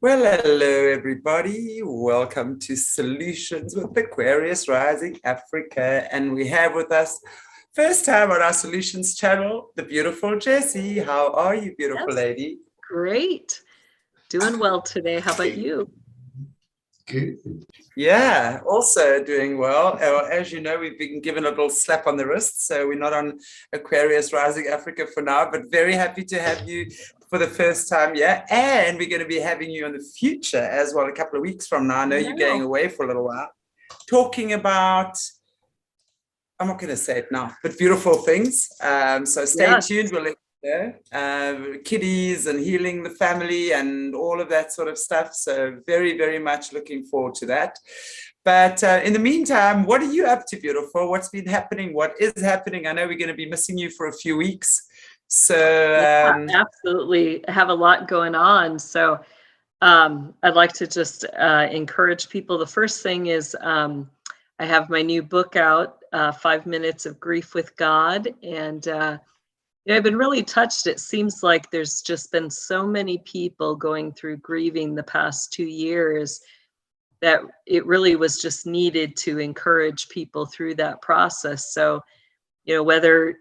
Well, hello everybody. Welcome to Solutions with Aquarius Rising Africa. And we have with us, first time on our Solutions channel, the beautiful Jessie. How are you, beautiful lady? Great. Doing well today. How about you? Good. Yeah, also doing well. As you know, we've been given a little slap on the wrist, so we're not on Aquarius Rising Africa for now, but very happy to have you for the first time. Yeah, and we're going to be having you in the future as well, a couple of weeks from now. I know you're going away for a little while, talking about, I'm not going to say it now, but beautiful things. So stay tuned. We'll let you know. Kiddies and healing the family and all of that sort of stuff. So very, very much looking forward to that. But in the meantime, what are you up to, beautiful? What's been happening? What is happening? I know we're going to be missing you for a few weeks. So absolutely, I have a lot going on. So I'd like to just encourage people. The first thing is I have my new book out, 5 Minutes of Grief with God. And I've been really touched. It seems like there's just been so many people going through grieving the past 2 years that it really was just needed to encourage people through that process. So whether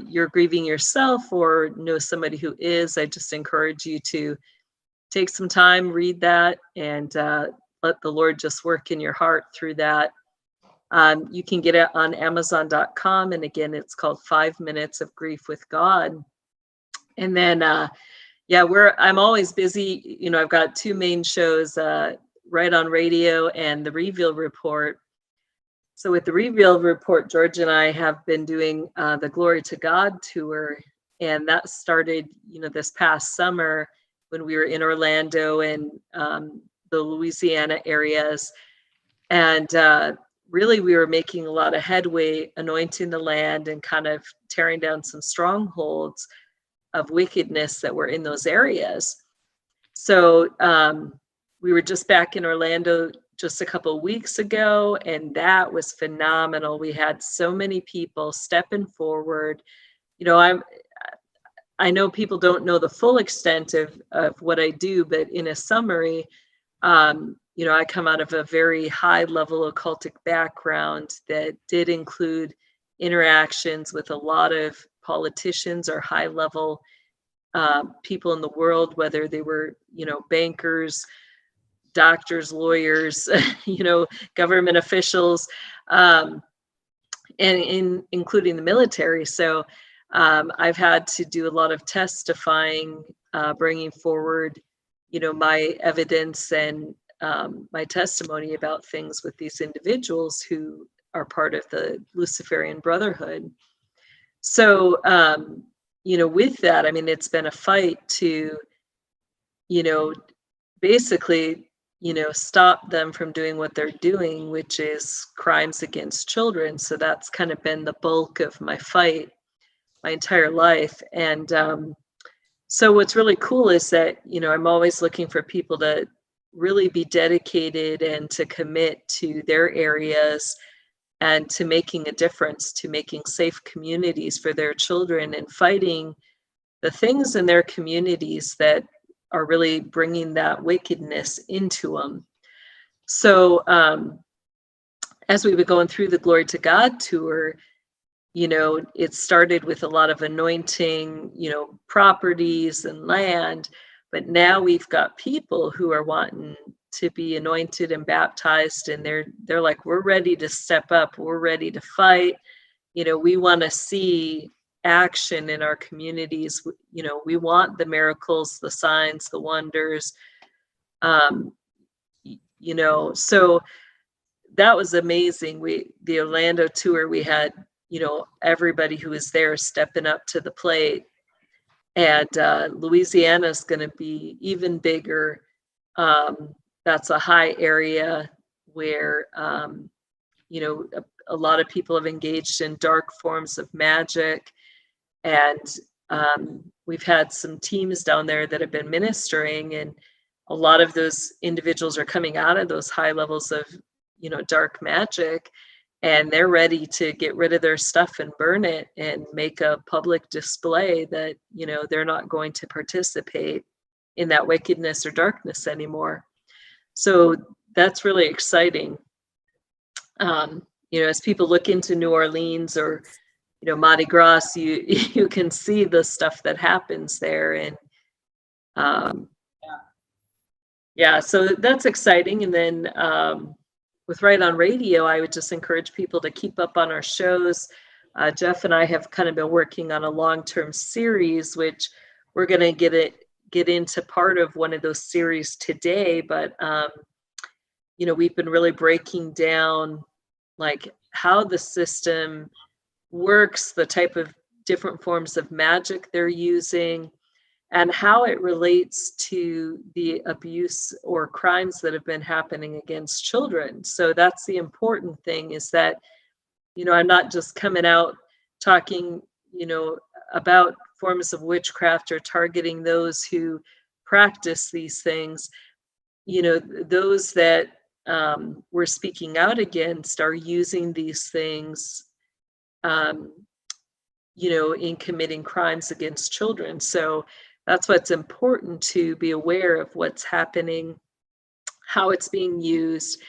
you're grieving yourself or know somebody who is, I just encourage you to take some time, read that, and let the Lord just work in your heart through that. You can get it on Amazon.com. And again, it's called 5 Minutes of Grief with God. And then, I'm always busy. I've got 2 main shows, Right on Radio and the Reveal Report. So with the Reveal Report, George and I have been doing the Glory to God tour, and that started, this past summer when we were in Orlando and the Louisiana areas, and really we were making a lot of headway, anointing the land and kind of tearing down some strongholds of wickedness that were in those areas. So we were just back in Orlando just a couple of weeks ago, and that was phenomenal. We had so many people stepping forward. I know people don't know the full extent of what I do, but in a summary, I come out of a very high level occultic background that did include interactions with a lot of politicians or high level people in the world, whether they were, bankers, doctors, lawyers, government officials, and including the military. So I've had to do a lot of testifying, bringing forward, my evidence and my testimony about things with these individuals who are part of the Luciferian Brotherhood. So, with that, it's been a fight to, basically, stop them from doing what they're doing, which is crimes against children. So that's kind of been the bulk of my fight my entire life. And so what's really cool is that, I'm always looking for people to really be dedicated and to commit to their areas and to making a difference, to making safe communities for their children and fighting the things in their communities that are really bringing that wickedness into them. So as we were going through the Glory to God tour, it started with a lot of anointing, properties and land, but now we've got people who are wanting to be anointed and baptized, and they're like, we're ready to step up, we're ready to fight. We want to see action in our communities. We want the miracles, the signs, the wonders. So that was amazing. The Orlando tour, we had, everybody who was there stepping up to the plate. And Louisiana is going to be even bigger. That's a high area where, a lot of people have engaged in dark forms of magic. And we've had some teams down there that have been ministering, and a lot of those individuals are coming out of those high levels of, dark magic. and they're ready to get rid of their stuff and burn it and make a public display that, you know, they're not going to participate in that wickedness or darkness anymore. So that's really exciting. You know, as people look into New Orleans or, you know, Mardi Gras, you can see the stuff that happens there. And yeah, so that's exciting. And then with Right on Radio, I would just encourage people to keep up on our shows. Jeff and I have kind of been working on a long-term series, which we're going to get into part of one of those series today. But you know, we've been really breaking down like how the system works, the type of different forms of magic they're using, and how it relates to the abuse or crimes that have been happening against children. So that's the important thing, is that, you know, I'm not just coming out talking, you know, about forms of witchcraft or targeting those who practice these things. You know, those that we're speaking out against are using these things, you know, in committing crimes against children. So that's what's important, to be aware of what's happening, how it's being used,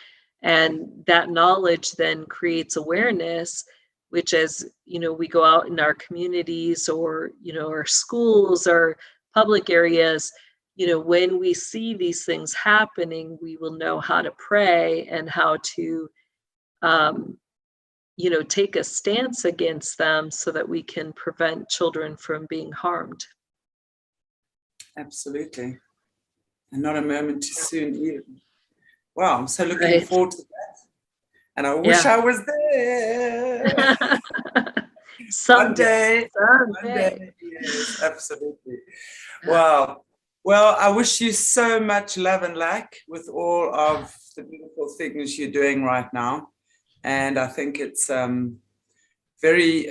and that knowledge then creates awareness, which, as you know, we go out in our communities or, you know, our schools or public areas, you know, when we see these things happening, we will know how to pray and how to, you know, take a stance against them so that we can prevent children from being harmed. Absolutely. And not a moment too soon either. Wow, I'm so looking forward to that. And I wish I was there. Someday. Yes, absolutely. Wow. Well, I wish you so much love and luck with all of the beautiful things you're doing right now. And I think it's very,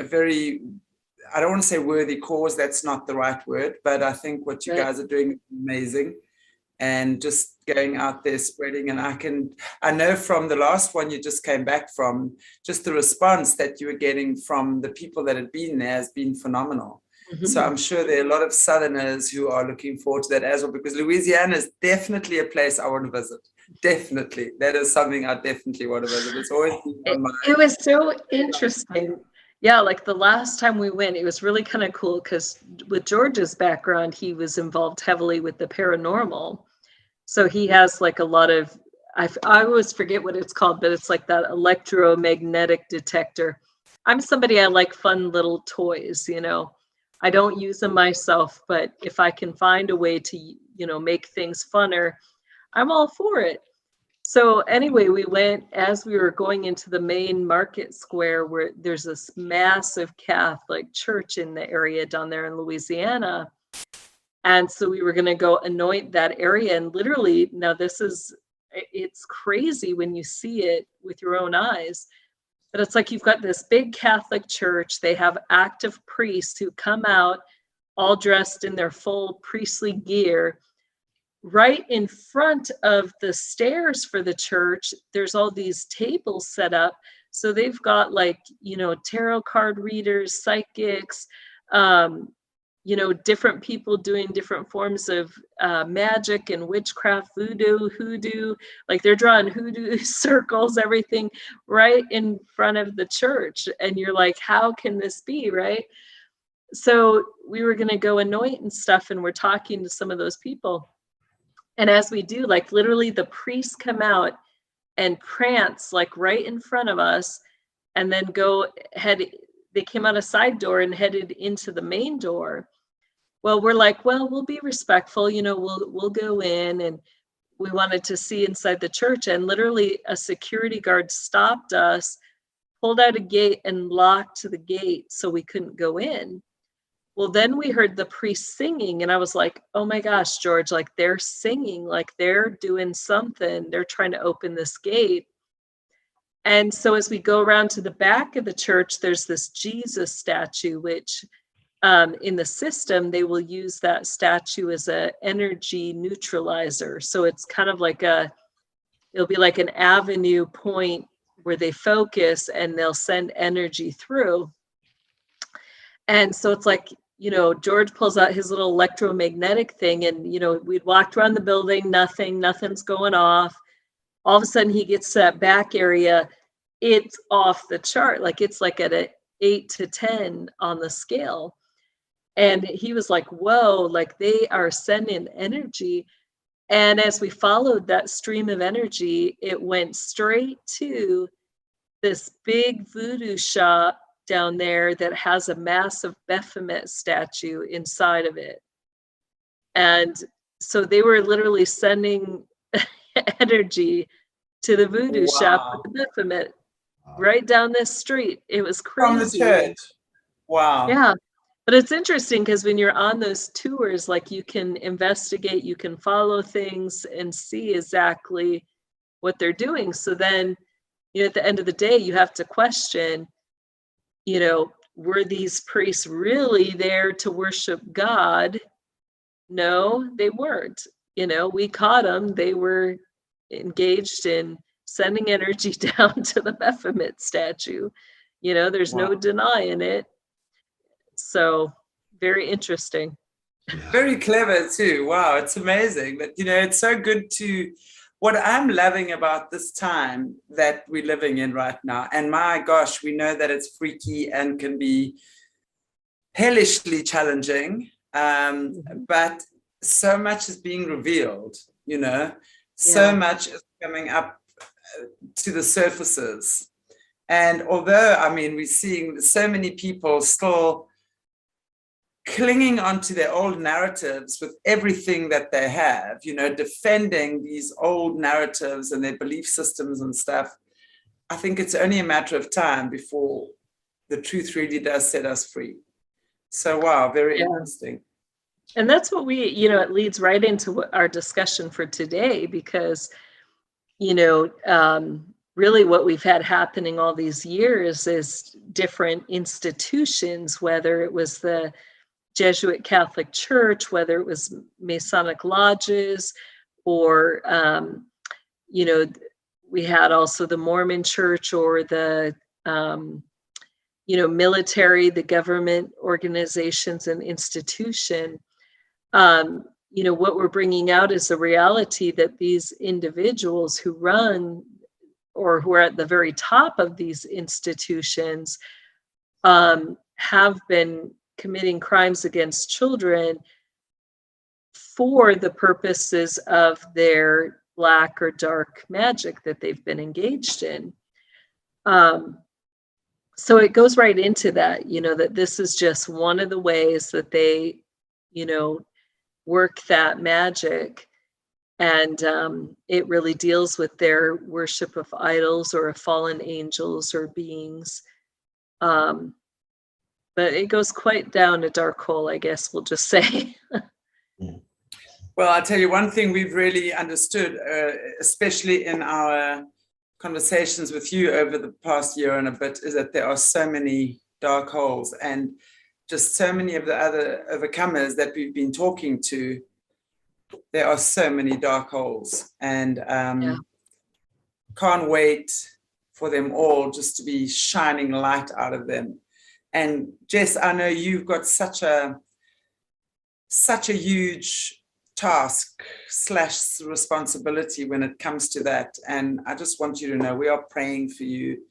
I don't want to say worthy cause, that's not the right word, but I think what you guys are doing is amazing, and just going out there spreading. And I know from the last one you just came back from, just the response that you were getting from the people that had been there has been phenomenal. Mm-hmm. So I'm sure there are a lot of Southerners who are looking forward to that as well, because Louisiana is definitely a place I want to visit. Definitely. That is something I definitely want to visit. It's always been on my... It was so interesting. Yeah, like the last time we went, it was really kind of cool because with George's background, he was involved heavily with the paranormal. So he has like a lot of, I always forget what it's called, but it's like that electromagnetic detector. I'm somebody, I like fun little toys, you know. I don't use them myself, but if I can find a way to, you know, make things funner, I'm all for it. So anyway, we went, as we were going into the main market square, where there's this massive Catholic church in the area down there in Louisiana. And so we were going to go anoint that area. And literally, now it's crazy when you see it with your own eyes. But it's like you've got this big Catholic church. They have active priests who come out all dressed in their full priestly gear. Right in front of the stairs for the church, there's all these tables set up. So they've got like, you know, tarot card readers, psychics, you know, different people doing different forms of magic and witchcraft, voodoo, hoodoo, like they're drawing hoodoo circles, everything right in front of the church. And you're like, how can this be, right? So we were going to go anoint and stuff, and we're talking to some of those people. And as we do, like literally the priests come out and prance like right in front of us, and then they came out a side door and headed into the main door. Well, we're like, well, we'll be respectful, you know, we'll go in, and we wanted to see inside the church. And literally a security guard stopped us, pulled out a gate and locked the gate so we couldn't go in. Well, then we heard the priest singing, and I was like, oh my gosh, George, like they're singing, like they're doing something. They're trying to open this gate. And so as we go around to the back of the church, there's this Jesus statue, which in the system, they will use that statue as an energy neutralizer. So it's kind of like it'll be like an avenue point where they focus and they'll send energy through. And so it's like, you know, George pulls out his little electromagnetic thing, and, you know, we'd walked around the building, nothing's going off. All of a sudden he gets to that back area, it's off the chart. Like, it's like at a 8 to 10 on the scale. And he was like, whoa, like they are sending energy. And as we followed that stream of energy, it went straight to this big voodoo shop down there that has a massive Baphomet statue inside of it. And so they were literally sending energy to the voodoo shop with the Baphomet right down this street. It was crazy. From the church. Wow. Yeah. But it's interesting because when you're on those tours, like, you can investigate, you can follow things and see exactly what they're doing. So then, you know, at the end of the day, you have to question, you know, were these priests really there to worship God? No, they weren't. You know, we caught them. They were engaged in sending energy down to the Baphomet statue. You know, there's no denying it. So very interesting. Very clever too. Wow, it's amazing. But, you know, it's so good to, what I'm loving about this time that we're living in right now, and my gosh, we know that it's freaky and can be hellishly challenging, but so much is being revealed, you know, so much is coming up to the surfaces. And although, I mean, we're seeing so many people still clinging onto their old narratives with everything that they have, you know, defending these old narratives and their belief systems and stuff, I think it's only a matter of time before the truth really does set us free. So, wow, very interesting. And that's what we, you know, it leads right into our discussion for today, because, you know, really what we've had happening all these years is different institutions, whether it was the Jesuit Catholic Church, whether it was Masonic lodges, or, you know, we had also the Mormon Church, or the, you know, military, the government organizations and institution. You know, what we're bringing out is the reality that these individuals who run, or who are at the very top of these institutions, have been committing crimes against children for the purposes of their black or dark magic that they've been engaged in. So it goes right into that, you know, that this is just one of the ways that they, you know, work that magic. And it really deals with their worship of idols or of fallen angels or beings. But it goes quite down a dark hole, I guess we'll just say. Well, I'll tell you one thing we've really understood, especially in our conversations with you over the past year and a bit, is that there are so many dark holes, and just so many of the other overcomers that we've been talking to. There are so many dark holes, and can't wait for them all just to be shining light out of them. And Jess, I know you've got such a huge task / responsibility when it comes to that. And I just want you to know we are praying for you.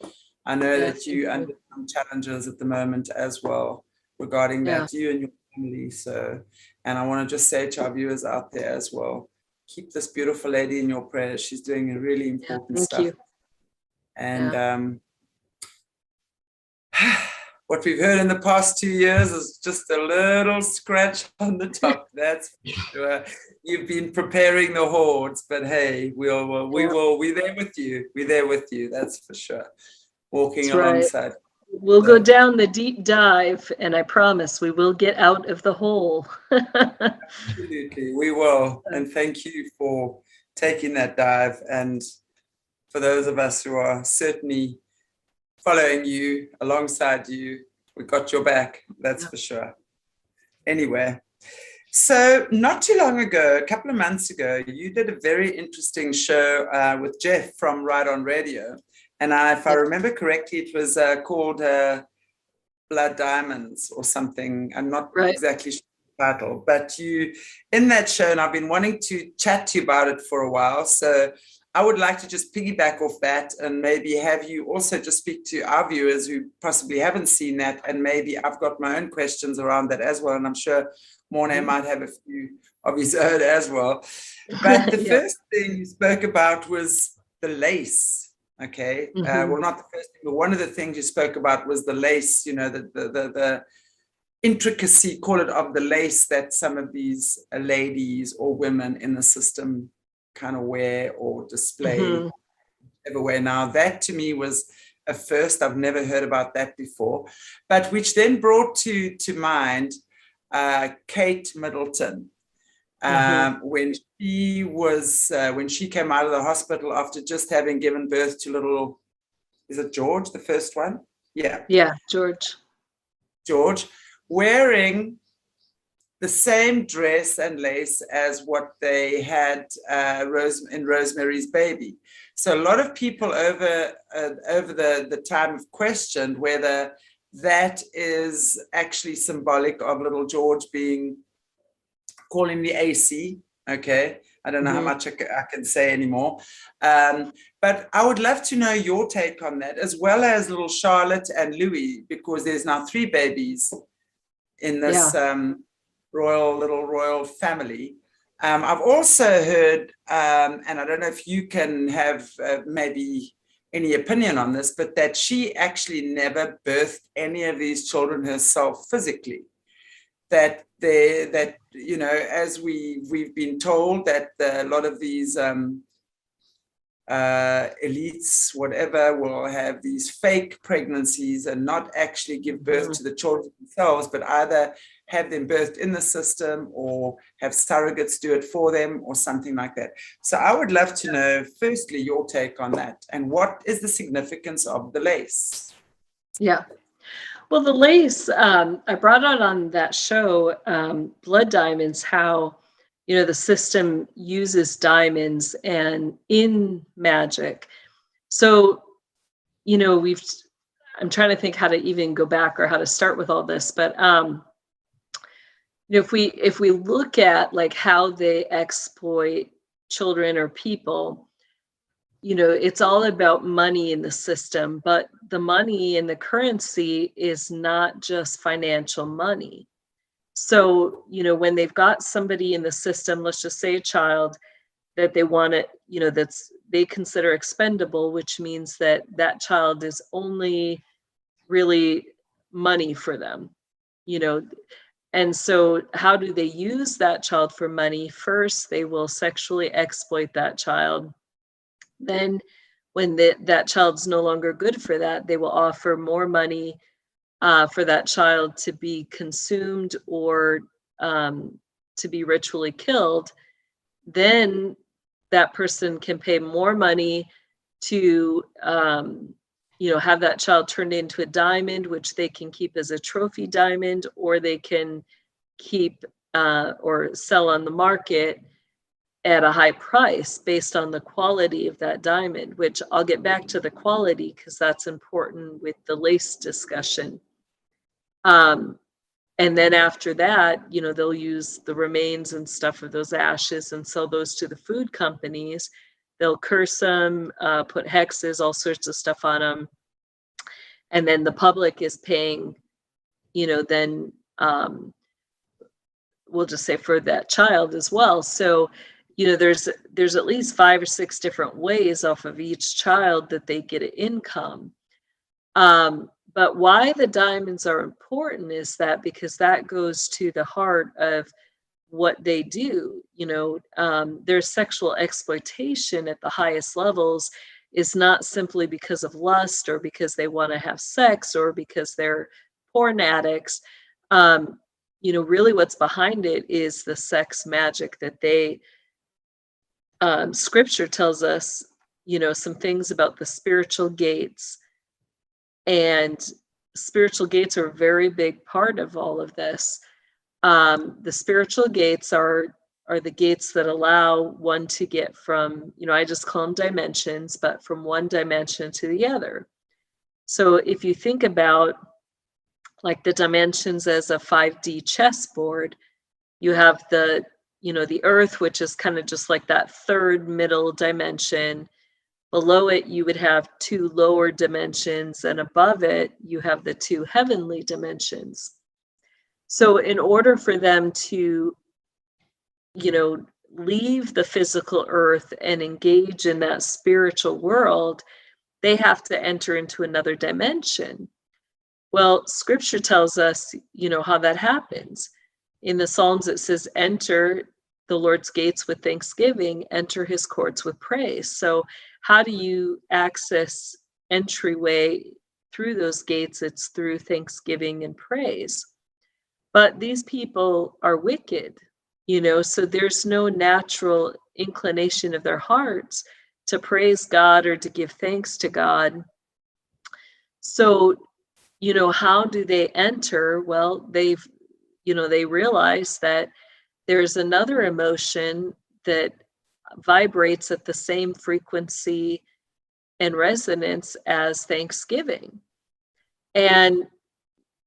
I know that you under some challenges at the moment as well regarding that, you and your family. So, and I want to just say to our viewers out there as well, keep this beautiful lady in your prayers. She's doing a really important stuff. You. And what we've heard in the past 2 years is just a little scratch on the top. That's for sure. You've been preparing the hordes, but hey, we're there with you. We're there with you. That's for sure. Walking alongside. We'll go down the deep dive, and I promise we will get out of the hole. Absolutely, we will. And thank you for taking that dive. And for those of us who are certainly following you, alongside you, we got your back, that's for sure. Anyway, so not too long ago, a couple of months ago, you did a very interesting show with Jeff from Right On Radio. And if I remember correctly, it was called Blood Diamonds or something. I'm not exactly sure the title, but you in that show, and I've been wanting to chat to you about it for a while. So I would like to just piggyback off that and maybe have you also just speak to our viewers who possibly haven't seen that. And maybe I've got my own questions around that as well. And I'm sure Mornay might have a few of his own as well. But the first thing you spoke about was the lace. Okay. Well, not the first thing, but one of the things you spoke about was the lace, you know, the intricacy, call it, of the lace that some of these ladies or women in the system kind of wear or display everywhere. Now, that to me was a first. I've never heard about that before, but which then brought to mind Kate Middleton. When she came out of the hospital after just having given birth to little, is it George, the first one? Yeah, George, wearing the same dress and lace as what they had in Rosemary's Baby. So a lot of people over the time have questioned whether that is actually symbolic of little George calling the AC. Okay, I don't know how much I can say anymore, but I would love to know your take on that, as well as little Charlotte and Louis, because there's now 3 babies in this royal family. I've also heard, and I don't know if you can have maybe any opinion on this, but that she actually never birthed any of these children herself physically. That you know, as we've been told that a lot of these elites, whatever, will have these fake pregnancies and not actually give birth to the children themselves, but either have them birthed in the system or have surrogates do it for them or something like that. So I would love to know, firstly, your take on that, and what is the significance of the lace? Yeah. Well, the lace, I brought out on that show, Blood Diamonds, how, you know, the system uses diamonds and in magic. So, you know, I'm trying to think how to even go back or how to start with all this, but, you know, if we look at like how they exploit children or people, you know, it's all about money in the system, but the money and the currency is not just financial money. So, you know, when they've got somebody in the system, let's just say a child that they want to, you know, they consider expendable, which means that that child is only really money for them, you know. And so how do they use that child for money? First, they will sexually exploit that child. Then when that child's no longer good for that, they will offer more money for that child to be consumed or to be ritually killed. Then that person can pay more money to you know, have that child turned into a diamond, which they can keep as a trophy diamond, or they can keep or sell on the market at a high price based on the quality of that diamond, which I'll get back to the quality because that's important with the lace discussion. And then after that, you know, they'll use the remains and stuff of those ashes and sell those to the food companies. They'll curse them, put hexes, all sorts of stuff on them. And then the public is paying, you know, then we'll just say for that child as well. So, you know, there's at least 5 or 6 different ways off of each child that they get an income. But why the diamonds are important is that because that goes to the heart of what they do. You know, their sexual exploitation at the highest levels is not simply because of lust or because they want to have sex or because they're porn addicts. You know, really what's behind it is the sex magic that they scripture tells us, you know, some things about the spiritual gates, and spiritual gates are a very big part of all of this. The spiritual gates are are the gates that allow one to get from, I just call them dimensions, but from one dimension to the other. So if you think about like the dimensions as a 5D chessboard, you have the earth, which is kind of just like that third middle dimension. Below it, you would have 2 lower dimensions, and above it, you have the 2 heavenly dimensions. So in order for them to, leave the physical earth and engage in that spiritual world, they have to enter into another dimension. Well, scripture tells us, how that happens. In the Psalms, it says, enter the Lord's gates with thanksgiving, enter his courts with praise. So how do you access entryway through those gates? It's through thanksgiving and praise. But these people are wicked, so there's no natural inclination of their hearts to praise God or to give thanks to God. So, how do they enter? Well, they realize that there's another emotion that vibrates at the same frequency and resonance as thanksgiving. And,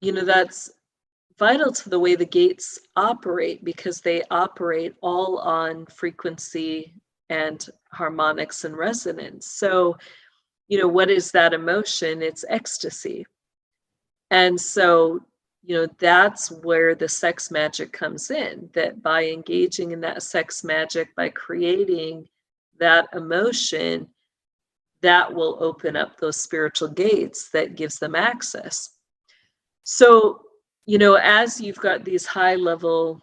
that's vital to the way the gates operate, because they operate all on frequency and harmonics and resonance. So, what is that emotion? It's ecstasy. And so, that's where the sex magic comes in, that by engaging in that sex magic, by creating that emotion, that will open up those spiritual gates that gives them access. So, as you've got these high level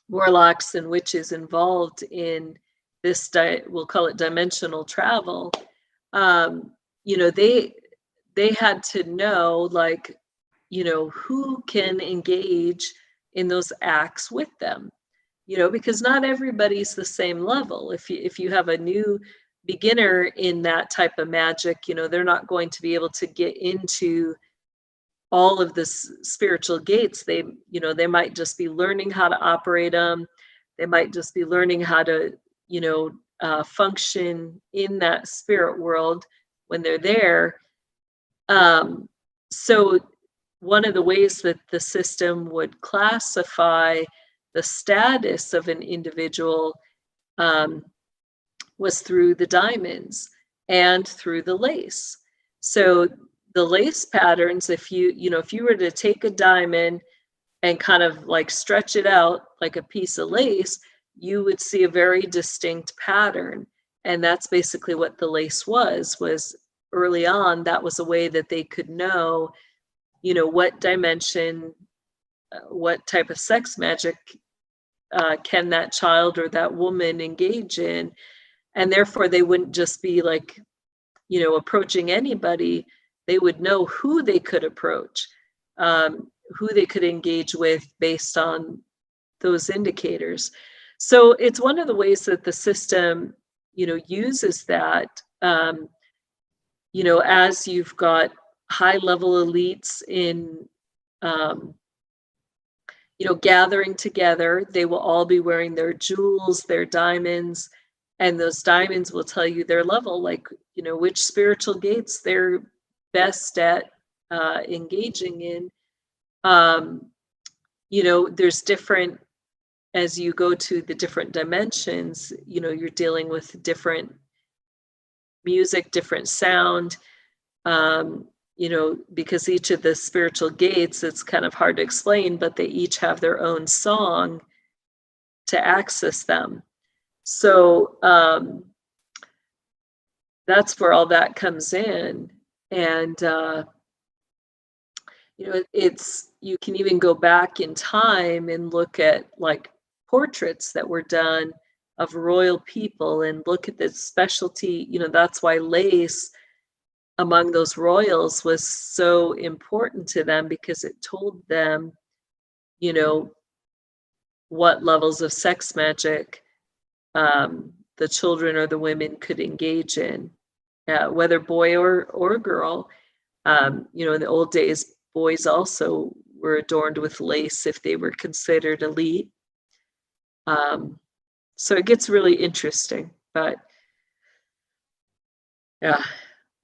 warlocks and witches involved in this, we'll call it dimensional travel, they had to know, like, who can engage in those acts with them, because not everybody's the same level. If you have a new beginner in that type of magic, they're not going to be able to get into all of the spiritual gates. They might just be learning how to operate them. They might just be learning how to, function in that spirit world when they're there. So one of the ways that the system would classify the status of an individual was through the diamonds and through the lace. So the lace patterns, if you were to take a diamond and kind of like stretch it out like a piece of lace, you would see a very distinct pattern. And that's basically what the lace was early on. That was a way that they could know, what dimension, what type of sex magic can that child or that woman engage in. And therefore they wouldn't just be like, approaching anybody. They would know who they could approach, who they could engage with based on those indicators. So it's one of the ways that the system, uses that, as you've got high level elites in, gathering together, they will all be wearing their jewels, their diamonds, and those diamonds will tell you their level, like, which spiritual gates they're best at engaging in. There's different, as you go to the different dimensions, you're dealing with different music, different sound, because each of the spiritual gates, it's kind of hard to explain, but they each have their own song to access them. So that's where all that comes in. And, you can even go back in time and look at like portraits that were done of royal people and look at the specialty, that's why lace among those royals was so important to them, because it told them, what levels of sex magic the children or the women could engage in, whether boy or girl. In the old days, boys also were adorned with lace if they were considered elite. So it gets really interesting, but yeah,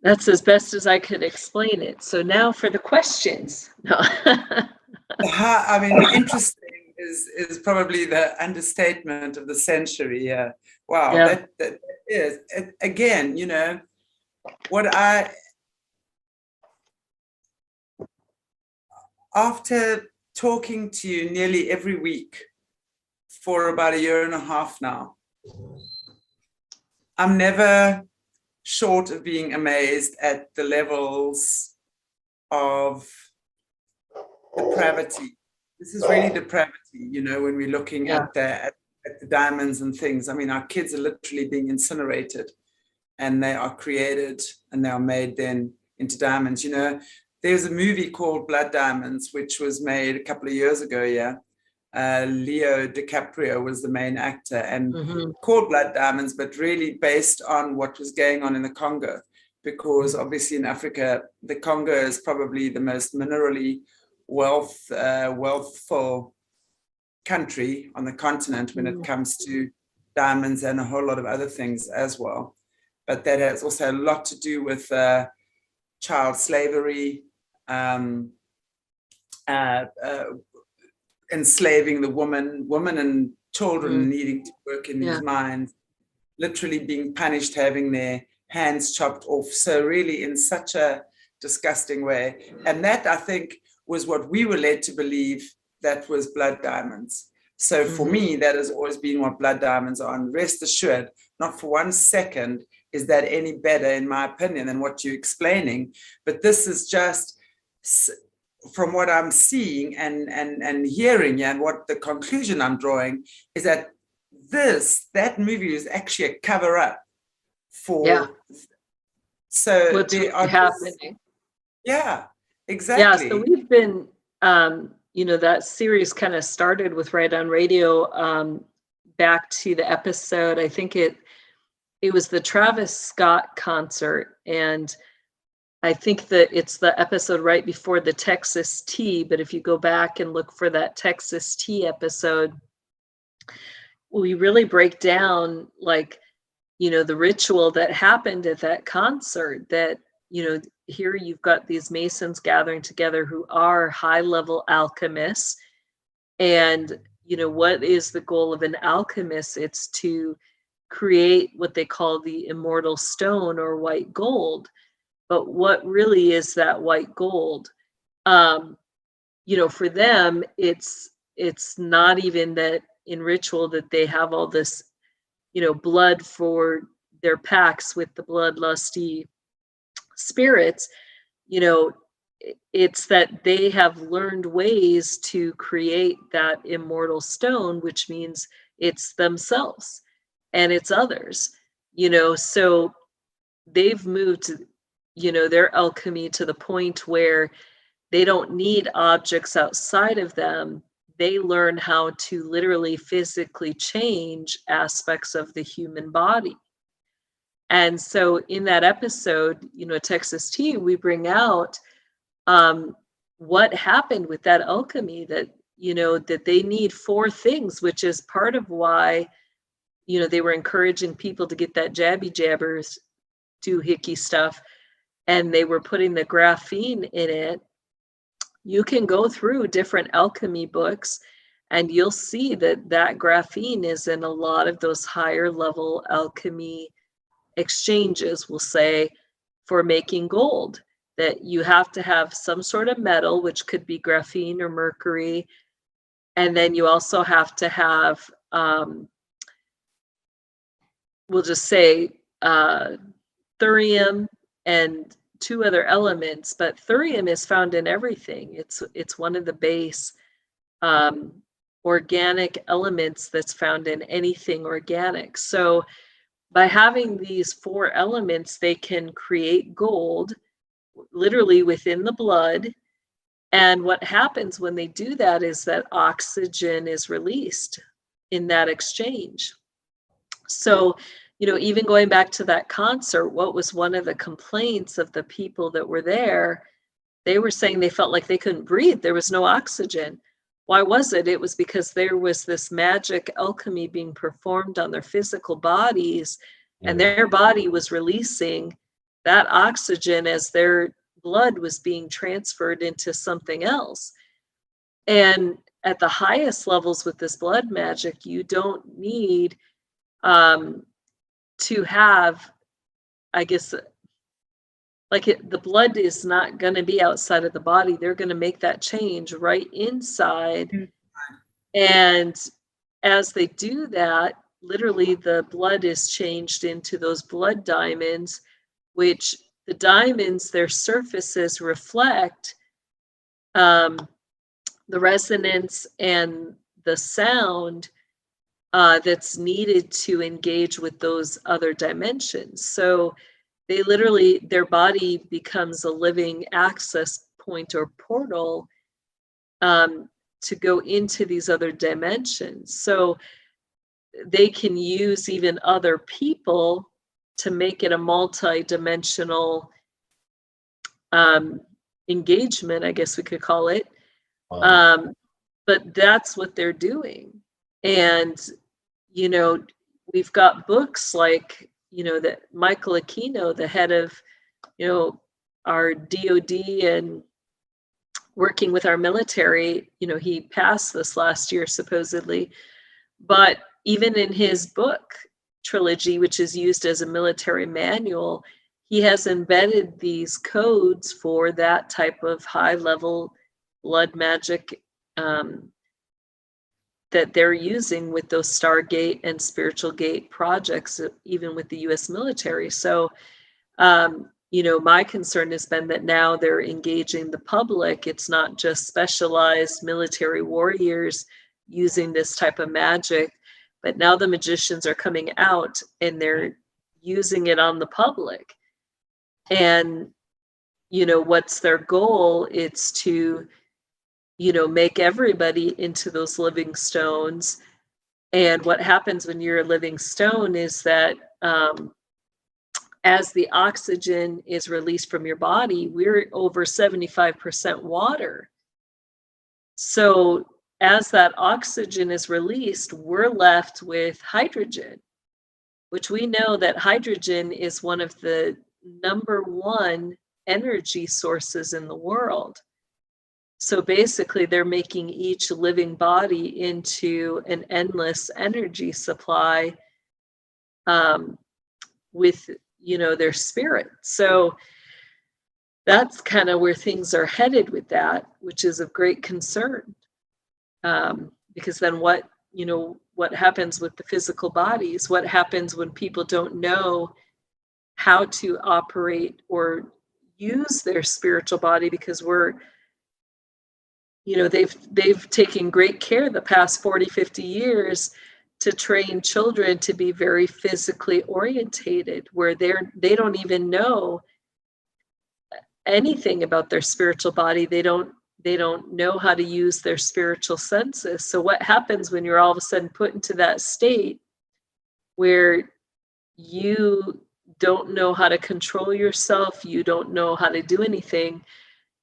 that's as best as I could explain it. So now for the questions. No. I mean, interesting is probably the understatement of the century. Yeah. Wow. Yeah. That is, again, you know, after talking to you nearly every week for about a year and a half now, I'm never short of being amazed at the levels of depravity. This is really depravity, you know, when we're looking at the diamonds and things. I mean, our kids are literally being incinerated, and they are created and they are made then into diamonds. You know, there's a movie called Blood Diamonds, which was made a couple of years ago. Yeah. Leo DiCaprio was the main actor, and called Blood Diamonds, but really based on what was going on in the Congo, because obviously in Africa, the Congo is probably the most minerally wealthful country on the continent when it comes to diamonds and a whole lot of other things as well. But that has also a lot to do with child slavery, enslaving the women and children needing to work in these mines, literally being punished, having their hands chopped off. So really in such a disgusting way. And that, I think, was what we were led to believe that was blood diamonds. So for me, that has always been what blood diamonds are. And rest assured, not for 1 second is that any better, in my opinion, than what you're explaining. But this is just, from what I'm seeing and hearing, and what the conclusion I'm drawing is that that movie is actually a cover up for. So what's really happening. Yeah, exactly. Yeah, so we've been, you know, that series kind of started with Right on Radio, back to the episode. I think it was the Travis Scott concert, and I think that it's the episode right before the Texas Tea. But if you go back and look for that Texas Tea episode, we really break down, like, you know, the ritual that happened at that concert. That, you know, here you've got these Masons gathering together who are high-level alchemists. And, you know, what is the goal of an alchemist? It's to create what they call the immortal stone, or white gold. But what really is that white gold? You know, for them, it's not even that in ritual that they have all this, you know, blood for their pacts with the bloodlusty spirits. You know, it's that they have learned ways to create that immortal stone, which means it's themselves and it's others, you know. So they've moved, you know, their alchemy to the point where they don't need objects outside of them. They learn how to literally physically change aspects of the human body. And so in that episode, you know, Texas Tea, we bring out what happened with that alchemy, that, you know, that they need 4 things, which is part of why, you know, they were encouraging people to get that jabby jabbers doohickey stuff, and they were putting the graphene in it. You can go through different alchemy books and you'll see that that graphene is in a lot of those higher level alchemy exchanges, we'll say, for making gold. That you have to have some sort of metal, which could be graphene or mercury. And then you also have to have, we'll just say, thurium and 2 other elements. But thurium is found in everything. It's one of the base organic elements that's found in anything organic. So by having these 4 elements, they can create gold literally within the blood. And what happens when they do that is that oxygen is released in that exchange. So, you know, even going back to that concert, what was one of the complaints of the people that were there? They were saying they felt like they couldn't breathe. There was no oxygen. Why was it? It was because there was this magic alchemy being performed on their physical bodies, and their body was releasing that oxygen as their blood was being transferred into something else. And at the highest levels with this blood magic, you don't need to have, I guess, like the blood is not going to be outside of the body. They're going to make that change right inside. And as they do that, literally the blood is changed into those blood diamonds, which the diamonds, their surfaces reflect the resonance and the sound that's needed to engage with those other dimensions. So they literally, their body becomes a living access point or portal to go into these other dimensions. So they can use even other people to make it a multi-dimensional engagement, I guess we could call it. Wow. But that's what they're doing. And, you know, we've got books like, you know, that Michael Aquino, the head of, you know, our DOD and working with our military, you know, he passed this last year supposedly, but even in his book trilogy, which is used as a military manual, he has embedded these codes for that type of high level blood magic that they're using with those Stargate and Spiritual Gate projects, even with the US military. So, you know, my concern has been that now they're engaging the public. It's not just specialized military warriors using this type of magic, but now the magicians are coming out and they're using it on the public. And, you know, what's their goal? It's to, you know, make everybody into those living stones. And what happens when you're a living stone is that as the oxygen is released from your body, we're over 75% water. So as that oxygen is released, we're left with hydrogen, which we know that hydrogen is one of the #1 energy sources in the world. So basically, they're making each living body into an endless energy supply with, you know, their spirit. So that's kind of where things are headed with that, which is of great concern. Because then what, you know, what happens with the physical bodies? What happens when people don't know how to operate or use their spiritual body? Because we're, you know, they've taken great care the past 40, 50 years to train children to be very physically orientated, where they don't even know anything about their spiritual body. They don't know how to use their spiritual senses. So what happens when you're all of a sudden put into that state where you don't know how to control yourself, you don't know how to do anything?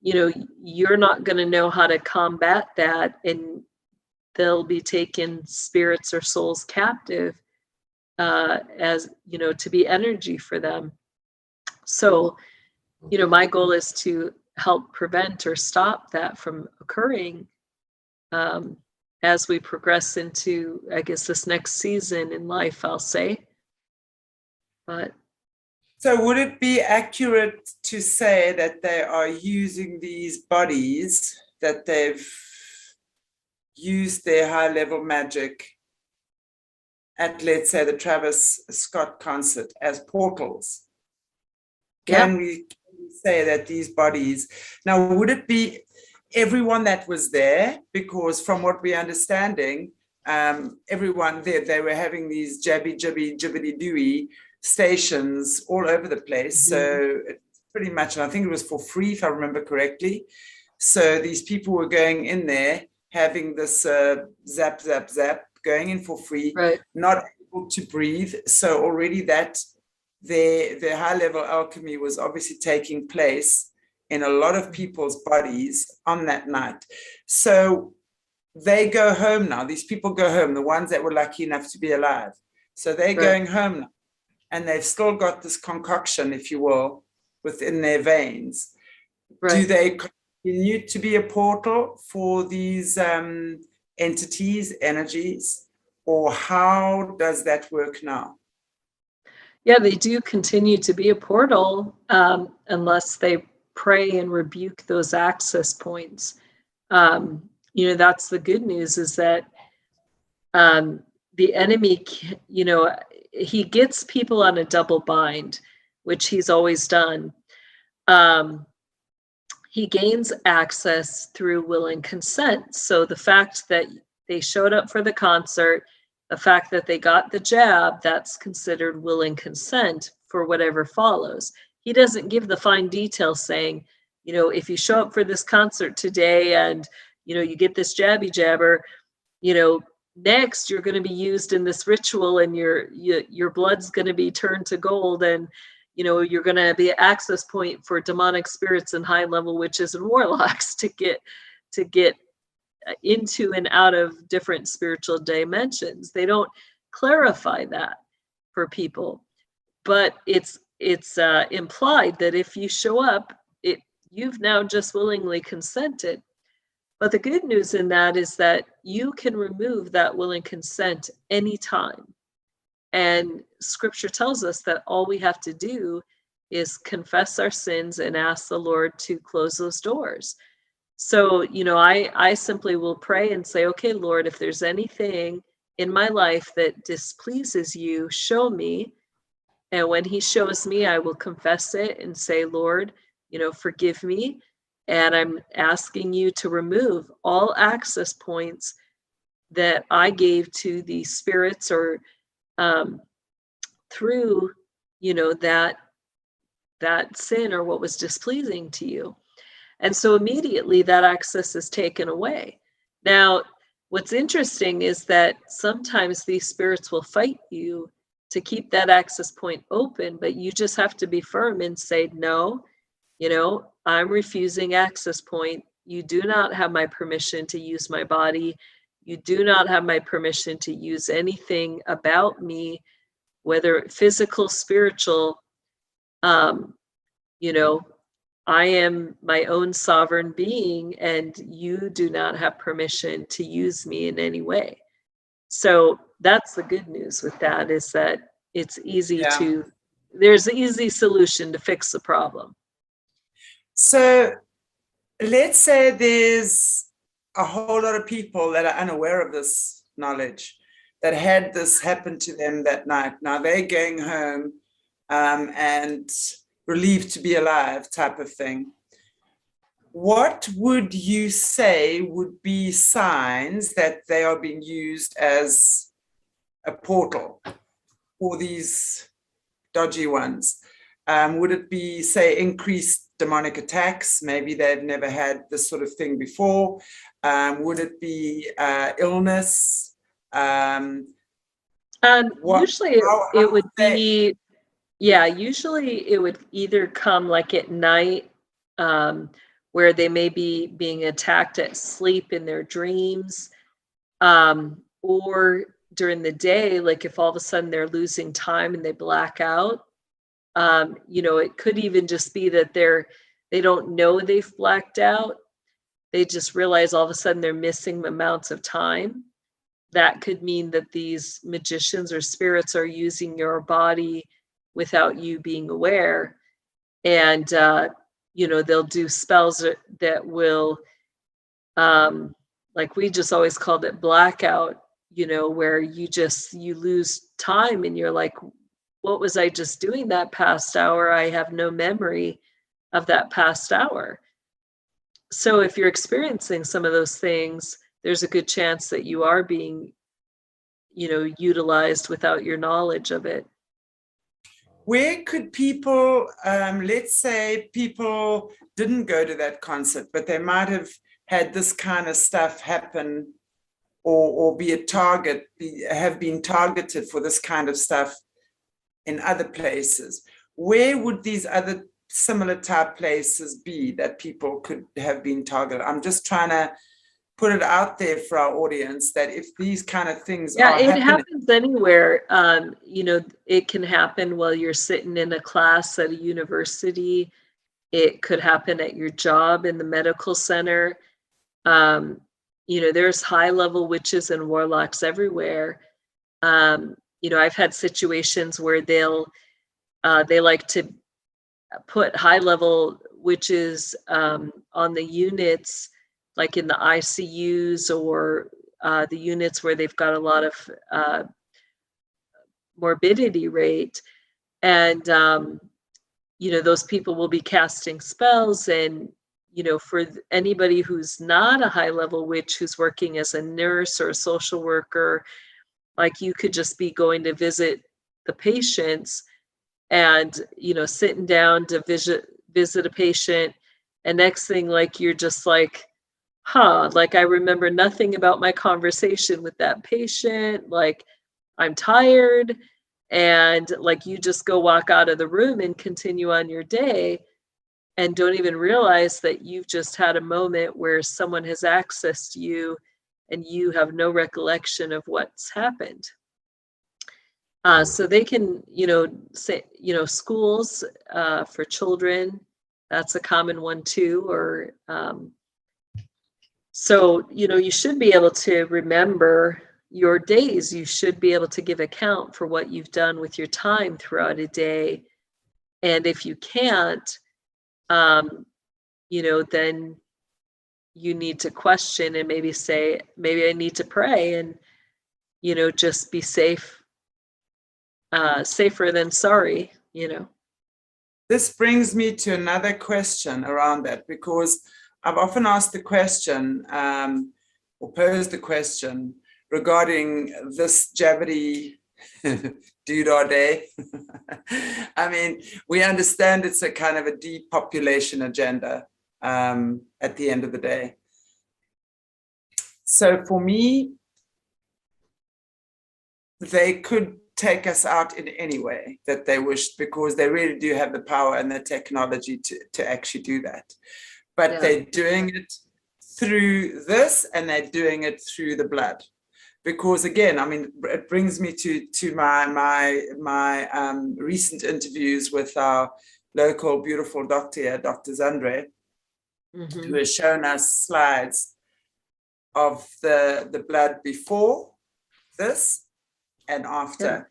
You know, you're not going to know how to combat that, and they'll be taking spirits or souls captive as, you know, to be energy for them. So, you know, my goal is to help prevent or stop that from occurring as we progress into, I guess, this next season in life, I'll say. But so would it be accurate to say that they are using these bodies, that they've used their high-level magic at, let's say, the Travis Scott concert as portals? Can we say that these bodies, now would it be everyone that was there? Because from what we're understanding, everyone there, they were having these jabby, jibby, jibbity dooey stations all over the place. So it's pretty much, and I think it was for free, if I remember correctly. So these people were going in there, having this zap, zap, zap, going in for free, right, not able to breathe. So already that their high-level alchemy was obviously taking place in a lot of people's bodies on that night. So they go home now. These people go home, the ones that were lucky enough to be alive. So they're going home now, and they've still got this concoction, if you will, within their veins. Do they continue to be a portal for these entities, energies, or how does that work now? Yeah, they do continue to be a portal unless they pray and rebuke those access points. You know, that's the good news, is that the enemy, you know, he gets people on a double bind, which he's always done. He gains access through will and consent. So the fact that they showed up for the concert, the fact that they got the jab, that's considered will and consent for whatever follows. He doesn't give the fine details saying, you know, if you show up for this concert today and, you know, you get this jabby jabber, you know, next you're going to be used in this ritual and your blood's going to be turned to gold, and you know, you're going to be an access point for demonic spirits and high level witches and warlocks to get into and out of different spiritual dimensions. They don't clarify that for people, but it's implied that if you show up, you've now just willingly consented. But the good news in that is that you can remove that will and consent anytime. And scripture tells us that all we have to do is confess our sins and ask the Lord to close those doors. So, you know, I simply will pray and say, okay, Lord, if there's anything in my life that displeases you, show me. And when he shows me, I will confess it and say, Lord, you know, forgive me. And I'm asking you to remove all access points that I gave to the spirits or through, you know, that sin or what was displeasing to you. And so immediately that access is taken away. Now, what's interesting is that sometimes these spirits will fight you to keep that access point open, but you just have to be firm and say, no, you know, I'm refusing access point. You do not have my permission to use my body. You do not have my permission to use anything about me, whether physical, spiritual. You know, I am my own sovereign being, and you do not have permission to use me in any way. So that's the good news with that, is that it's easy there's an easy solution to fix the problem. So let's say there's a whole lot of people that are unaware of this knowledge, that had this happen to them that night. Now they're going home and relieved to be alive, type of thing. What would you say would be signs that they are being used as a portal for these dodgy ones? Would it be, say, increased demonic attacks? Maybe they've never had this sort of thing before. Would it be illness? Usually it would be, usually it would either come like at night, where they may be being attacked at sleep in their dreams, or during the day, like if all of a sudden they're losing time and they black out. You know, it could even just be that they don't know they've blacked out. They just realize all of a sudden they're missing amounts of time. That could mean that these magicians or spirits are using your body without you being aware. And, you know, they'll do spells that will, like we just always called it blackout, you know, where you lose time and you're like, what was I just doing that past hour? I have no memory of that past hour. So if you're experiencing some of those things, there's a good chance that you are being, you know, utilized without your knowledge of it. Where could people, let's say people didn't go to that concert, but they might have had this kind of stuff happen, or be a target, have been targeted for this kind of stuff in other places. Where would these other similar type places be that people could have been targeted? I'm just trying to put it out there for our audience that if these kind of things yeah, are it happening, happens anywhere. You know, it can happen while you're sitting in a class at a university. It could happen at your job in the medical center. You know, there's high-level witches and warlocks everywhere. You know, I've had situations where they like to put high-level witches on the units, like in the ICUs or the units where they've got a lot of morbidity rate. And, you know, those people will be casting spells. And, you know, for anybody who's not a high-level witch, who's working as a nurse or a social worker, like you could just be going to visit the patients and, you know, sitting down to visit a patient, and next thing, like, you're just like, huh, like, I remember nothing about my conversation with that patient, like, I'm tired, and like, you just go walk out of the room and continue on your day and don't even realize that you've just had a moment where someone has accessed you and you have no recollection of what's happened. So they can, you know, say, you know, schools for children, that's a common one too. Or so, you know, you should be able to remember your days. You should be able to give account for what you've done with your time throughout a day. And if you can't, you know, then you need to question and maybe say, maybe I need to pray and, you know, just be safe. Safer than sorry, you know. This brings me to another question around that, because I've often asked the question or posed the question regarding this Jabbity doodah day. I mean, we understand it's a kind of a depopulation agenda at the end of the day. So for me, they could take us out in any way that they wished, because they really do have the power and the technology to actually do that. But yeah, they're doing it through this, and they're doing it through the blood. Because again, I mean, it brings me to my recent interviews with our local beautiful doctor here, Dr. Zandre, who has shown us slides of the blood before this and after. Yeah.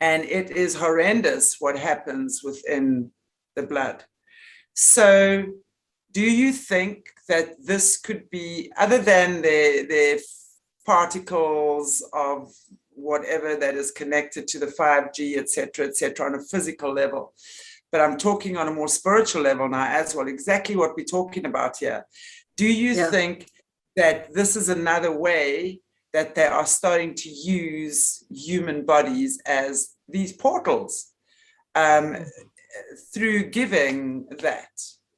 And it is horrendous what happens within the blood. So do you think that this could be, other than the particles of whatever that is connected to the 5G, et cetera, on a physical level, but I'm talking on a more spiritual level now as well, exactly what we're talking about here. Do you think that this is another way that they are starting to use human bodies as these portals through giving that?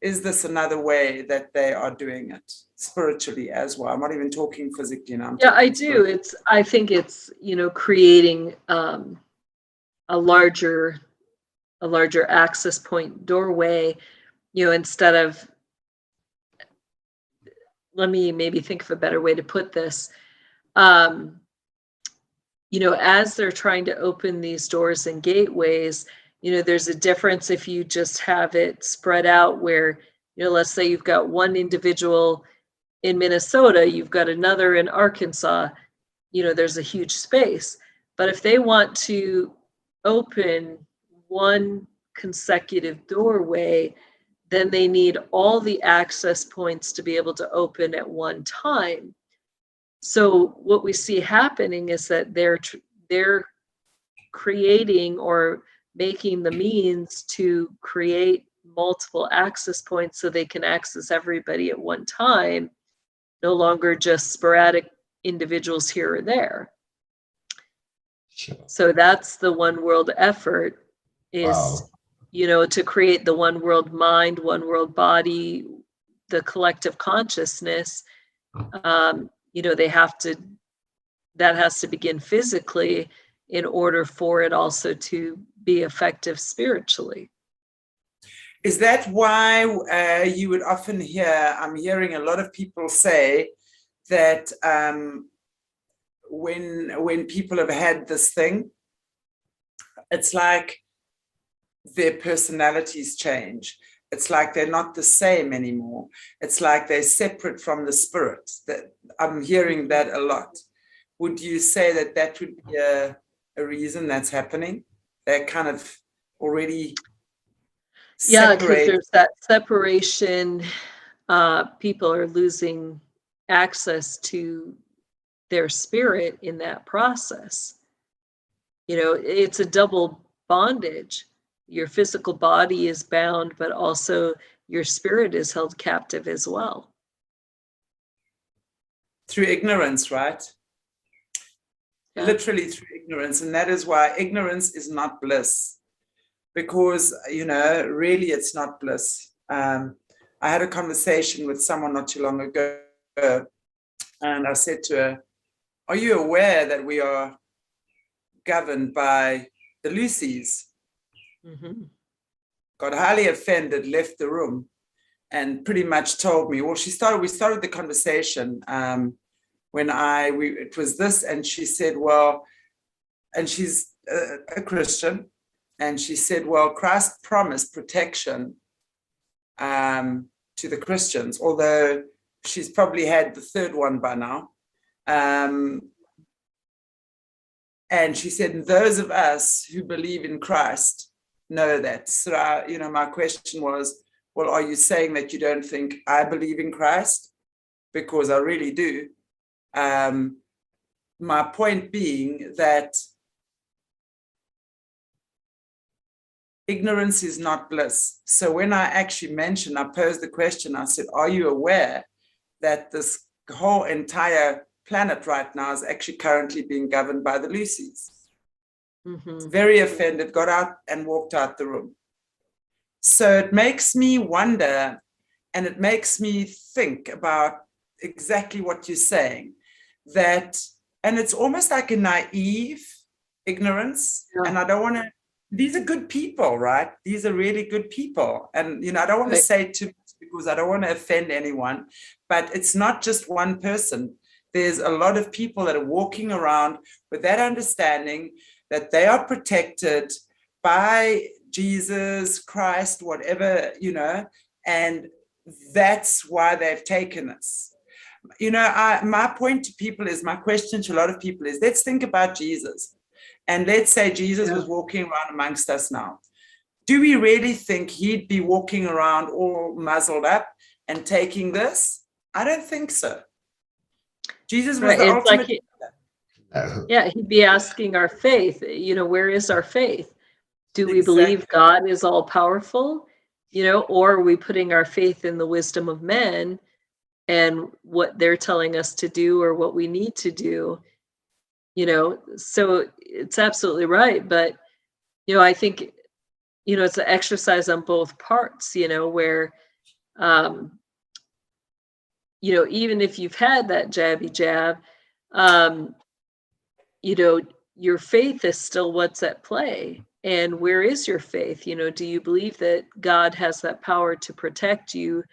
Is this another way that they are doing it spiritually as well? I'm not even talking physically now. Yeah, I do. I think it's, you know, creating a larger access point, doorway, you know, instead of, let me maybe think of a better way to put this. You know, as they're trying to open these doors and gateways, you know, there's a difference if you just have it spread out where, you know, let's say you've got one individual in Minnesota, you've got another in Arkansas, you know, there's a huge space. But if they want to open one consecutive doorway, then they need all the access points to be able to open at one time. So what we see happening is that they're creating or making the means to create multiple access points so they can access everybody at one time, no longer just sporadic individuals here or there. Sure. So that's the one world effort, is, you know, to create the one world mind, one world body, the collective consciousness. You know, that has to begin physically in order for it also to be effective spiritually. Is that why you would often hear, I'm hearing a lot of people say that when people have had this thing, it's like their personalities change. It's like they're not the same anymore. It's like they're separate from the spirit. That I'm hearing that a lot. Would you say that that would be a reason that's happening? They're kind of already Yeah, because separated. there's that separation. People are losing access to their spirit in that process. You know, it's a double bondage. Your physical body is bound, but also your spirit is held captive as well. Through ignorance, right? Yeah. Literally through ignorance. And that is why ignorance is not bliss. Because, you know, really it's not bliss. I had a conversation with someone not too long ago, and I said to her, are you aware that we are governed by the LACEYs? Mm-hmm. Got highly offended, left the room, and pretty much told me, well, we started the conversation when it was this, and she said, well, and she's a Christian, and she said, well, Christ promised protection to the Christians, although she's probably had the third one by now. And she said, those of us who believe in Christ know that. So, my question was, well, are you saying that you don't think I believe in Christ? Because I really do. My point being that ignorance is not bliss. So when I actually I posed the question, I said, are you aware that this whole entire planet right now is actually currently being governed by the LACEYs? Mm-hmm. Very offended, got out and walked out the room. So it makes me wonder, and it makes me think about exactly what you're saying, and it's almost like a naive ignorance. Yeah. And I don't want to, these are good people, right? These are really good people. And, I don't want to say too much because I don't want to offend anyone, but it's not just one person. There's a lot of people that are walking around with that understanding that they are protected by Jesus, Christ, whatever, and that's why they've taken us. My point to people is, my question to a lot of people is, let's think about Jesus. And let's say Jesus was walking around amongst us now. Do we really think he'd be walking around all muzzled up and taking this? I don't think so. Jesus was the ultimate. He'd be asking our faith, where is our faith? Do we believe God is all powerful? Or are we putting our faith in the wisdom of men and what they're telling us to do or what we need to do? So it's absolutely right. But, I think, it's an exercise on both parts, where, even if you've had that jabby jab, your faith is still what's at play. And where is your faith? Do you believe that God has that power to protect you,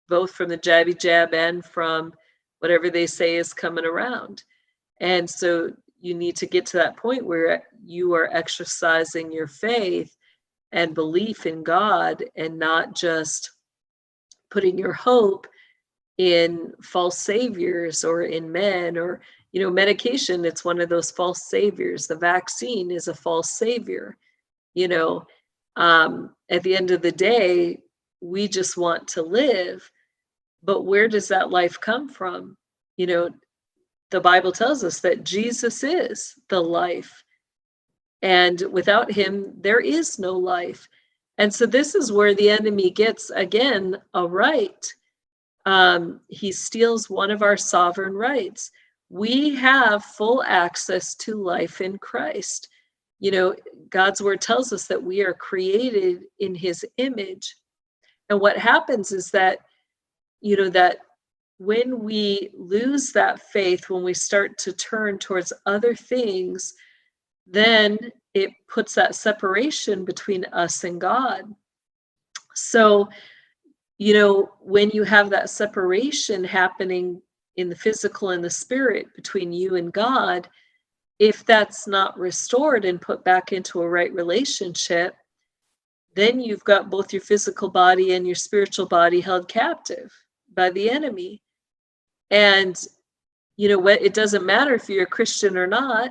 both from the jabby jab and from whatever they say is coming around? And so you need to get to that point where you are exercising your faith and belief in God and not just putting your hope in false saviors or in men or, medication. It's one of those false saviors. The vaccine is a false savior. At the end of the day, we just want to live. But where does that life come from? The Bible tells us that Jesus is the life. And without him, there is no life. And so this is where the enemy gets, again, a right. He steals one of our sovereign rights. We have full access to life in Christ. God's word tells us that we are created in his image. And what happens is that, that when we lose that faith, when we start to turn towards other things, then it puts that separation between us and God. So, you know, when you have that separation happening in the physical and the spirit between you and God, if that's not restored and put back into a right relationship, then you've got both your physical body and your spiritual body held captive by the enemy. And, you know what, it doesn't matter if you're a Christian or not.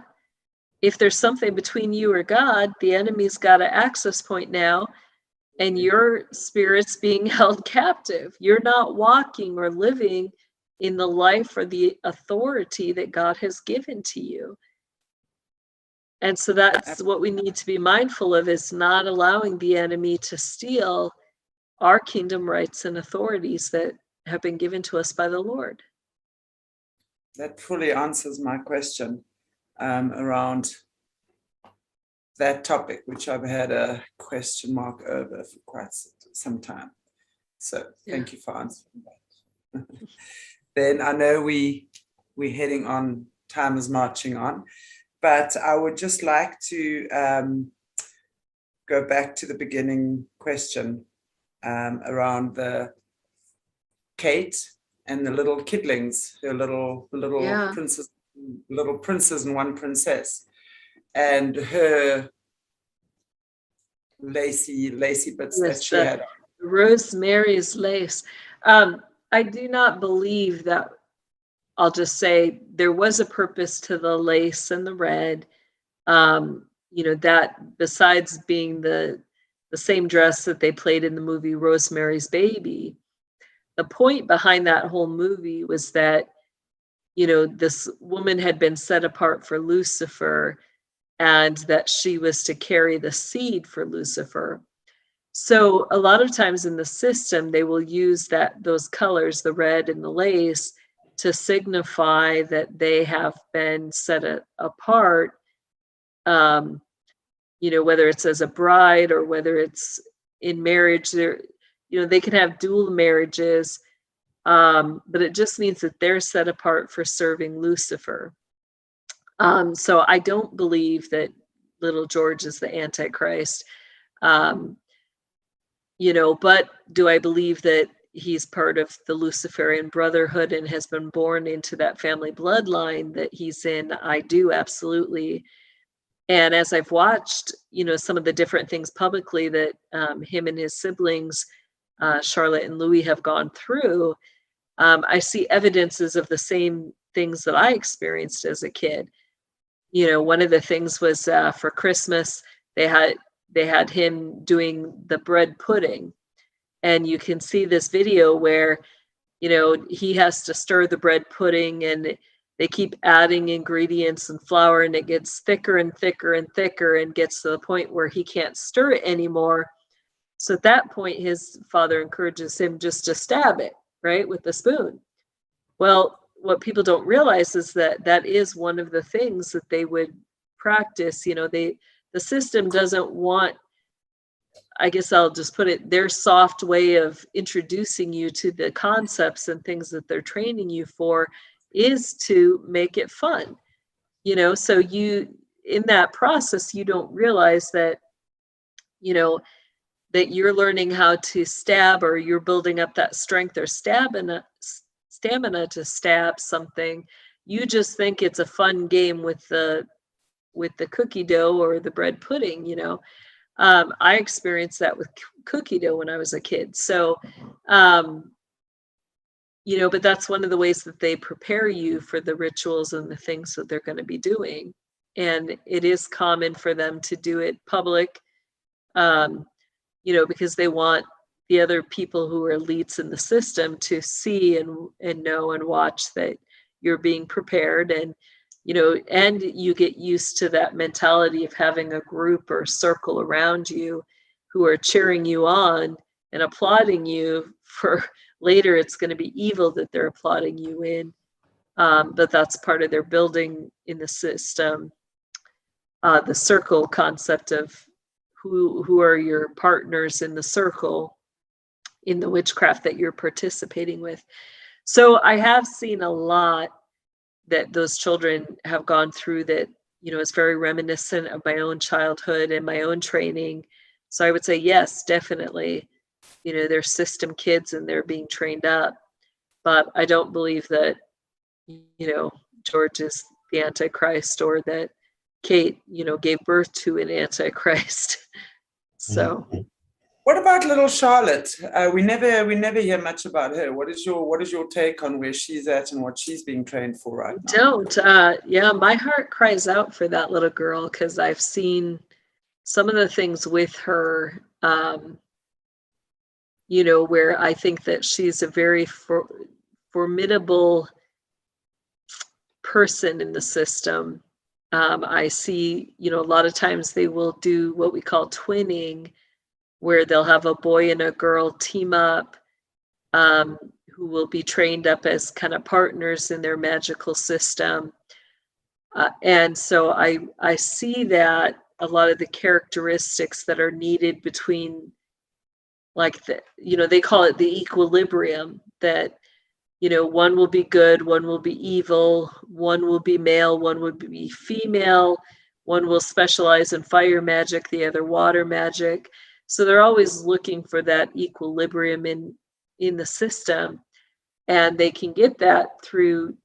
If there's something between you or God, the enemy's got an access point now, and your spirit's being held captive. You're not walking or living in the life or the authority that God has given to you. And so that's what we need to be mindful of, is not allowing the enemy to steal our kingdom rights and authorities that have been given to us by the Lord. That fully answers my question around that topic, which I've had a question mark over for quite some time. So thank you for answering that. Then I know we're heading on, time is marching on, but I would just like to go back to the beginning question around the Kate and the little kidlings, her little princess, little princes and one princess, and her lacy bits that she had on. Rosemary's lace. I do not believe that. I'll just say there was a purpose to the lace and the red. You know, that besides being the same dress that they played in the movie Rosemary's Baby, the point behind that whole movie was that, you know, this woman had been set apart for Lucifer, and that she was to carry the seed for Lucifer. So a lot of times in the system, they will use those colors, the red and the lace, to signify that they have been set apart, you know, whether it's as a bride or whether it's in marriage. You know, they can have dual marriages, but it just means that they're set apart for serving Lucifer. So I don't believe that little George is the Antichrist. You know, but do I believe that he's part of the Luciferian Brotherhood and has been born into that family bloodline that he's in? I do, absolutely. And as I've watched, you know, some of the different things publicly that him and his siblings, Charlotte and Louis, have gone through, I see evidences of the same things that I experienced as a kid. You know, one of the things was for Christmas, they had him doing the bread pudding. And you can see this video where, you know, he has to stir the bread pudding, and they keep adding ingredients and flour, and it gets thicker and thicker and thicker, and gets to the point where he can't stir it anymore. So at that point, his father encourages him just to stab it, right, with the spoon. Well, what people don't realize is that that is one of the things that they would practice. You know, the system doesn't want, I guess I'll just put it, their soft way of introducing you to the concepts and things that they're training you for is to make it fun. You know, so you, in that process, you don't realize that, you know, that you're learning how to stab, or you're building up that strength or stamina to stab something. You just think it's a fun game with the cookie dough or the bread pudding, you know. I experienced that with cookie dough when I was a kid. So, you know, but that's one of the ways that they prepare you for the rituals and the things that they're going to be doing. And it is common for them to do it public, you know, because they want the other people who are elites in the system to see and know and watch that you're being prepared. And, you know, and you get used to that mentality of having a group or circle around you who are cheering you on and applauding you for later. It's going to be evil that they're applauding you in, but that's part of their building in the system. The circle concept of who are your partners in the circle in the witchcraft that you're participating with. So I have seen a lot that those children have gone through that, you know, is very reminiscent of my own childhood and my own training. So I would say, yes, definitely. they're system kids and they're being trained up. But I don't believe that, George is the Antichrist, or that Kate, gave birth to an Antichrist. So. What about little Charlotte? We never hear much about her. What is your take on where she's at and what she's being trained for right now? My heart cries out for that little girl, because I've seen some of the things with her, where I think that she's a very formidable person in the system. I see, a lot of times they will do what we call twinning, where they'll have a boy and a girl team up, who will be trained up as kind of partners in their magical system. And so I see that a lot of the characteristics that are needed between, like, they call it the equilibrium, that, one will be good, one will be evil, one will be male, one will be female, one will specialize in fire magic, the other water magic. So they're always looking for that equilibrium in the system, and they can get that through,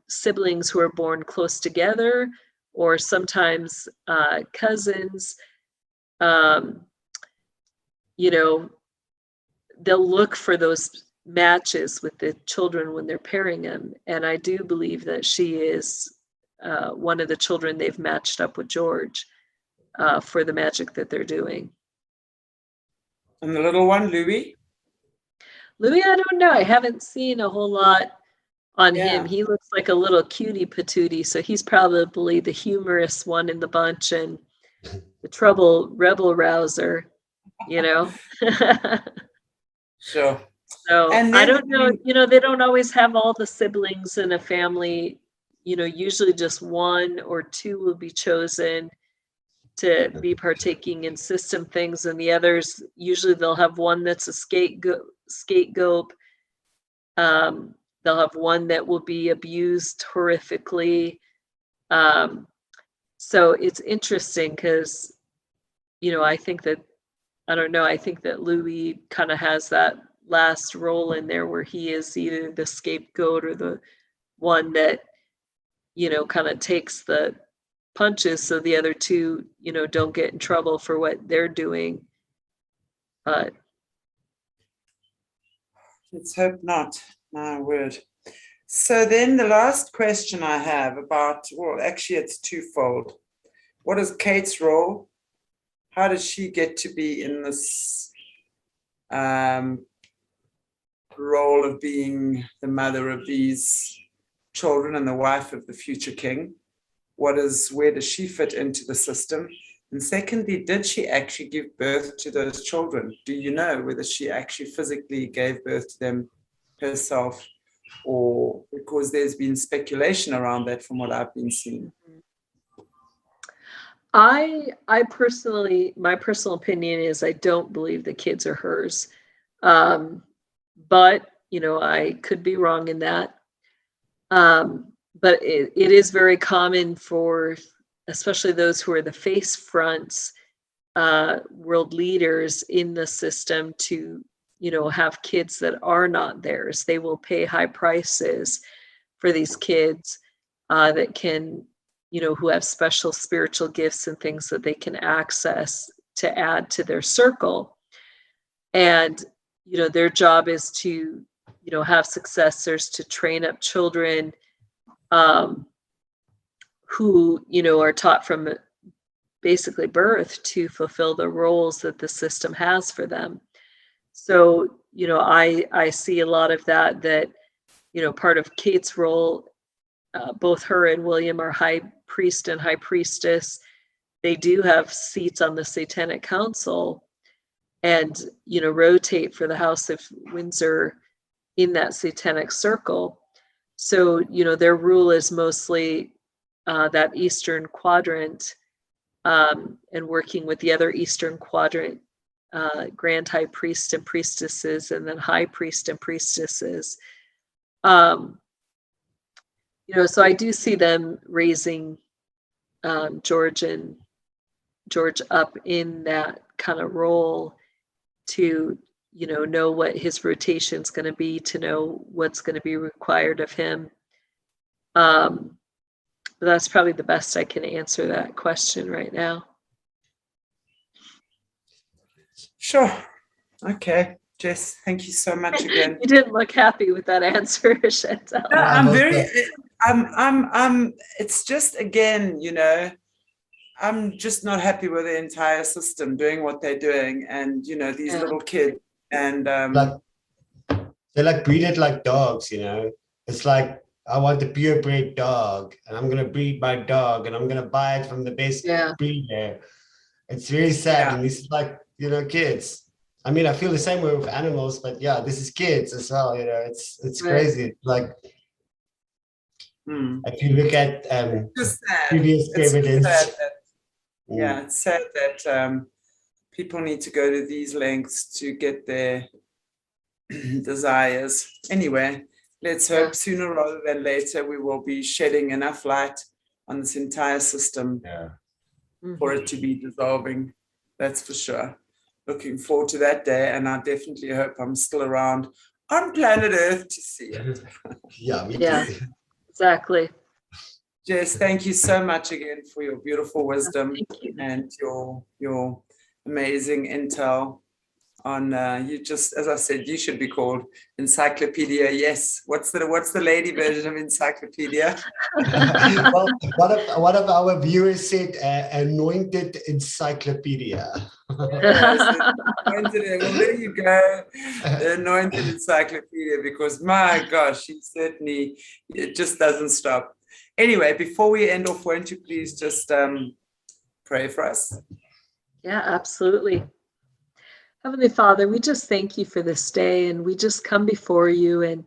siblings who are born close together, or sometimes cousins. They'll look for those matches with the children when they're pairing them, and I do believe that she is one of the children they've matched up with George for the magic that they're doing. And the little one, Louis? Louis, I don't know. I haven't seen a whole lot on him. He looks like a little cutie patootie, so he's probably the humorous one in the bunch and the rebel rouser, Sure. So I don't know, they don't always have all the siblings in a family. Usually just one or two will be chosen to be partaking in system things, and the others, usually they'll have one that's a scapegoat. They'll have one that will be abused horrifically. So it's interesting because, I think that Louis kind of has that last role in there where he is either the scapegoat or the one that, kind of takes the punches, so the other two, don't get in trouble for what they're doing. But let's hope not. My word. So then the last question I have actually it's twofold. What is Kate's role? How does she get to be in this role of being the mother of these children and the wife of the future king? Where does she fit into the system? And secondly, did she actually give birth to those children? Do you know whether she actually physically gave birth to them herself, or because there's been speculation around that from what I've been seeing? I personally, my personal opinion is I don't believe the kids are hers. But, I could be wrong in that. But it is very common for, especially those who are the face fronts, world leaders in the system, to, have kids that are not theirs. They will pay high prices for these kids that can, who have special spiritual gifts and things that they can access to add to their circle. And, their job is to, have successors, to train up children who, are taught from basically birth to fulfill the roles that the system has for them. So, I see a lot of that, part of Kate's role, both her and William are high priest and high priestess. They do have seats on the Satanic Council and, rotate for the House of Windsor in that Satanic circle. So, their rule is mostly that Eastern quadrant, and working with the other Eastern quadrant Grand High Priest and priestesses, and then High Priest and priestesses. So I do see them raising George up in that kind of role to, know what his rotation is going to be, to know what's going to be required of him. But that's probably the best I can answer that question right now. Sure. Okay. Jess, thank you so much again. You didn't look happy with that answer, Chantelle. No, I'm very, it's just, again, I'm just not happy with the entire system doing what they're doing. And, these little kids and, they like breed it like dogs, it's like, I want a purebred dog and I'm going to breed my dog and I'm going to buy it from the best breeder. It's very sad. And this is like, kids. I mean, I feel the same way with animals, but this is kids as well. It's crazy. Like, if you look at previous evidence. It's sad that people need to go to these lengths to get their desires. Anyway, let's hope sooner rather than later we will be shedding enough light on this entire system for it to be dissolving. That's for sure. Looking forward to that day, and I definitely hope I'm still around on planet Earth to see it. Me too. Exactly. Jess, thank you so much again for your beautiful wisdom and your amazing intel on you. Just as I said, you should be called encyclopedia. Yes. What's the lady version of encyclopedia? Well, one of our viewers said anointed encyclopedia. Anointed, well, there you go, the anointed encyclopedia, because my gosh, it just doesn't stop. Anyway, before we end off, won't you please just pray for us? Yeah, absolutely. Heavenly Father, we just thank you for this day, and we just come before you. And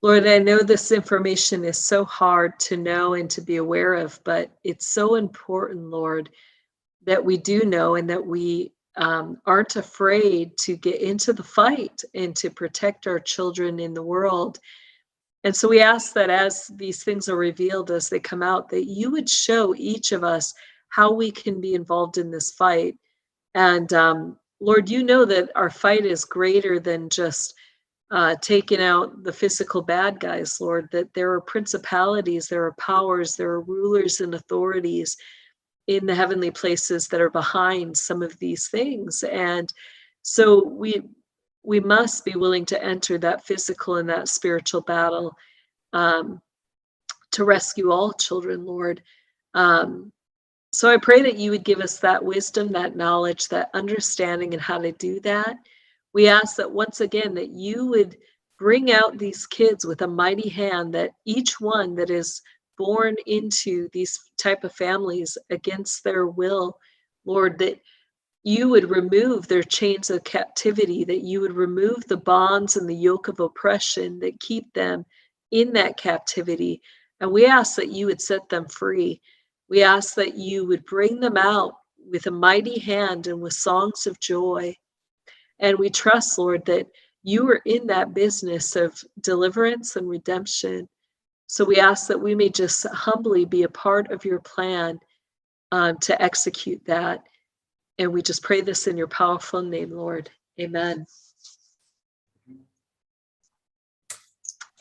Lord, I know this information is so hard to know and to be aware of, but it's so important, Lord, that we do know and that we aren't afraid to get into the fight and to protect our children in the world. And so we ask that as these things are revealed, as they come out, that you would show each of us how we can be involved in this fight. And Lord, you know that our fight is greater than just taking out the physical bad guys, Lord, that there are principalities, there are powers, there are rulers and authorities in the heavenly places that are behind some of these things. And so we must be willing to enter that physical and that spiritual battle to rescue all children, Lord. So I pray that you would give us that wisdom, that knowledge, that understanding, and how to do that. We ask that once again, that you would bring out these kids with a mighty hand, that each one that is born into these type of families against their will, Lord, that you would remove their chains of captivity, that you would remove the bonds and the yoke of oppression that keep them in that captivity. And we ask that you would set them free. We ask that you would bring them out with a mighty hand and with songs of joy. And we trust, Lord, that you are in that business of deliverance and redemption. So we ask that we may just humbly be a part of your plan to execute that. And we just pray this in your powerful name, Lord. Amen.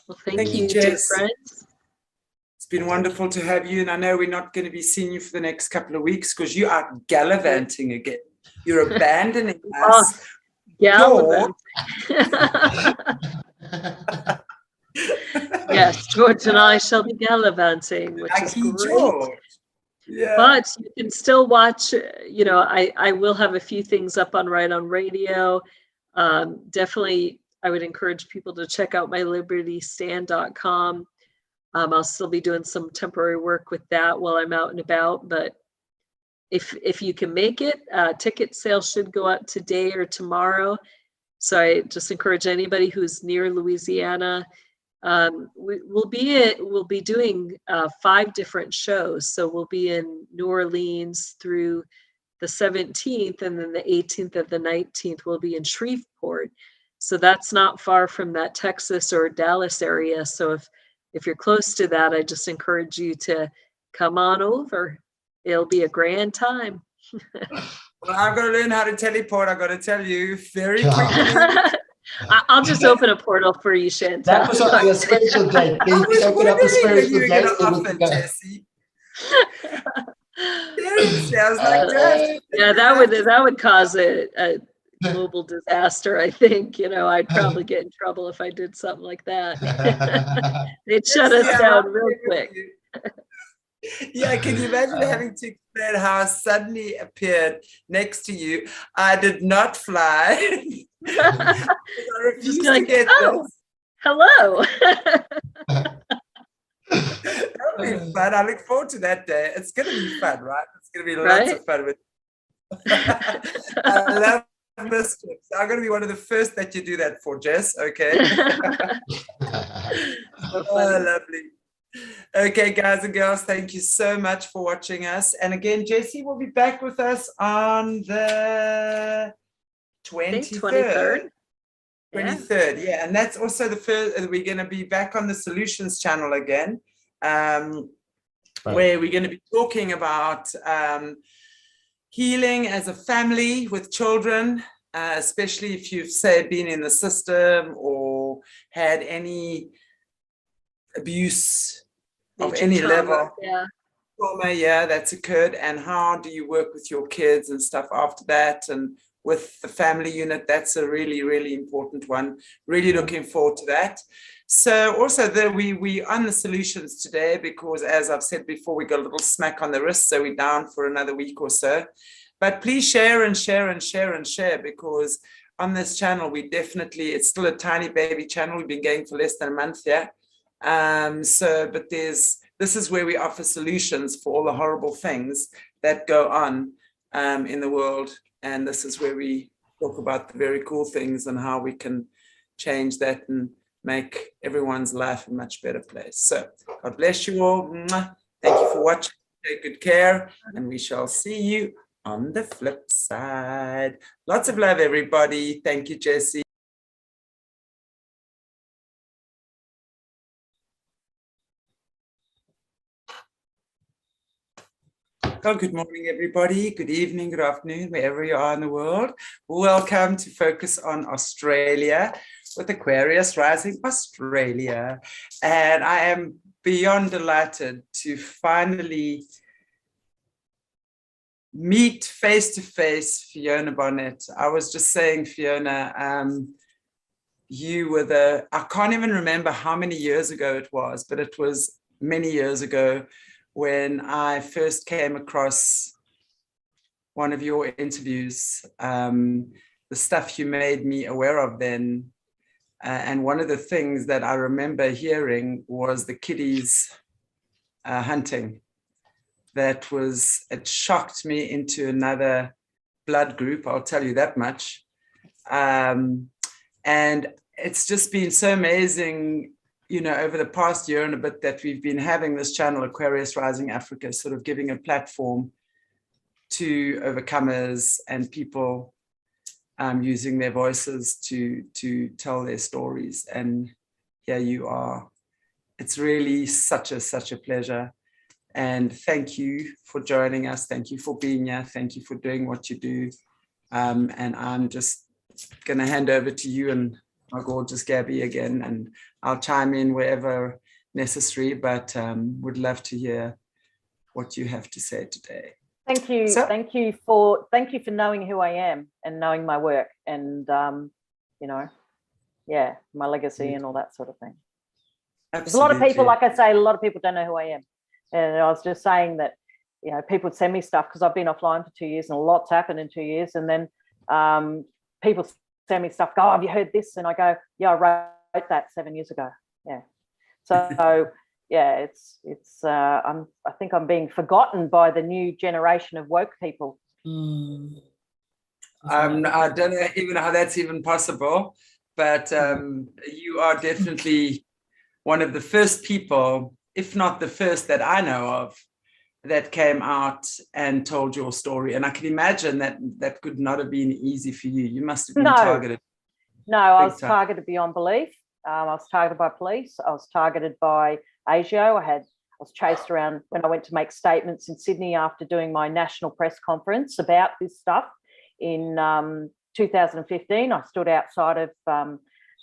Well, thank you, dear friends. It's been wonderful to have you. And I know we're not going to be seeing you for the next couple of weeks because you are gallivanting again. You're abandoning us. Gallivanting. Yes, George and I shall be gallivanting, which is great. George. Yeah. But you can still watch, I will have a few things up on Right On Radio. Definitely, I would encourage people to check out mylibertystand.com. I'll still be doing some temporary work with that while I'm out and about. But if you can make it, ticket sales should go out today or tomorrow. So I just encourage anybody who's near Louisiana. We'll be doing 5 different shows. So we'll be in New Orleans through the 17th, and then the 18th and the 19th we'll be in Shreveport. So that's not far from that Texas or Dallas area. So if you're close to that, I just encourage you to come on over. It'll be a grand time. Well, I've got to learn how to teleport. I've got to tell you very quickly. I'll just open a portal for you, Chantelle. That was on a spiritual date. Please open up a spiritual you were date. going to offer, Jessie. Seriously, I was like, yeah, that would cause a global disaster. I think, I'd probably get in trouble if I did something like that. They'd shut us down real quick. Yeah, can you imagine having to explain how I suddenly appeared next to you? I did not fly. I refused to get this. Hello. That'll be fun. I look forward to that day. It's going to be fun, right? It's going to be lots of fun with I love mischiefs. I'm going to be one of the first that you do that for, Jess. Okay. Lovely. Okay, guys and girls, thank you so much for watching us. And again, Jessie will be back with us on the 23rd. 23rd, yeah. And that's also the first, we're going to be back on the Soulutions channel again, where we're going to be talking about healing as a family with children, especially if you've, say, been in the system or had any abuse of any level, trauma, that's occurred, and how do you work with your kids and stuff after that, and with the family unit. That's a really, really important one. Really looking forward to that. So also we on the Soulutions today, because as I've said before, we got a little smack on the wrist, so we're down for another week or so. But please share and share and share and share, because on this channel, we definitely, it's still a tiny baby channel. We've been going for less than a month, but this is where we offer solutions for all the horrible things that go on in the world. And this is where we talk about the very cool things and how we can change that and make everyone's life a much better place. So God bless you all. Thank you for watching. Take good care, and we shall see you on the flip side. Lots of love, everybody. Thank you, Jessie. Well, good morning, everybody. Good evening, good afternoon, wherever you are in the world. Welcome to Focus on Australia with Aquarius Rising Australia. And I am beyond delighted to finally meet face-to-face Fiona Barnett. I was just saying, Fiona, you were I can't even remember how many years ago it was, but it was many years ago when I first came across one of your interviews, the stuff you made me aware of then. And one of the things that I remember hearing was the kiddies hunting. It shocked me into another blood group, I'll tell you that much. And it's just been so amazing, over the past year and a bit that we've been having this channel, Aquarius Rising Africa, sort of giving a platform to overcomers and people using their voices to tell their stories. And here you are. It's really such a pleasure. And thank you for joining us. Thank you for being here. Thank you for doing what you do. And I'm just going to hand over to you and my gorgeous GABBI again, and I'll chime in wherever necessary, but would love to hear what you have to say today. Thank you. Thank you for knowing who I am and knowing my work and my legacy and all that sort of thing. There's a lot of people, like I say, a lot of people don't know who I am. And I was just saying that, people would send me stuff because I've been offline for 2 years and a lot's happened in 2 years. And then people send me stuff, go, have you heard this? And I go, yeah, I wrote that 7 years ago. Yeah. So yeah, I think I'm being forgotten by the new generation of woke people. I don't know even how that's even possible, but you are definitely one of the first people, if not the first that I know of, that came out and told your story. And I can imagine that could not have been easy for you. You must have been targeted. No, I was targeted beyond belief. I was targeted by police. I was targeted by ASIO. I was chased around when I went to make statements in Sydney after doing my national press conference about this stuff in 2015. I stood outside of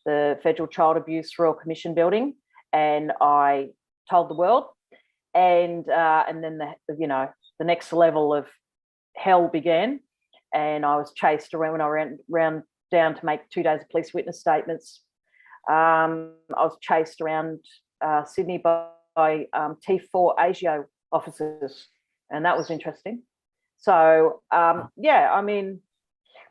the Federal Child Abuse Royal Commission building, and I told the world. And then the next level of hell began, and I was chased around when I ran down to make 2 days of police witness statements. I was chased around Sydney by T4 ASIO officers, and that was interesting. So yeah, I mean,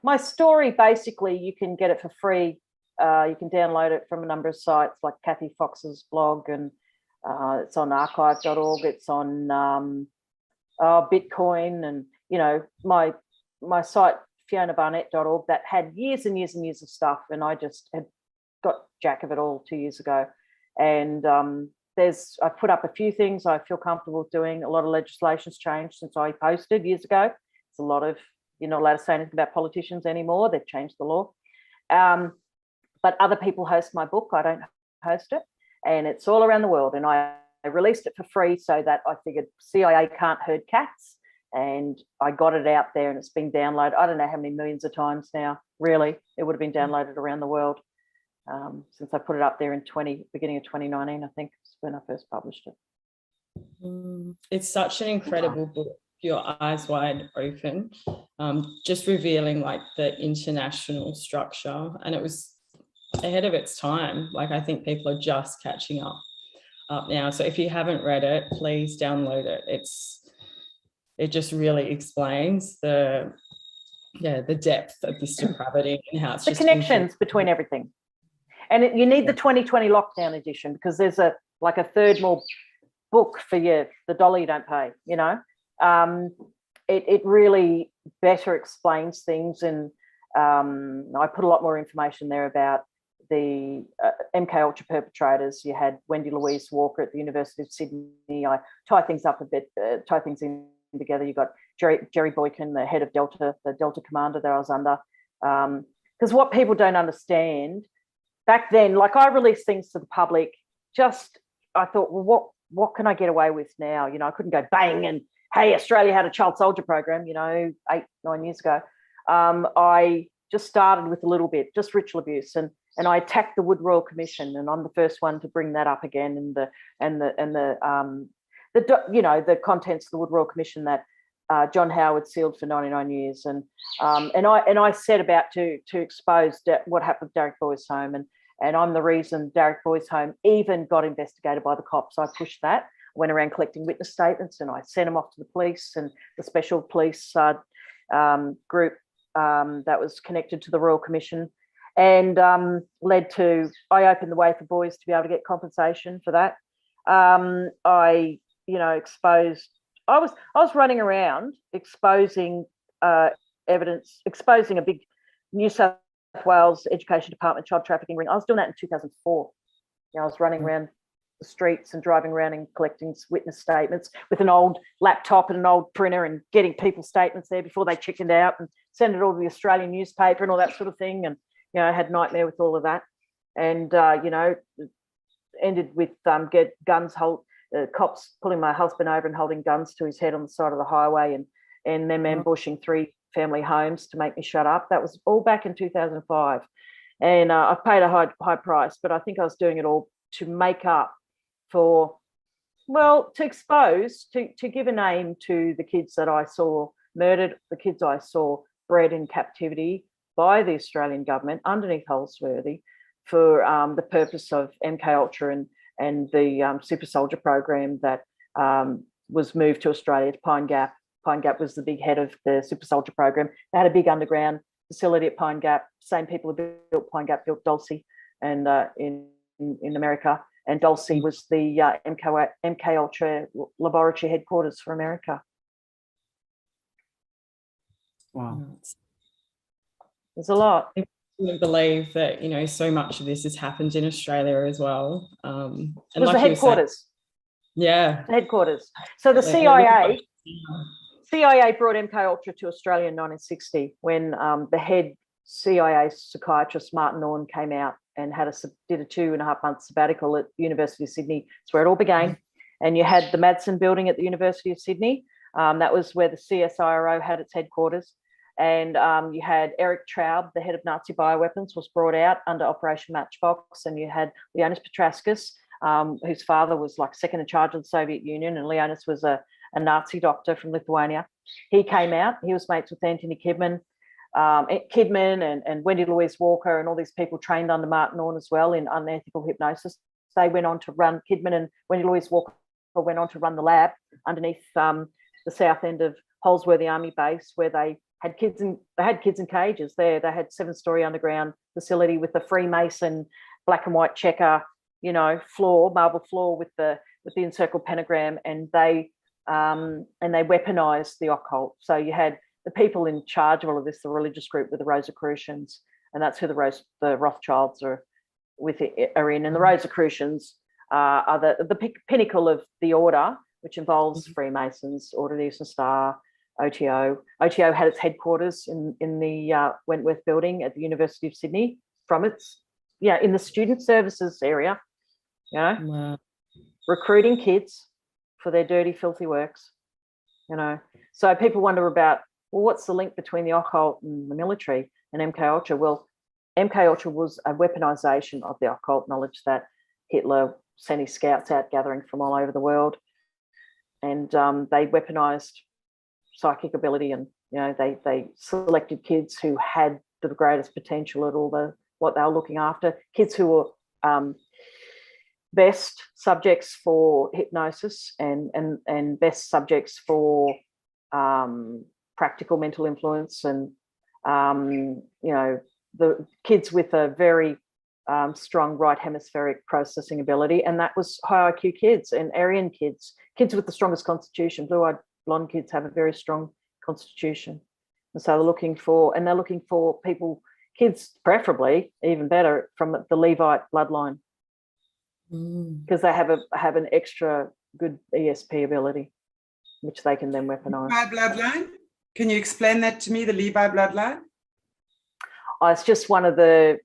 my story, basically you can get it for free. You can download it from a number of sites like Kathy Fox's blog, and it's on archive.org, it's on Bitcoin, and my site FionaBarnett.org that had years and years and years of stuff, and I just had got jack of it all 2 years ago. And I put up a few things I feel comfortable doing. A lot of legislation's changed since I posted years ago. It's a lot of, you're not allowed to say anything about politicians anymore. They've changed the law. But other people host my book. I don't host it. And it's all around the world. And I released it for free so that I figured CIA can't herd cats. And I got it out there, and it's been downloaded. I don't know how many millions of times now, really. It would have been downloaded around the world since I put it up there in beginning of 2019, I think, is when I first published it. It's such an incredible book, your eyes wide open, just revealing like the international structure. And it was ahead of its time. Like, I think people are just catching up now. So if you haven't read it, please download it. It just really explains the depth of this depravity and how it's the just connections between everything. And you need the 2020 lockdown edition, because there's a third more book for the dollar you don't pay. It really better explains things, and I put a lot more information there about the MK Ultra perpetrators. You had Wendy Louise Walker at the University of Sydney. I tie things up a bit, tie things in together. You got Jerry Boykin, the head of Delta, the Delta commander that I was under. Because what people don't understand, back then, like, I released things to the public, I thought, well, what can I get away with now? I couldn't go bang and, hey, Australia had a child soldier program, 8-9 years ago. I just started with a little bit, just ritual abuse, and I attacked the Wood Royal Commission, and I'm the first one to bring that up again, and the contents of the Wood Royal Commission that John Howard sealed for 99 years, and I set about to expose what happened with Derek Boy's home, and I'm the reason Derek Boy's home even got investigated by the cops. I pushed that, went around collecting witness statements, and I sent them off to the police and the special police group that was connected to the Royal Commission, and led to, I opened the way for boys to be able to get compensation for that. I exposed, I was running around exposing evidence, exposing a big New South Wales Education Department child trafficking ring. I was doing that in 2004. I was running around the streets and driving around and collecting witness statements with an old laptop and an old printer, and getting people's statements there before they chickened out, and send it all to the Australian newspaper and all that sort of thing. And I had nightmare with all of that, and ended with guns cops pulling my husband over and holding guns to his head on the side of the highway, and them ambushing 3 family homes to make me shut up. That was all back in 2005, and I paid a high price, but I think I was doing it all to make up for, well, to expose, to give a name to the kids that I saw murdered, the kids I saw bred in captivity by the Australian government underneath Holsworthy for the purpose of MK Ultra and the super soldier program that was moved to Australia, to Pine Gap. Pine Gap was the big head of the super soldier program. They had a big underground facility at Pine Gap. Same people who built Pine Gap built Dulce and in America. And Dulce was the MK Ultra laboratory headquarters for America. Wow. There's a lot. I couldn't believe that, so much of this has happened in Australia as well. And it was the headquarters. Yeah. The headquarters. So the CIA brought MK Ultra to Australia in 1960 when the head CIA psychiatrist, Martin Orne, came out and did a 2.5-month sabbatical at the University of Sydney. That's where it all began. And you had the Madsen building at the University of Sydney. That was where the CSIRO had its headquarters. And you had Eric Traub, the head of Nazi bioweapons, was brought out under Operation Matchbox. And you had Leonis Petrauskas, whose father was like second in charge of the Soviet Union. And Leonis was a Nazi doctor from Lithuania. He came out. He was mates with Anthony Kidman. And Wendy Louise Walker and all these people trained under Martin Orne as well in unethical hypnosis. They went on to run, Kidman and Wendy Louise Walker went on to run the lab underneath the south end of Holsworthy Army Base, where they had kids in cages there. They had 7-story underground facility with a Freemason black and white checker, floor, marble floor with the encircled pentagram, and they weaponized the occult. So you had the people in charge of all of this, the religious group, with the Rosicrucians, and that's who the Rothschilds are in. And the Rosicrucians are the pinnacle of the order, which involves Freemasons, Order of the Eastern Star, OTO. OTO had its headquarters in the Wentworth building at the University of Sydney in the student services area, Wow. recruiting kids for their dirty, filthy works, So people wonder about, well, what's the link between the occult and the military and MK Ultra? Well, MK Ultra was a weaponization of the occult knowledge that Hitler sent his scouts out gathering from all over the world. And they weaponized psychic ability, and they selected kids who had the greatest potential at all what they were looking after, kids who were best subjects for hypnosis and best subjects for practical mental influence, and the kids with a very strong right hemispheric processing ability, and that was high IQ kids and Aryan kids with the strongest constitution. Blue-eyed blonde kids have a very strong constitution, and so they're looking for kids, preferably even better, from the Levite bloodline, because they have an extra good ESP ability, which they can then weaponize. Levi bloodline? Can you explain that to me? The Levi bloodline? Oh, it's just one of the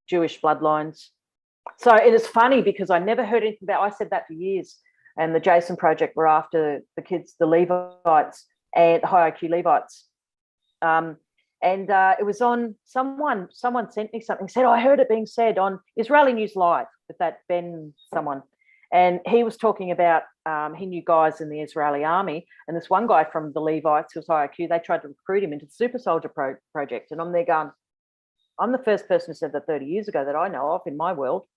Jewish bloodlines. So it is funny because I never heard anything about. I said that for years, and the Jason Project were after the kids, the Levites and high IQ Levites. And it was on someone sent me something, said, I heard it being said on Israeli News Live with that Ben someone. And he was talking about, he knew guys in the Israeli army, and this one guy from the Levites who was high IQ, they tried to recruit him into the Super Soldier Project. And I'm there going, I'm the first person who said that 30 years ago that I know of in my world,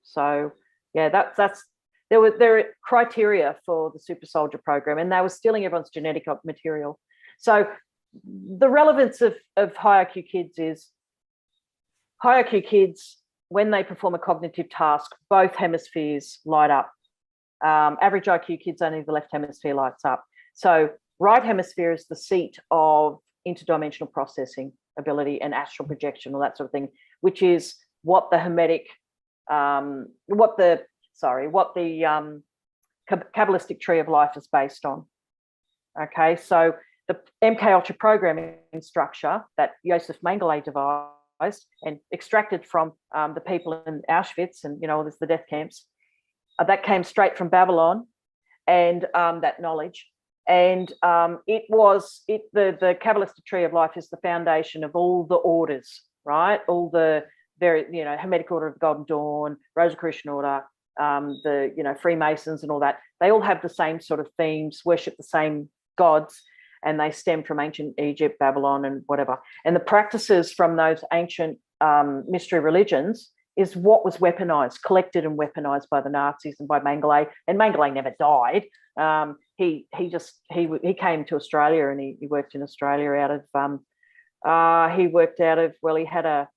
So yeah, there are criteria for the Super Soldier program, and they were stealing everyone's genetic material. So the relevance of high IQ kids is high IQ kids, when they perform a cognitive task, both hemispheres light up. Average IQ kids, only the left hemisphere lights up. So right hemisphere is the seat of interdimensional processing ability and astral projection, all that sort of thing, which is what the Hermetic, what the Kabbalistic tree of life is based on. Okay, so the MK Ultra programming structure that Josef Mengele devised and extracted from the people in Auschwitz and there's the death camps, that came straight from Babylon, and that knowledge. And the Kabbalistic tree of life is the foundation of all the orders, right? All the Hermetic Order of the Golden Dawn, Rosicrucian Order, the Freemasons and all that. They all have the same sort of themes, worship the same gods, and they stem from ancient Egypt, Babylon, and whatever. And the practices from those ancient mystery religions is what was weaponized, collected and weaponized by the Nazis and by Mengele. And Mengele never died. He came to Australia, and he worked in Australia he had a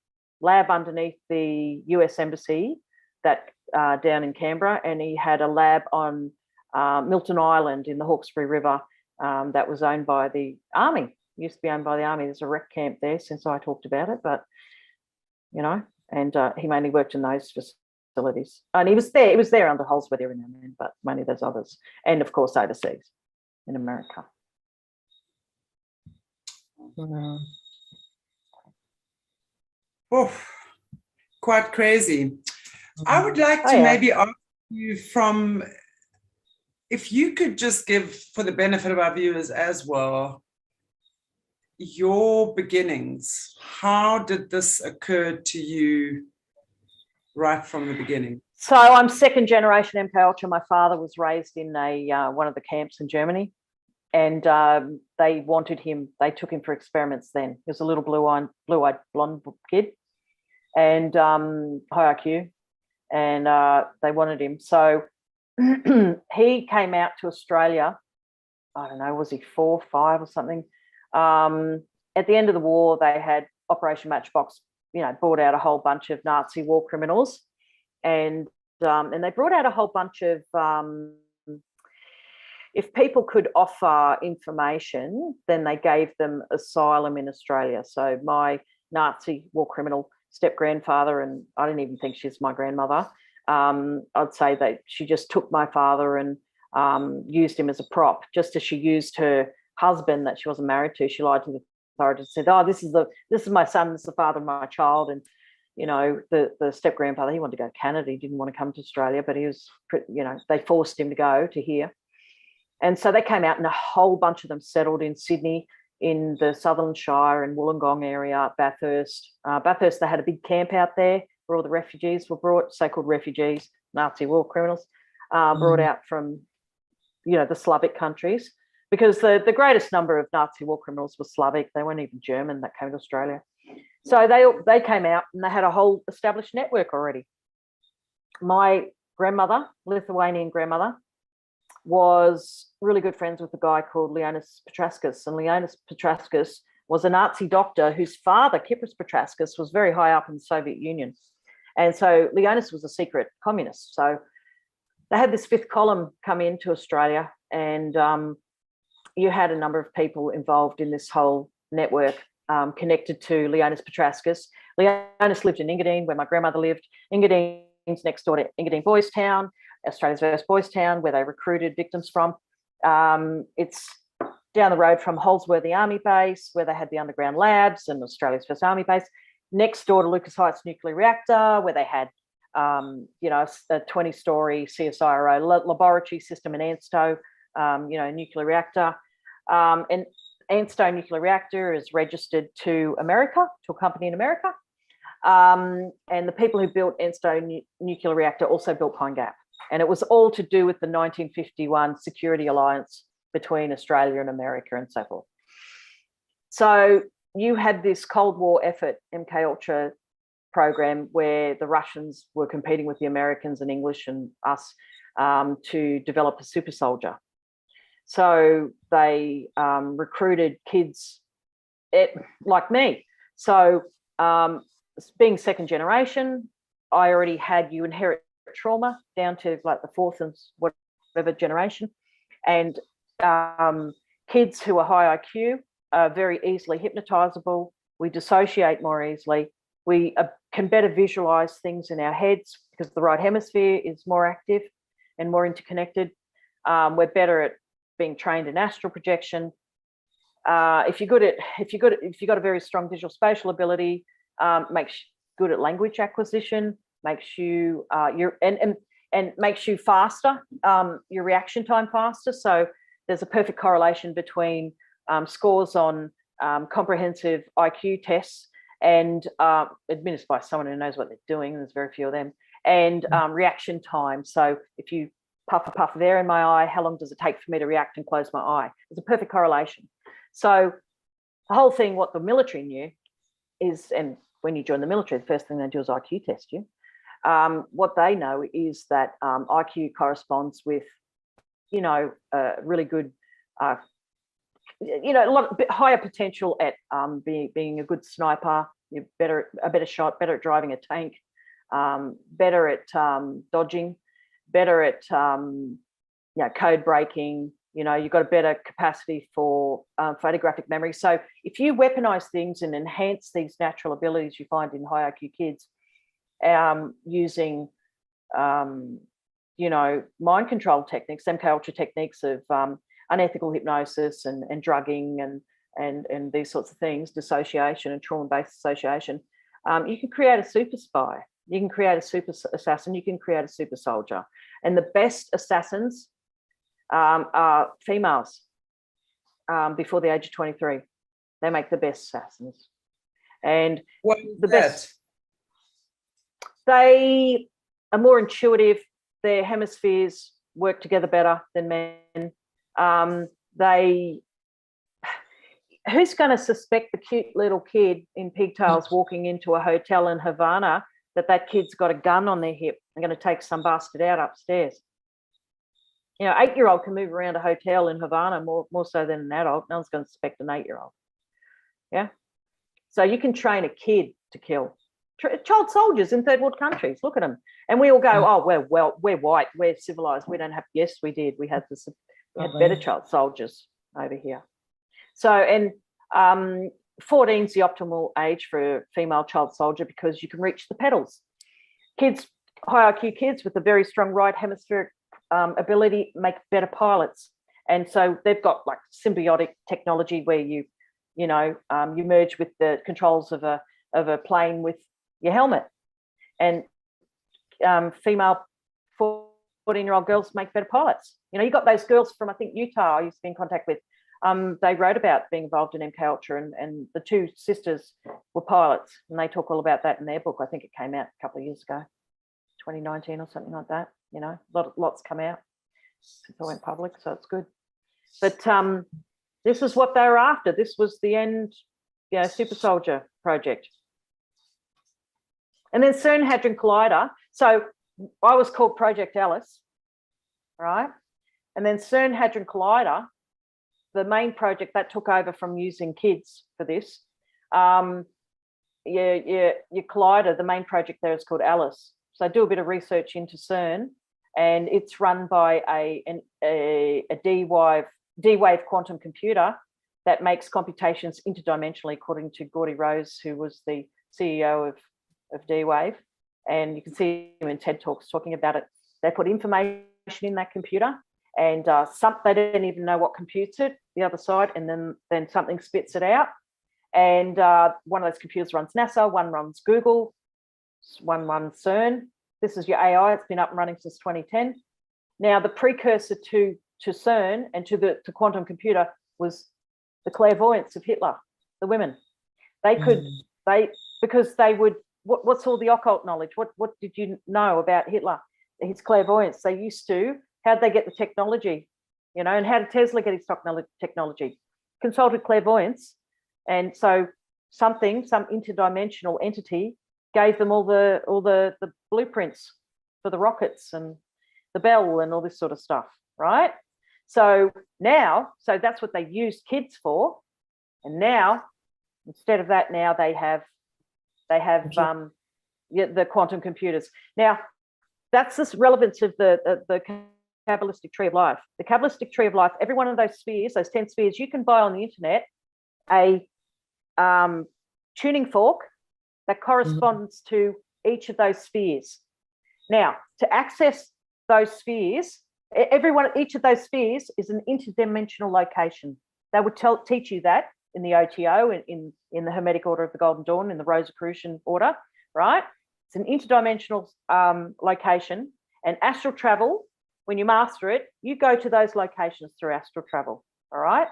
lab underneath the US Embassy that down in Canberra, and he had a lab on Milton Island in the Hawkesbury River that was owned by the Army. It used to be owned by the Army. There's a rec camp there since I talked about it, but and he mainly worked in those facilities. And it was there under Holsworthy every now and then, but mainly there's others. And of course overseas in America. Wow. Oh, quite crazy. I would like to maybe ask you from, if you could just give, for the benefit of our viewers as well, your beginnings. How did this occur to you right from the beginning? So I'm second generation MK Ultra. My father was raised in one of the camps in Germany, and they wanted him. They took him for experiments. Then he was a little blue-eyed blonde kid, and high IQ, and they wanted him. So he came out to Australia. I don't know, was he 4 or 5 or something? At the end of the war, they had Operation Matchbox, brought out a whole bunch of Nazi war criminals, and they brought out a whole bunch of, if people could offer information, then they gave them asylum in Australia. So my Nazi war criminal step-grandfather, and I didn't even think she's my grandmother, I'd say that she just took my father and used him as a prop, just as she used her husband that she wasn't married to. She lied to the authorities and said, "Oh, this is my son, this is the father of my child." And the step grandfather, he wanted to go to Canada, he didn't want to come to Australia, but he was, they forced him to go to here. And so they came out, and a whole bunch of them settled in Sydney, in the Sutherland Shire and Wollongong area, Bathurst. Bathurst, they had a big camp out there where all the refugees were brought, so-called refugees, Nazi war criminals, brought out from, the Slavic countries, because the greatest number of Nazi war criminals were Slavic. They weren't even German that came to Australia. So they came out, and they had a whole established network already. My grandmother, Lithuanian grandmother, was really good friends with a guy called Leonis Petrauskas, and Leonis Petrauskas was a Nazi doctor whose father, Kypros Petrauskas, was very high up in the Soviet Union. And so Leonis was a secret communist. So they had this fifth column come into Australia, and you had a number of people involved in this whole network connected to Leonis Petrauskas. Leonis lived in Engadine, where my grandmother lived. Engadine's next door to Engadine Boys Town, Australia's first boys town, where they recruited victims from. It's down the road from Holsworthy Army Base, where they had the underground labs, and Australia's first army base. Next door to Lucas Heights Nuclear Reactor, where they had a 20-story CSIRO laboratory system in Ansto, nuclear reactor. And Ansto Nuclear Reactor is registered to America, to a company in America. And the people who built Ansto Nuclear Reactor also built Pine Gap. And it was all to do with the 1951 security alliance between Australia and America and so forth. So you had this Cold War effort, MK Ultra program, where the Russians were competing with the Americans and English and us to develop a super soldier. So they recruited kids like me. So being second generation, I already had, you inherit trauma down to like the fourth and whatever generation, and kids who are high IQ are very easily hypnotizable. We dissociate more easily. We can better visualize things in our heads because the right hemisphere is more active and more interconnected. We're better at being trained in astral projection. If you got a very strong visual spatial ability, makes you good at language acquisition, makes you and makes you faster, your reaction time faster. So there's a perfect correlation between scores on comprehensive IQ tests and administered by someone who knows what they're doing. There's very few of them, and reaction time. So if you puff a puff of air in my eye, how long does it take for me to react and close my eye? There's a perfect correlation. So the whole thing, what the military knew is, and when you join the military, the first thing they do is IQ test you. What they know is that IQ corresponds with, really good, a bit higher potential at being a good sniper. You're a better shot, better at driving a tank, better at dodging, better at code breaking. You've got a better capacity for photographic memory. So if you weaponize things and enhance these natural abilities you find in high IQ kids, using mind control techniques, MK Ultra techniques of unethical hypnosis and drugging and these sorts of things, dissociation and trauma-based association, you can create a super spy You can create a super assassin. You can create a super soldier. And the best assassins are females before the age of 23. They make the best assassins. And the best, they are more intuitive. Their hemispheres work together better than men. Who's going to suspect the cute little kid in pigtails walking into a hotel in Havana that kid's got a gun on their hip and going to take some bastard out upstairs? You know, 8-year-old can move around a hotel in Havana more so than an adult. No one's going to suspect an 8-year-old. Yeah. So you can train a kid to kill. Child soldiers in third world countries. Look at them. And we all go, oh, we're white, we're civilized. We don't have, yes, we did. We had better child soldiers over here. So, and 14 is the optimal age for a female child soldier because you can reach the pedals. Kids, high IQ kids with a very strong right hemispheric ability make better pilots. And so they've got like symbiotic technology where you merge with the controls of a plane with your helmet. And female 14-year-old girls make better pilots. You know, you got those girls from, I think, Utah I used to be in contact with. They wrote about being involved in MK Ultra, and the two sisters were pilots, and they talk all about that in their book. I think it came out a couple of years ago, 2019 or something like that. You know, lots come out since I went public, so it's good. But this is what they were after. This was the end, super soldier project. And then CERN Hadron Collider. So I was called Project Alice, right? And then CERN Hadron Collider, the main project that took over from using kids for this, your collider, the main project there is called Alice. So I do a bit of research into CERN, and it's run by a D-Wave quantum computer that makes computations interdimensionally, according to Gordy Rose, who was the CEO of D-Wave. And you can see him in TED Talks talking about it. They put information in that computer, and they don't even know what computes it, the other side, and then something spits it out. And one of those computers runs NASA, one runs Google, one runs CERN. This is your AI. It's been up and running since 2010. Now, the precursor to CERN and to quantum computer was the clairvoyance of Hitler, the women. Because they would, what's all the occult knowledge? What did you know about Hitler? His clairvoyance. They used to, how'd they get the technology? You know, and how did Tesla get his technology? Consulted clairvoyance. And so some interdimensional entity gave them all the blueprints for the rockets and the bell and all this sort of stuff, right? So that's what they used kids for. And now, instead of that, now they have the quantum computers. Now, that's the relevance of the Kabbalistic tree of life. The Kabbalistic tree of life, every one of those spheres, those 10 spheres, you can buy on the internet a tuning fork that corresponds to each of those spheres. Now, to access those spheres, each of those spheres is an interdimensional location. They would teach you that in the OTO, in the Hermetic Order of the Golden Dawn, in the Rosicrucian Order, right? It's an interdimensional location. And astral travel, when you master it, you go to those locations through astral travel, all right?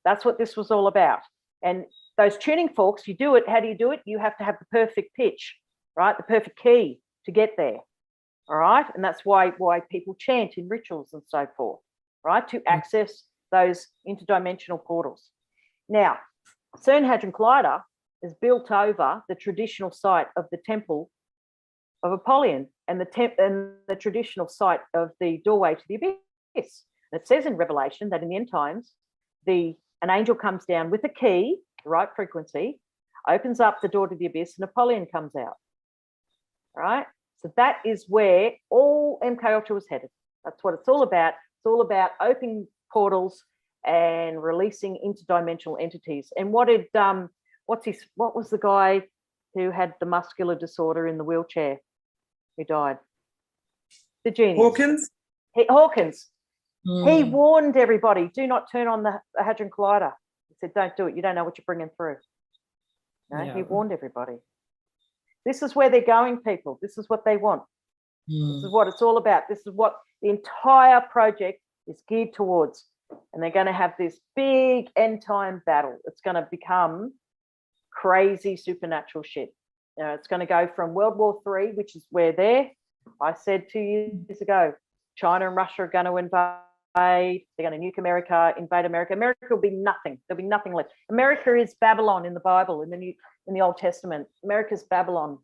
That's what this was all about. And those tuning forks, you do it, how do you do it? You have to have the perfect pitch, right? The perfect key to get there, all right? And that's why people chant in rituals and so forth, right? To access those interdimensional portals. Now, CERN Hadron Collider is built over the traditional site of the Temple of Apollyon and the traditional site of the doorway to the abyss. And it says in Revelation that in the end times, an angel comes down with a key, the right frequency, opens up the door to the abyss, and Apollyon comes out. All right? So that is where all MK Ultra was headed. That's what it's all about. It's all about opening portals and releasing interdimensional entities. And what was the guy who had the muscular disorder in the wheelchair who died? The genius. Hawkins. He warned everybody, do not turn on the Hadron Collider. He said, don't do it. You don't know what you're bringing through. No, yeah. He warned everybody. This is where they're going, people. This is what they want. This is what it's all about. This is what the entire project is geared towards. And they're going to have this big end time battle. It's going to become crazy supernatural shit. You know, it's going to go from World War III, which is where I said 2 years ago, China and Russia are going to invade. They're going to nuke America, invade America. America will be nothing. There'll be nothing left. America is Babylon in the Bible, in the Old Testament. America's Babylon.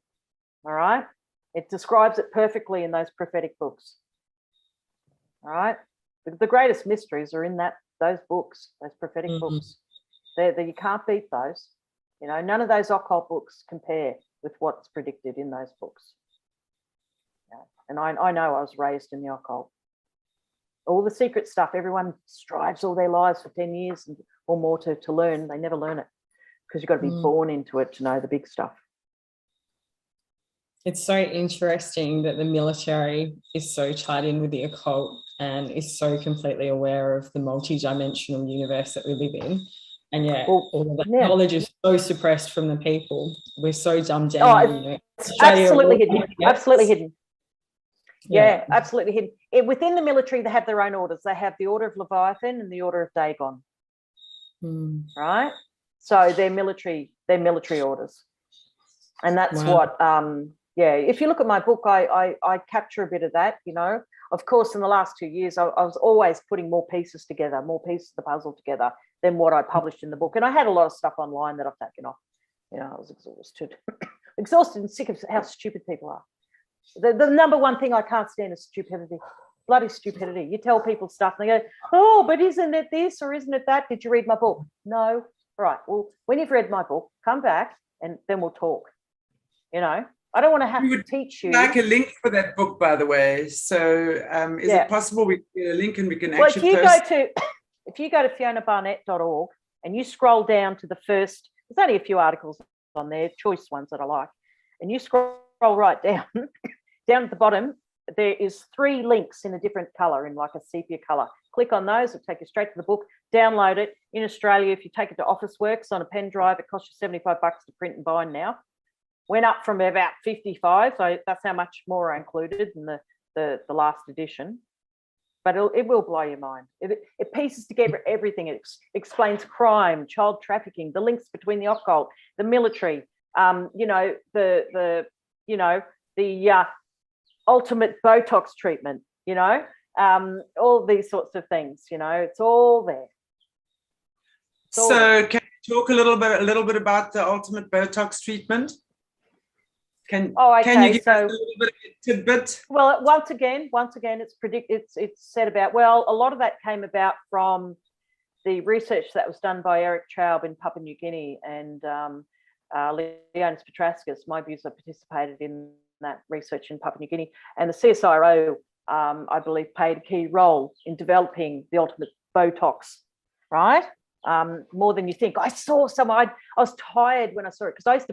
All right. It describes it perfectly in those prophetic books. All right. The greatest mysteries are in those books, those prophetic books. You can't beat those. You know, none of those occult books compare with what's predicted in those books. Yeah. And I know I was raised in the occult. All the secret stuff, everyone strives all their lives for 10 years or more to learn. They never learn it because you've got to be born into it to know the big stuff. It's so interesting that the military is so tied in with the occult and is so completely aware of the multi-dimensional universe that we live in. And yet all of that knowledge is so suppressed from the people. We're so dumbed down. It's absolutely hidden. Absolutely hidden. Yeah, absolutely hidden. Within the military, they have their own orders. They have the Order of Leviathan and the Order of Dagon. Right? So they're military orders. And that's what if you look at my book, I capture a bit of that, you know. Of course, in the last 2 years, I was always putting more pieces of the puzzle together than what I published in the book. And I had a lot of stuff online that I've taken off. You know, I was exhausted and sick of how stupid people are. The number one thing I can't stand is stupidity, bloody stupidity. You tell people stuff and they go, oh, but isn't it this or isn't it that? Did you read my book? No. Right. Well, when you've read my book, come back and then we'll talk. You know, I don't want to have to teach you. Like a link for that book, by the way. So is it possible we get a link and we can actually if you go to fionabarnett.org and you scroll down to the first, there's only a few articles on there, choice ones that I like, and you scroll right down, down at the bottom, there is 3 links in a different color, in like a sepia color. Click on those, it'll take you straight to the book. Download it. In Australia, if you take it to Officeworks on a pen drive, it costs you $75 to print and bind now. Went up from about 55, so that's how much more I included in the last edition. But it will blow your mind. It pieces together everything. It explains crime, child trafficking, the links between the occult, the military, you know, the ultimate Botox treatment, you know, all these sorts of things, you know, it's all there. So can you talk a little bit about the ultimate Botox treatment? Can you give us a little bit of a tidbit? Well, once again, it's said about, well, a lot of that came about from the research that was done by Eric Traub in Papua New Guinea and Leonis Petraskas. My views participated in that research in Papua New Guinea, and the CSIRO, I believe, played a key role in developing the ultimate Botox, right? More than you think. I saw some, I was tired when I saw it, because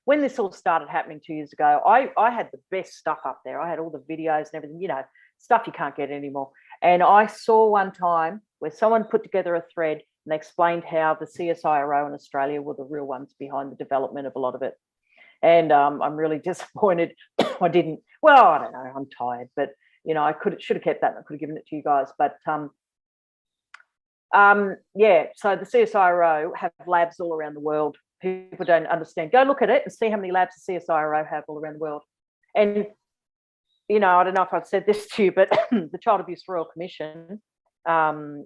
when this all started happening 2 years ago, I had the best stuff up there. I had all the videos and everything, you know, stuff you can't get anymore. And I saw one time where someone put together a thread and they explained how the CSIRO in Australia were the real ones behind the development of a lot of it. And I'm really disappointed I didn't. Well, I don't know, I'm tired, but, you know, should have kept that and I could have given it to you guys. But so the CSIRO have labs all around the world. People don't understand. Go look at it and see how many labs the CSIRO have all around the world. And, you know, I don't know if I've said this to you, but the Child Abuse Royal Commission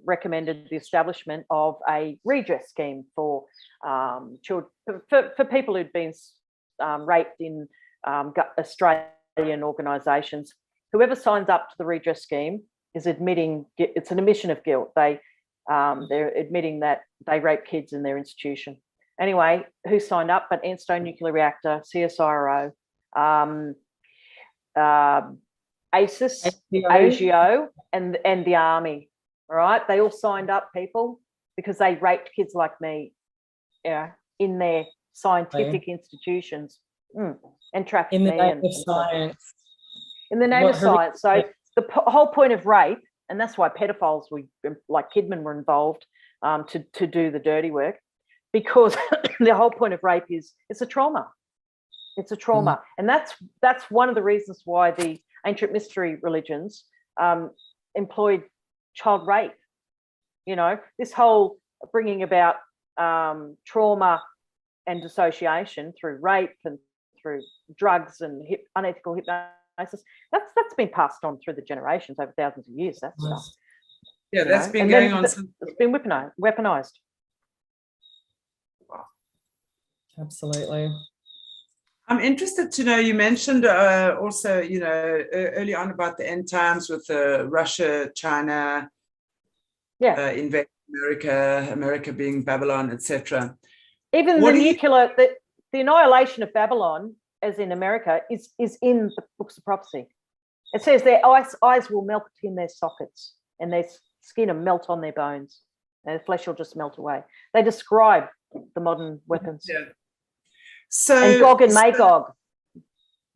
recommended the establishment of a redress scheme for children, for people who'd been raped in Australian organisations. Whoever signs up to the redress scheme is admitting, it's an admission of guilt. They're admitting that they rape kids in their institution. Anyway, who signed up? But Anstone Nuclear Reactor, CSIRO, ACES, ASIO, and the Army. All right, they all signed up, people, because they raped kids like me, in their scientific institutions, and trafficked in the me. name of science. In the name of science. So the whole point of rape, and that's why pedophiles, like Kidman, were involved to do the dirty work. Because the whole point of rape is it's a trauma. It's a trauma. And that's one of the reasons why the ancient mystery religions employed child rape. You know, this whole bringing about trauma and dissociation through rape and through drugs and unethical hypnosis, that's been passed on through the generations over thousands of years, that stuff. Yeah, that's been going on since. It's been weaponized. Absolutely. I'm interested to know, you mentioned also, you know, early on about the end times with Russia, China, invading America being Babylon, etc. Even the nuclear, the annihilation of Babylon, as in America, is in the books of prophecy. It says their eyes will melt in their sockets and their skin will melt on their bones and their flesh will just melt away. They describe the modern weapons. Yeah. So, and Gog and Magog.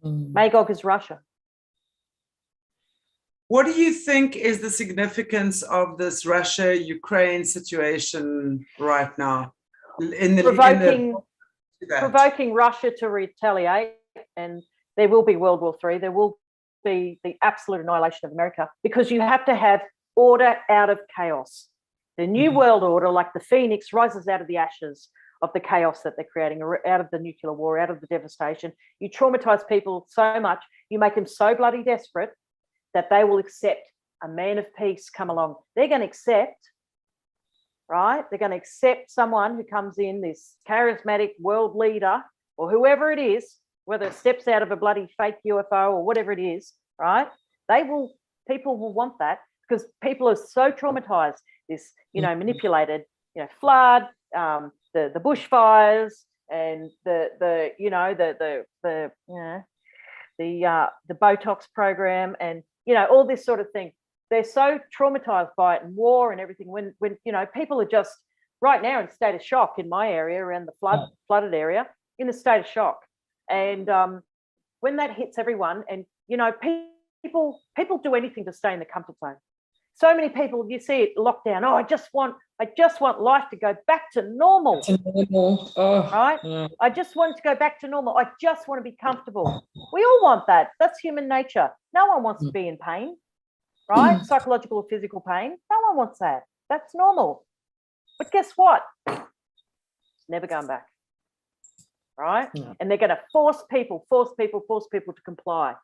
Magog is Russia. What do you think is the significance of this Russia-Ukraine situation right now? Provoking Russia to retaliate, and there will be World War III. There will be the absolute annihilation of America, because you have to have order out of chaos. The new world order, like the phoenix, rises out of the ashes of the chaos that they're creating, out of the nuclear war, out of the devastation. You traumatize people so much, you make them so bloody desperate that they will accept a man of peace come along. They're going to accept, right? They're going to accept someone who comes in, this charismatic world leader or whoever it is, whether it steps out of a bloody fake UFO or whatever it is, right? People will want that, because people are so traumatized, this, you know, manipulated, you know, flood, the bushfires, and the Botox program, and, you know, all this sort of thing. They're so traumatized by it, and war and everything, when you know, people are just right now in a state of shock in my area, around the flooded area, in a state of shock. And when that hits everyone, and, you know, people do anything to stay in the comfort zone. So many people, you see it lockdown. Oh, I just want life to go back to normal. Right? Yeah. I just want it to go back to normal. I just want to be comfortable. We all want that. That's human nature. No one wants to be in pain, right? Psychological or physical pain. No one wants that. That's normal. But guess what? It's never going back. Right? Yeah. And they're going to force people to comply.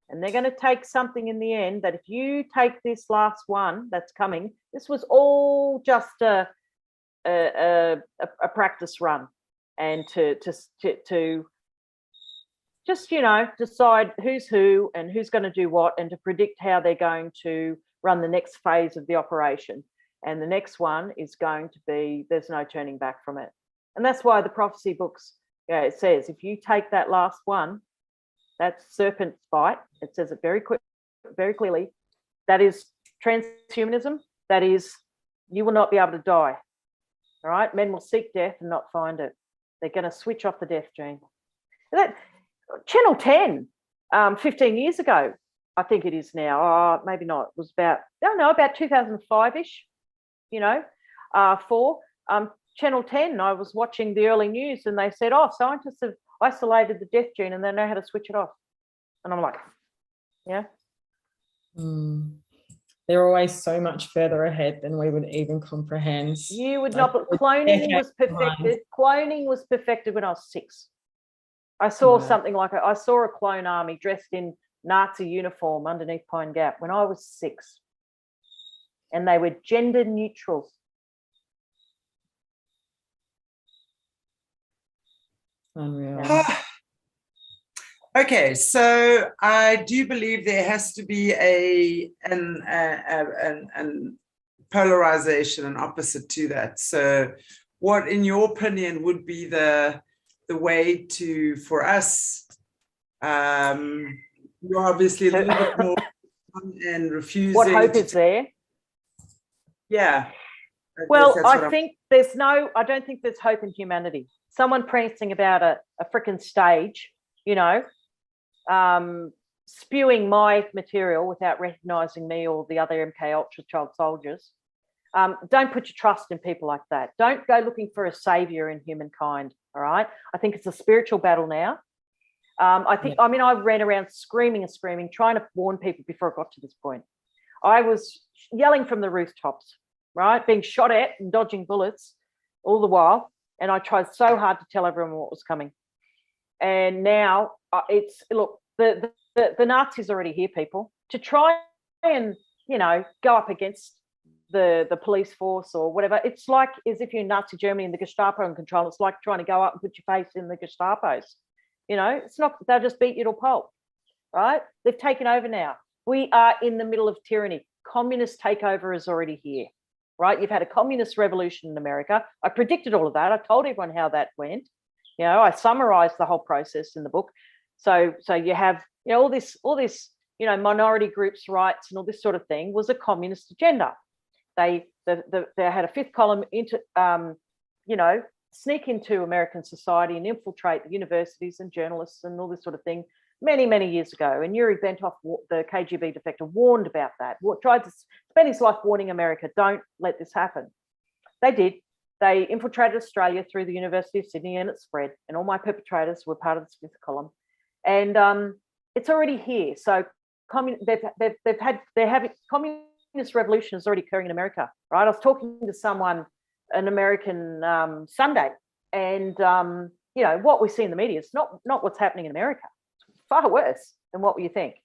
And they're going to take something in the end that, if you take this last one that's coming, this was all just a practice run, and to just, you know, decide who's who and who's going to do what, and to predict how they're going to run the next phase of the operation. And the next one is going to be, there's no turning back from it. And that's why the prophecy books, yeah, it says, if you take that last one, that's serpent's bite. It says it very clearly. That is transhumanism. That is, you will not be able to die. All right? Men will seek death and not find it. They're going to switch off the death gene. That Channel 10, 15 years ago, I think it is now. Maybe not. It was about 2005-ish. You know, Channel 10. I was watching the early news, and they said, "Oh, scientists have isolated the death gene and they know how to switch it off." And I'm like, yeah. They're always so much further ahead than we would even comprehend. You would not, but cloning was perfected. Cloning was perfected when I was 6. I saw something like I saw a clone army dressed in Nazi uniform underneath Pine Gap when I was 6. And they were gender neutral. Unreal. Okay, so I do believe there has to be an polarization, an opposite to that. So what, in your opinion, would be the way for us? You're obviously a little bit more and refusing. What hope is there? Yeah. Well, I don't think there's hope in humanity. Someone prancing about a frickin' stage, you know, spewing my material without recognizing me or the other MK Ultra child soldiers. Don't put your trust in people like that. Don't go looking for a savior in humankind. All right. I think it's a spiritual battle now. I think, I mean, I ran around screaming and screaming, trying to warn people before it got to this point. I was yelling from the rooftops, right? Being shot at and dodging bullets all the while. And I tried so hard to tell everyone what was coming. And now it's, look, the Nazis are already here, people. To try and, you know, go up against the police force or whatever, it's like as if you're in Nazi Germany and the Gestapo in control. It's like trying to go up and put your face in the Gestapo's. You know, it's not, they'll just beat you to a pulp, right? They've taken over now. We are in the middle of tyranny. Communist takeover is already here, right? You've had a communist revolution in America. I predicted all of that. I told everyone how that went. You know, I summarized the whole process in the book. So you have, you know, all this, you know, minority groups' rights and all this sort of thing was a communist agenda. They had a fifth column into, you know, sneak into American society and infiltrate the universities and journalists and all this sort of thing many, many years ago. And Yuri Bentov, the KGB defector, warned about that, tried to spend his life warning America, don't let this happen. They did. They infiltrated Australia through the University of Sydney and it spread. And all my perpetrators were part of this fifth column. And it's already here. So they're having communist revolution is already occurring in America, right? I was talking to someone, an American Sunday, and you know what we see in the media is not what's happening in America. It's far worse than what you think.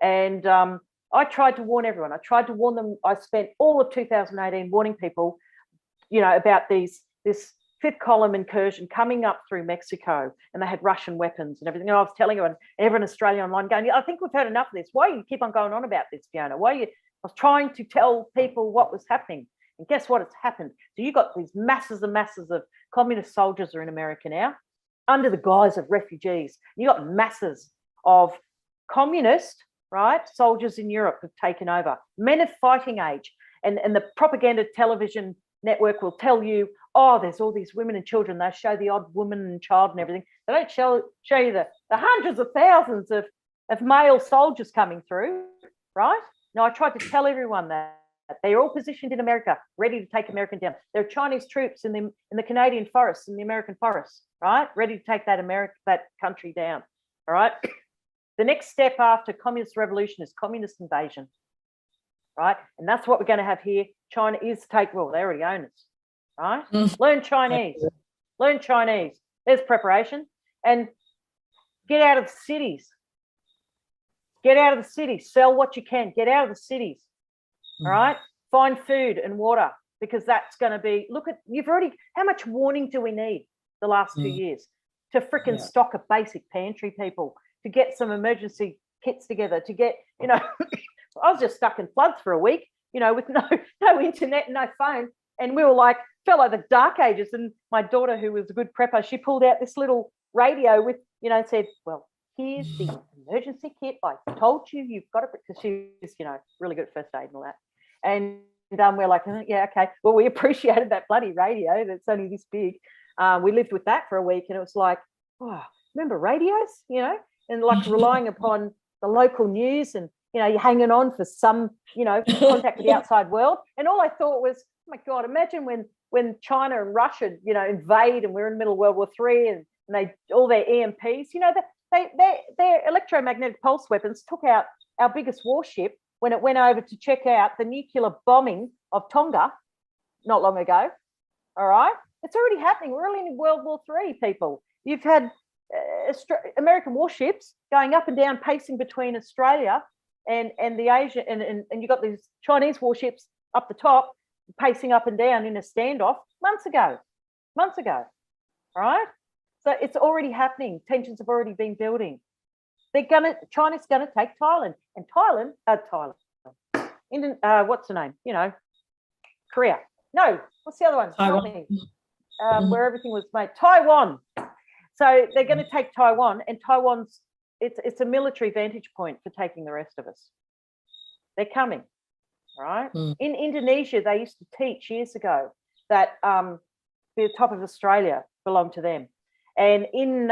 And I tried to warn everyone. I tried to warn them. I spent all of 2018 warning people, you know, about this fifth column incursion coming up through Mexico, and they had Russian weapons and everything. And I was telling everyone in Australia online going, I think we've heard enough of this. Why do you keep on going on about this, Fiona? I was trying to tell people what was happening. And guess what? It's happened. So you got these masses and masses of communist soldiers are in America now under the guise of refugees. You got masses of communist, right, soldiers in Europe have taken over, men of fighting age. And the propaganda television network will tell you, oh, there's all these women and children. They show the odd woman and child and everything. They don't show you the hundreds of thousands of male soldiers coming through, right? Now, I tried to tell everyone that they're all positioned in America, ready to take American down. There are Chinese troops in the Canadian forests, in the American forests, right? Ready to take that country down, all right? The next step after communist revolution is communist invasion, right? And that's what we're going to have here. China is they already own us, right? Learn Chinese. Learn Chinese. There's preparation. And get out of the cities. Get out of the cities. Sell what you can. Get out of the cities. All right, find food and water, because that's going to be, look at, how much warning do we need the last 2 years to fricking stock a basic pantry, people, to get some emergency kits together, to get, you know, I was just stuck in floods for a week, you know, with no internet and no phone. And we were like, felt like the dark ages. And my daughter, who was a good prepper, she pulled out this little radio with, you know, and said, well, here's the emergency kit. I told you, you've got it, because she was, you know, really good at first aid and all that. And we're like, yeah, okay. Well, we appreciated that bloody radio that's only this big. We lived with that for a week, and it was like, oh, remember radios, you know, and like relying upon the local news, and, you know, you're hanging on for some, you know, contact with the outside world. And all I thought was, oh my God, imagine when China and Russia, you know, invade, and we're in the middle of World War III, and they all their EMPs, you know, their electromagnetic pulse weapons took out our biggest warship when it went over to check out the nuclear bombing of Tonga not long ago. All right, it's already happening. We're really in World War III, people. You've had American warships going up and down, pacing between Australia and the Asia, and you got these Chinese warships up the top, pacing up and down in a standoff months ago. All right, so it's already happening. Tensions have already been building. China's gonna take Thailand, and what's the name? You know, Korea. No, what's the other one? Taiwan. Where everything was made. Taiwan. So they're going to take Taiwan, and Taiwan's it's a military vantage point for taking the rest of us. They're coming, right? In Indonesia, they used to teach years ago that the top of Australia belonged to them, and in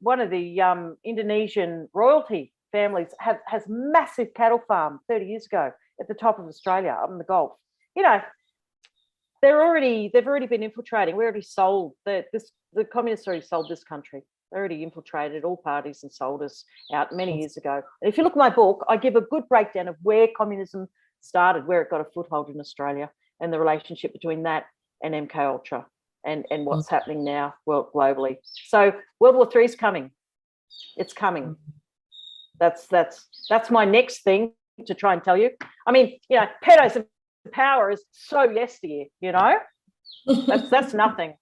one of the Indonesian royalty families has massive cattle farm 30 years ago at the top of Australia up in the Gulf. You know, they've already been infiltrating. We already sold the communists already sold this country. They already infiltrated all parties and sold us out many years ago. And if you look at my book, I give a good breakdown of where communism started, where it got a foothold in Australia, and the relationship between that and MK Ultra, and what's happening now globally. So World War III is coming. It's coming. That's my next thing to try and tell you. I mean, you know, pedos of power is so yesteryear, you know. That's nothing.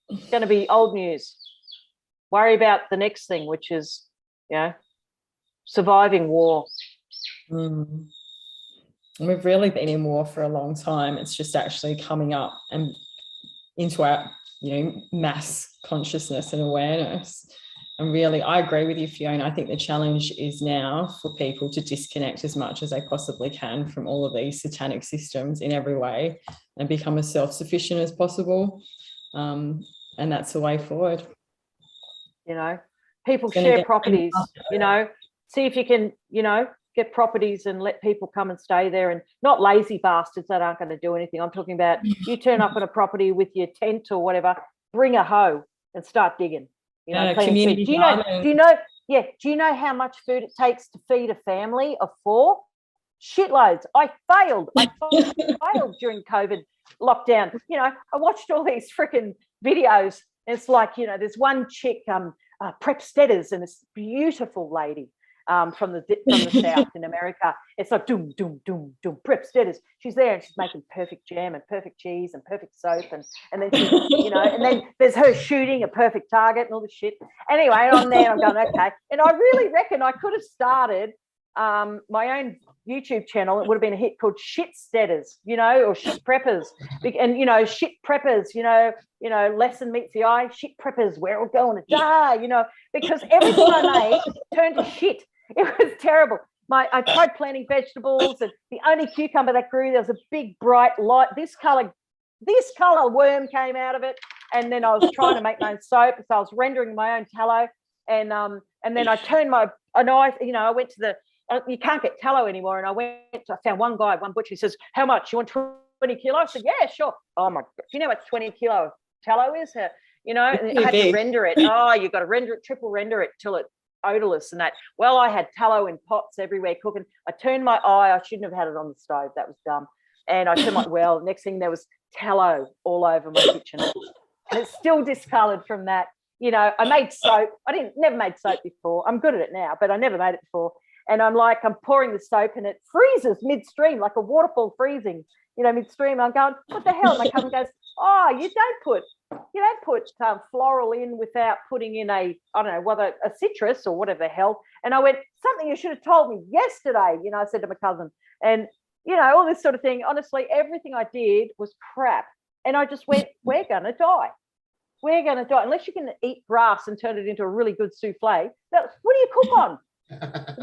It's going to be old news. Worry about the next thing, which is, you know, surviving war. We've really been in war for a long time. It's just actually coming up and into our, you know, mass consciousness and awareness. And really, I agree with you, Fiona. I think the challenge is now for people to disconnect as much as they possibly can from all of these satanic systems in every way and become as self-sufficient as possible. And that's the way forward. You know, people share properties, you know, see if you can, you know, get properties and let people come and stay there, and not lazy bastards that aren't going to do anything. I'm talking about you turn up on a property with your tent or whatever, bring a hoe and start digging. You know, community. Do you know how much food it takes to feed a family of 4? Shitloads. I failed during COVID lockdown. You know, I watched all these freaking videos. And it's like, you know, there's one chick, Prep Steaders, and this beautiful lady from the South in America. It's like doom, doom, doom, doom. Prep Steaders. She's there and she's making perfect jam and perfect cheese and perfect soap, and then she, you know, and then there's her shooting a perfect target and all this shit. Anyway, I'm there, I'm going, okay. And I really reckon I could have started my own YouTube channel. It would have been a hit called Shit Steaders, you know, or Shit Preppers. And, you know, Shit Preppers, you know, lesson meets the eye, Shit Preppers, we're all going to die, you know, because everything I made turned to shit. It was terrible. I tried planting vegetables, and the only cucumber that grew, there was a big bright light. This color worm came out of it. And then I was trying to make my own soap, so I was rendering my own tallow. And then I turned I went to the, you can't get tallow anymore. And I found one butcher, he says, how much? You want 20 kilos? I said, yeah, sure. Oh my God. Do you know what 20 kilo of tallow is? You know, and I had to render it. Oh, you've got to render it, triple render it till it's odorless and that. Well, I had tallow in pots everywhere cooking. I turned my eye. I shouldn't have had it on the stove. That was dumb. And I turned next thing there was tallow all over my kitchen. And it's still discolored from that. You know, I made soap. Never made soap before. I'm good at it now, but I never made it before. And I'm pouring the soap and it freezes midstream, like a waterfall freezing, you know, midstream. I'm going, what the hell? And my cousin goes, oh, you don't put floral in without putting in a citrus or whatever the hell. And I went, something you should have told me yesterday, you know, I said to my cousin. And, you know, all this sort of thing. Honestly, everything I did was crap. And I just went, we're going to die. We're going to die. Unless you can eat grass and turn it into a really good souffle. What do you cook on?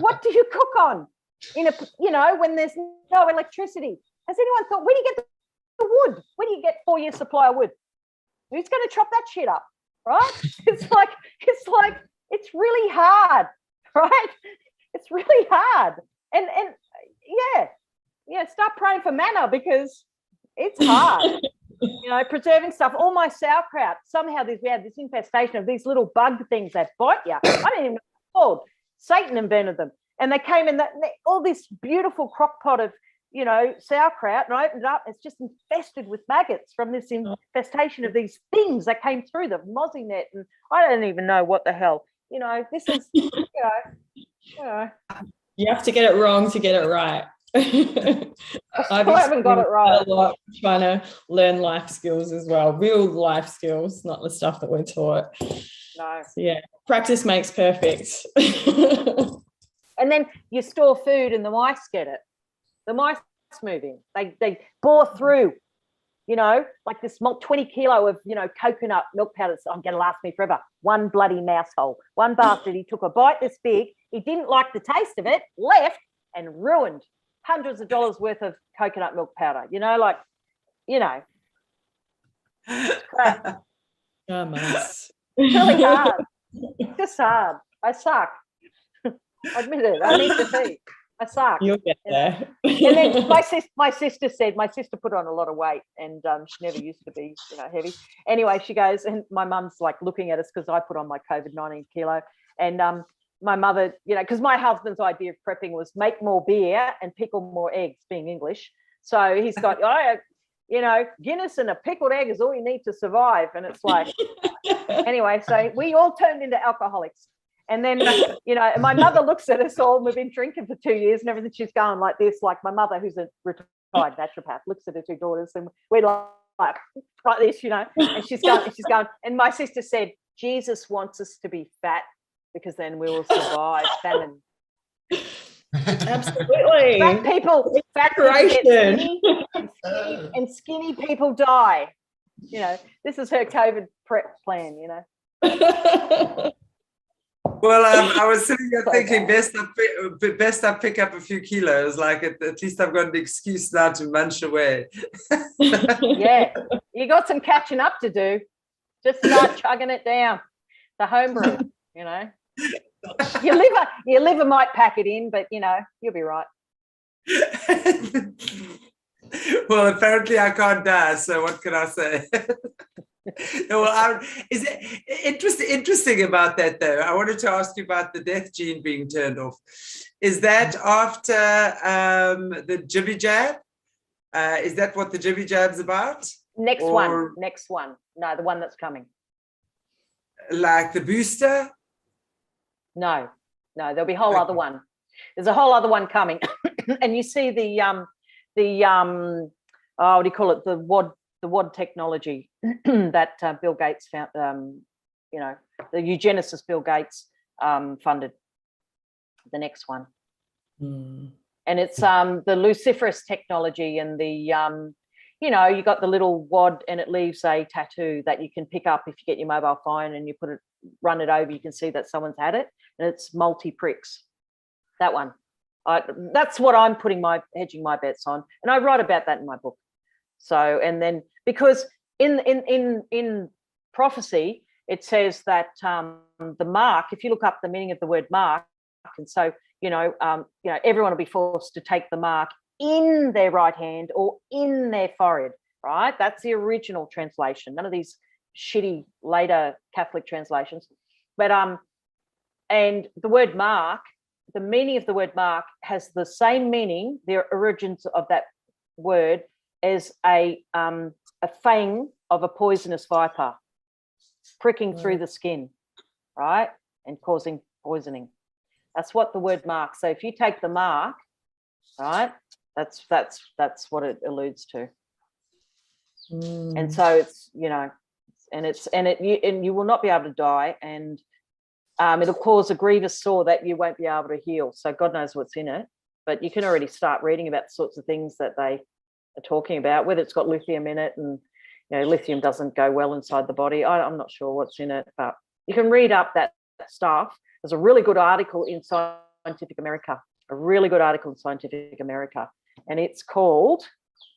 What do you cook on? When there's no electricity. Has anyone thought, where do you get the wood? Where do you get 4 years supply of wood? Who's going to chop that shit up? Right? It's really hard, right? It's really hard. And start praying for manna, because it's hard. You know, preserving stuff. All my sauerkraut, somehow we had this infestation of these little bug things that bite you. I don't even know what it's called. Satan invented them. And they came in all this beautiful crock pot of, you know, sauerkraut, and I opened it up. It's just infested with maggots from this infestation of these things that came through the mozzie net. And I don't even know what the hell. You know, this is, you know. You have to get it wrong to get it right. I haven't got it right. A lot trying to learn life skills as well, real life skills, not the stuff that we're taught. No. So yeah, practice makes perfect. And then you store food and the mice get it. The mice move in. They bore through, you know, like this 20 kilo of, you know, coconut milk powder. I'm going to last me forever. One bloody mouse hole. One bastard, he took a bite this big. He didn't like the taste of it, left and ruined hundreds of dollars worth of coconut milk powder. You know, like, you know. Crap. Oh, nice. It's really hard. It's just hard. I suck. I admit it. I need to see. I suck. You'll get there. And then my sister put on a lot of weight, and she never used to be, heavy. Anyway, she goes, and my mum's like looking at us because I put on my COVID-19 kilo, and my mother, because my husband's idea of prepping was make more beer and pickle more eggs, being English. So he's got, Guinness and a pickled egg is all you need to survive. And it's like, anyway, so we all turned into alcoholics. And then, and my mother looks at us all, and we've been drinking for 2 years and everything. She's going like this, like my mother, who's a retired naturopath, looks at her 2 daughters, and we're like this, and she's going, and my sister said, Jesus wants us to be fat because then we will survive famine. Absolutely. Fat people get skinny, and skinny people die. This is her COVID prep plan, Well, I was sitting here thinking, best I pick up a few kilos. Like at least I've got an excuse now to munch away. Yeah, you got some catching up to do. Just start chugging it down. The homebrew, Your liver might pack it in, but you'll be right. Well, apparently I can't die, so what can I say? Well, is it interesting about that though? I wanted to ask you about the death gene being turned off. Is that after the jibby jab? Is that what the jibby jab's about? Next one. No, the one that's coming. Like the booster? No, there'll be a whole other one. There's a whole other one coming, and you see what do you call it? The WAD technology that Bill Gates found. The eugenicist Bill Gates funded. The next one, and it's the luciferase technology, and the you got the little wad, and it leaves a tattoo that you can pick up if you get your mobile phone and you run it over. You can see that someone's had it, and it's multi-pricks. That one. That's what I'm hedging my bets on, and I write about that in my book. So, and then because in prophecy it says that the mark, if you look up the meaning of the word mark, and so everyone will be forced to take the mark in their right hand or in their forehead, right? That's the original translation. None of these shitty later Catholic translations. But and the word mark, the meaning of the word mark has the same meaning, the origins of that word, as a fang of a poisonous viper pricking through the skin, right, and causing poisoning. That's what the word mark. So if you take the mark, right, that's what it alludes to. And so it's and you will not be able to die, and it'll cause a grievous sore that you won't be able to heal. So God knows what's in it, but you can already start reading about the sorts of things that they are talking about, whether it's got lithium in it, and lithium doesn't go well inside the body. I'm not sure what's in it, but you can read up that stuff. There's a really good article in Scientific America, and it's called,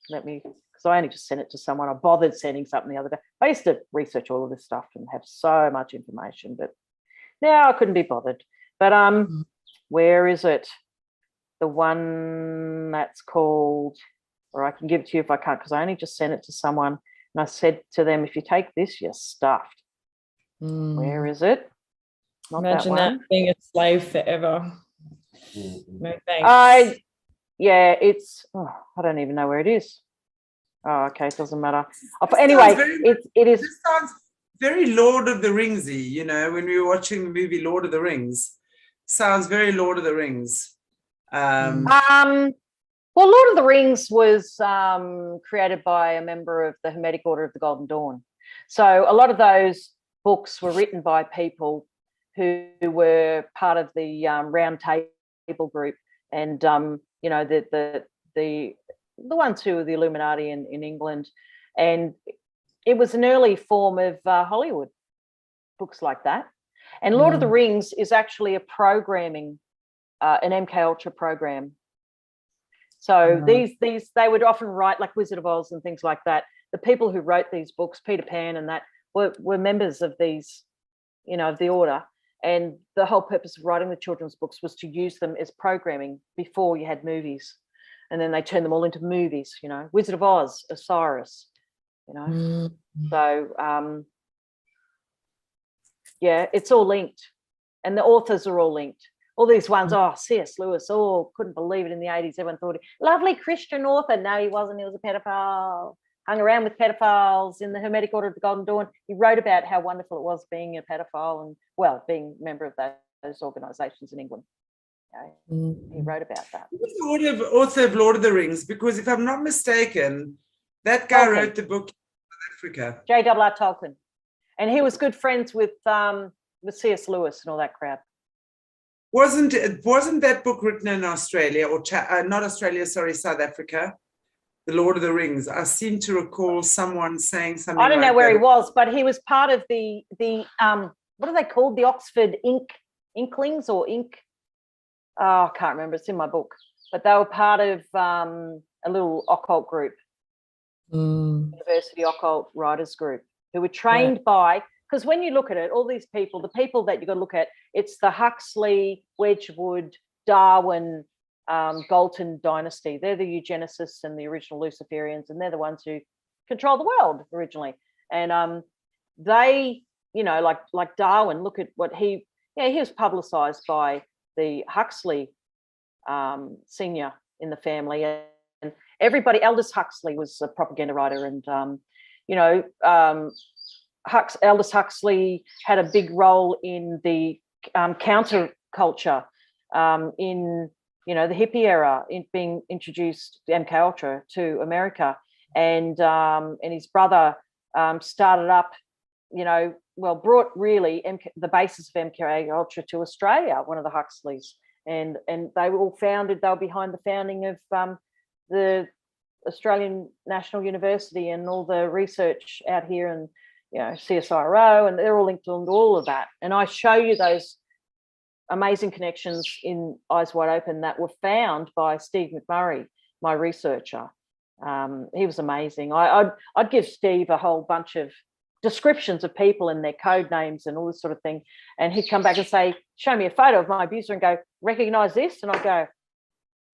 because I only just sent it to someone. I bothered sending something the other day. I used to research all of this stuff and have so much information, but now I couldn't be bothered. But where is it? The one that's called, or I can give it to you if I can't, because I only just sent it to someone, and I said to them, if you take this, you're stuffed. Where is it? Not Imagine that being a slave forever. No thanks. It's, I don't even know where it is. Oh, okay, it doesn't matter. Anyway, it is. This sounds very Lord of the Ringsy, when we were watching the movie Lord of the Rings. Sounds very Lord of the Rings. Well, Lord of the Rings was created by a member of the Hermetic Order of the Golden Dawn. So a lot of those books were written by people who were part of the Round Table group, and the ones who were the Illuminati in England, and it was an early form of Hollywood, books like that. And Lord of the Rings is actually a programming, an MK Ultra program. So these they would often write, like Wizard of Oz and things like that. The people who wrote these books, Peter Pan and that, were members of these, of the order. And the whole purpose of writing the children's books was to use them as programming before you had movies. And then they turned them all into movies, you know, Wizard of Oz, Osiris, you know. So, yeah, it's all linked. And the authors are all linked. All these ones, oh, C.S. Lewis, oh, couldn't believe it in the 80s. Everyone thought, lovely Christian author. No, he wasn't. He was a pedophile. Hung around with pedophiles in the Hermetic Order of the Golden Dawn. He wrote about how wonderful it was being a pedophile and, well, being a member of those organisations in England. Okay? He wrote about that. Who was the author of Lord of the Rings? Because if I'm not mistaken, that guy wrote the book in South Africa. J.R.R. Tolkien. And he was good friends with C.S. Lewis and all that crowd. Wasn't that book written in Australia or not Australia, sorry, South Africa? The Lord of the Rings. I seem to recall someone saying something. I don't know like where that. he was, but he was part of the what are they called? The Oxford Inklings or Ink. Oh, I can't remember. It's in my book. But they were part of a little occult group, University Occult Writers Group, who were trained by. Because when you look at it, all these people, the people that you've got to look at, it's the Huxley, Wedgwood, Darwin, Galton dynasty. They're the eugenicists and the original Luciferians, and they're the ones who control the world originally. And they, you know, like Darwin, look at what he was publicised by the Huxley senior in the family, and everybody. Aldous Huxley was a propaganda writer, and you know. Aldous Huxley had a big role in the counterculture in, you know, the hippie era, in being introduced MK Ultra to America, and his brother started up, you know, well, brought really the basis of MK Ultra to Australia, one of the Huxleys, and they were all founded. They were behind the founding of the Australian National University and all the research out here, and you know, CSIRO, and they're all linked to all of that. And I show you those amazing connections in Eyes Wide Open that were found by Steve McMurray, my researcher. He was amazing. I'd give Steve a whole bunch of descriptions of people and their code names and all this sort of thing. And he'd come back and say, show me a photo of my abuser and go, recognize this? And I'd go,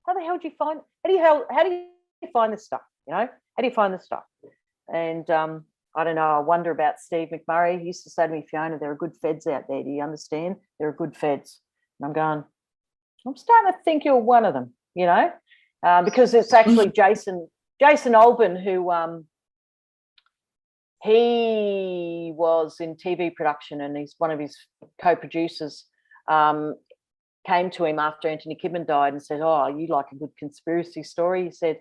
how the hell do you find, how do you find this stuff? You know, how do you find this stuff? And I don't know, I wonder about Steve McMurray. He used to say to me, Fiona, there are good feds out there. Do you understand? There are good feds. And I'm going, I'm starting to think you're one of them, you know, because it's actually Jason Olben, who he was in TV production, and he's one of his co-producers, came to him after Anthony Kidman died and said, oh, you like a good conspiracy story? He said,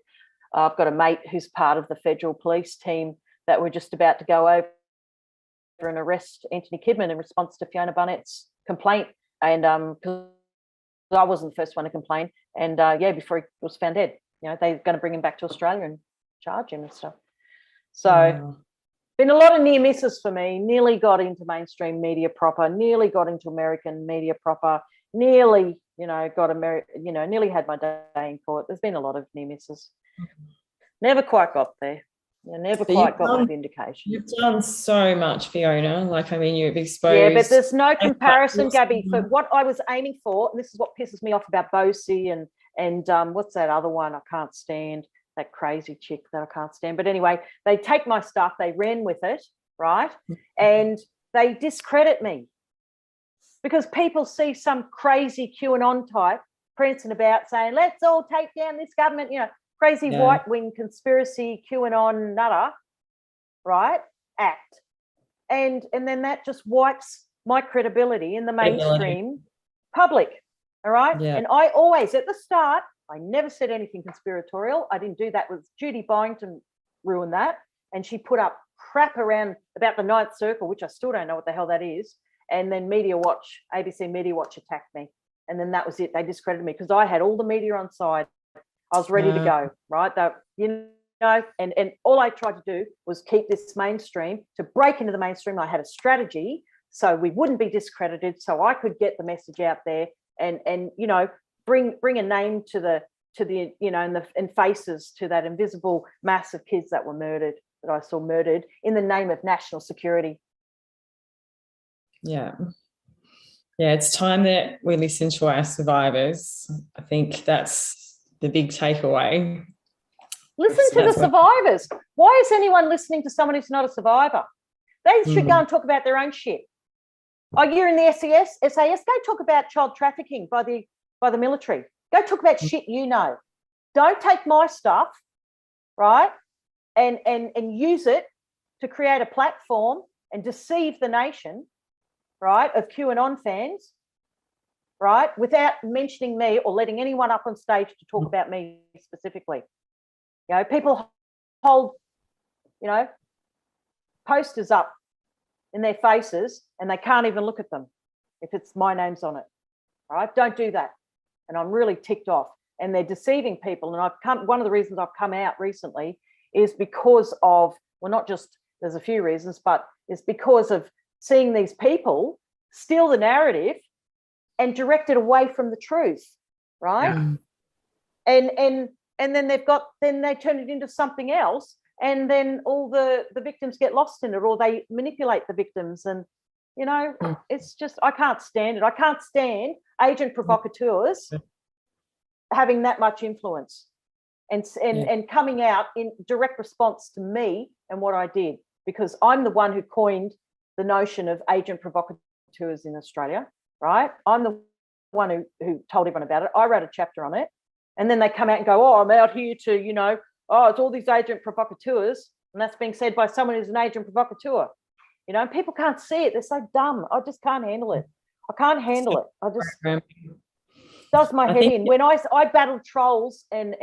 I've got a mate who's part of the federal police team that we're just about to go over and arrest Anthony Kidman in response to Fiona Barnett's complaint. And because I wasn't the first one to complain, and before he was found dead, you know, they're going to bring him back to Australia and charge him and stuff. So been a lot of near misses for me. Nearly got into mainstream media proper, nearly got into American media proper, nearly, you know, nearly had my day in court. There's been a lot of near misses. Never quite got there. You never quite got my vindication. You've done so much, Fiona. Like, I mean, you've exposed. Yeah, but there's no comparison, Gabby, for what I was aiming for. And this is what pisses me off about Bosie and what's that other one I can't stand, that crazy chick that I can't stand. But anyway, they take my stuff, they ran with it, right? And they discredit me because people see some crazy QAnon type prancing about saying, let's all take down this government, you know, crazy right-wing conspiracy QAnon nutter, right, act. And then that just wipes my credibility in the mainstream public, all right? Yeah. And I always, at the start, I never said anything conspiratorial. I didn't do that with Judy Byington, ruined that. And she put up crap around about the Ninth Circle, which I still don't know what the hell that is. And then Media Watch, ABC Media Watch attacked me. And then that was it. They discredited me because I had all the media on side. I was ready to go, right? You know, and all I tried to do was keep this mainstream, to break into the mainstream. I had a strategy so we wouldn't be discredited, so I could get the message out there and you know, bring a name to the you know, and faces to that invisible mass of kids that were murdered, that I saw murdered in the name of national security. Yeah. Yeah, it's time that we listen to our survivors. I think that's the big takeaway. Listen to the survivors. Why is anyone listening to someone who's not a survivor? They should go and talk about their own shit. Oh, you're in the SAS, go talk about child trafficking by the military. Go talk about shit you know. Don't take my stuff, right, and use it to create a platform and deceive the nation, right, of QAnon fans, right, without mentioning me or letting anyone up on stage to talk about me specifically. You know, people hold, you know, posters up in their faces and they can't even look at them if it's my name's on it, right? Don't do that. And I'm really ticked off. And they're deceiving people. And one of the reasons I've come out recently is because of, well, not just, there's a few reasons, but it's because of seeing these people steal the narrative and direct it away from the truth, right? Yeah. And then they turn it into something else, and then all the victims get lost in it, or they manipulate the victims. And, you know, it's just, I can't stand it. I can't stand agent provocateurs having that much influence and coming out in direct response to me and what I did, because I'm the one who coined the notion of agent provocateurs in Australia, right? I'm the one who told everyone about it. I wrote a chapter on it. And then they come out and go, oh, I'm out here to, you know, oh, it's all these agent provocateurs. And that's being said by someone who's an agent provocateur. You know, and people can't see it. They're so dumb. I just can't handle it. I can't handle it. I just does my head in. When I battled trolls and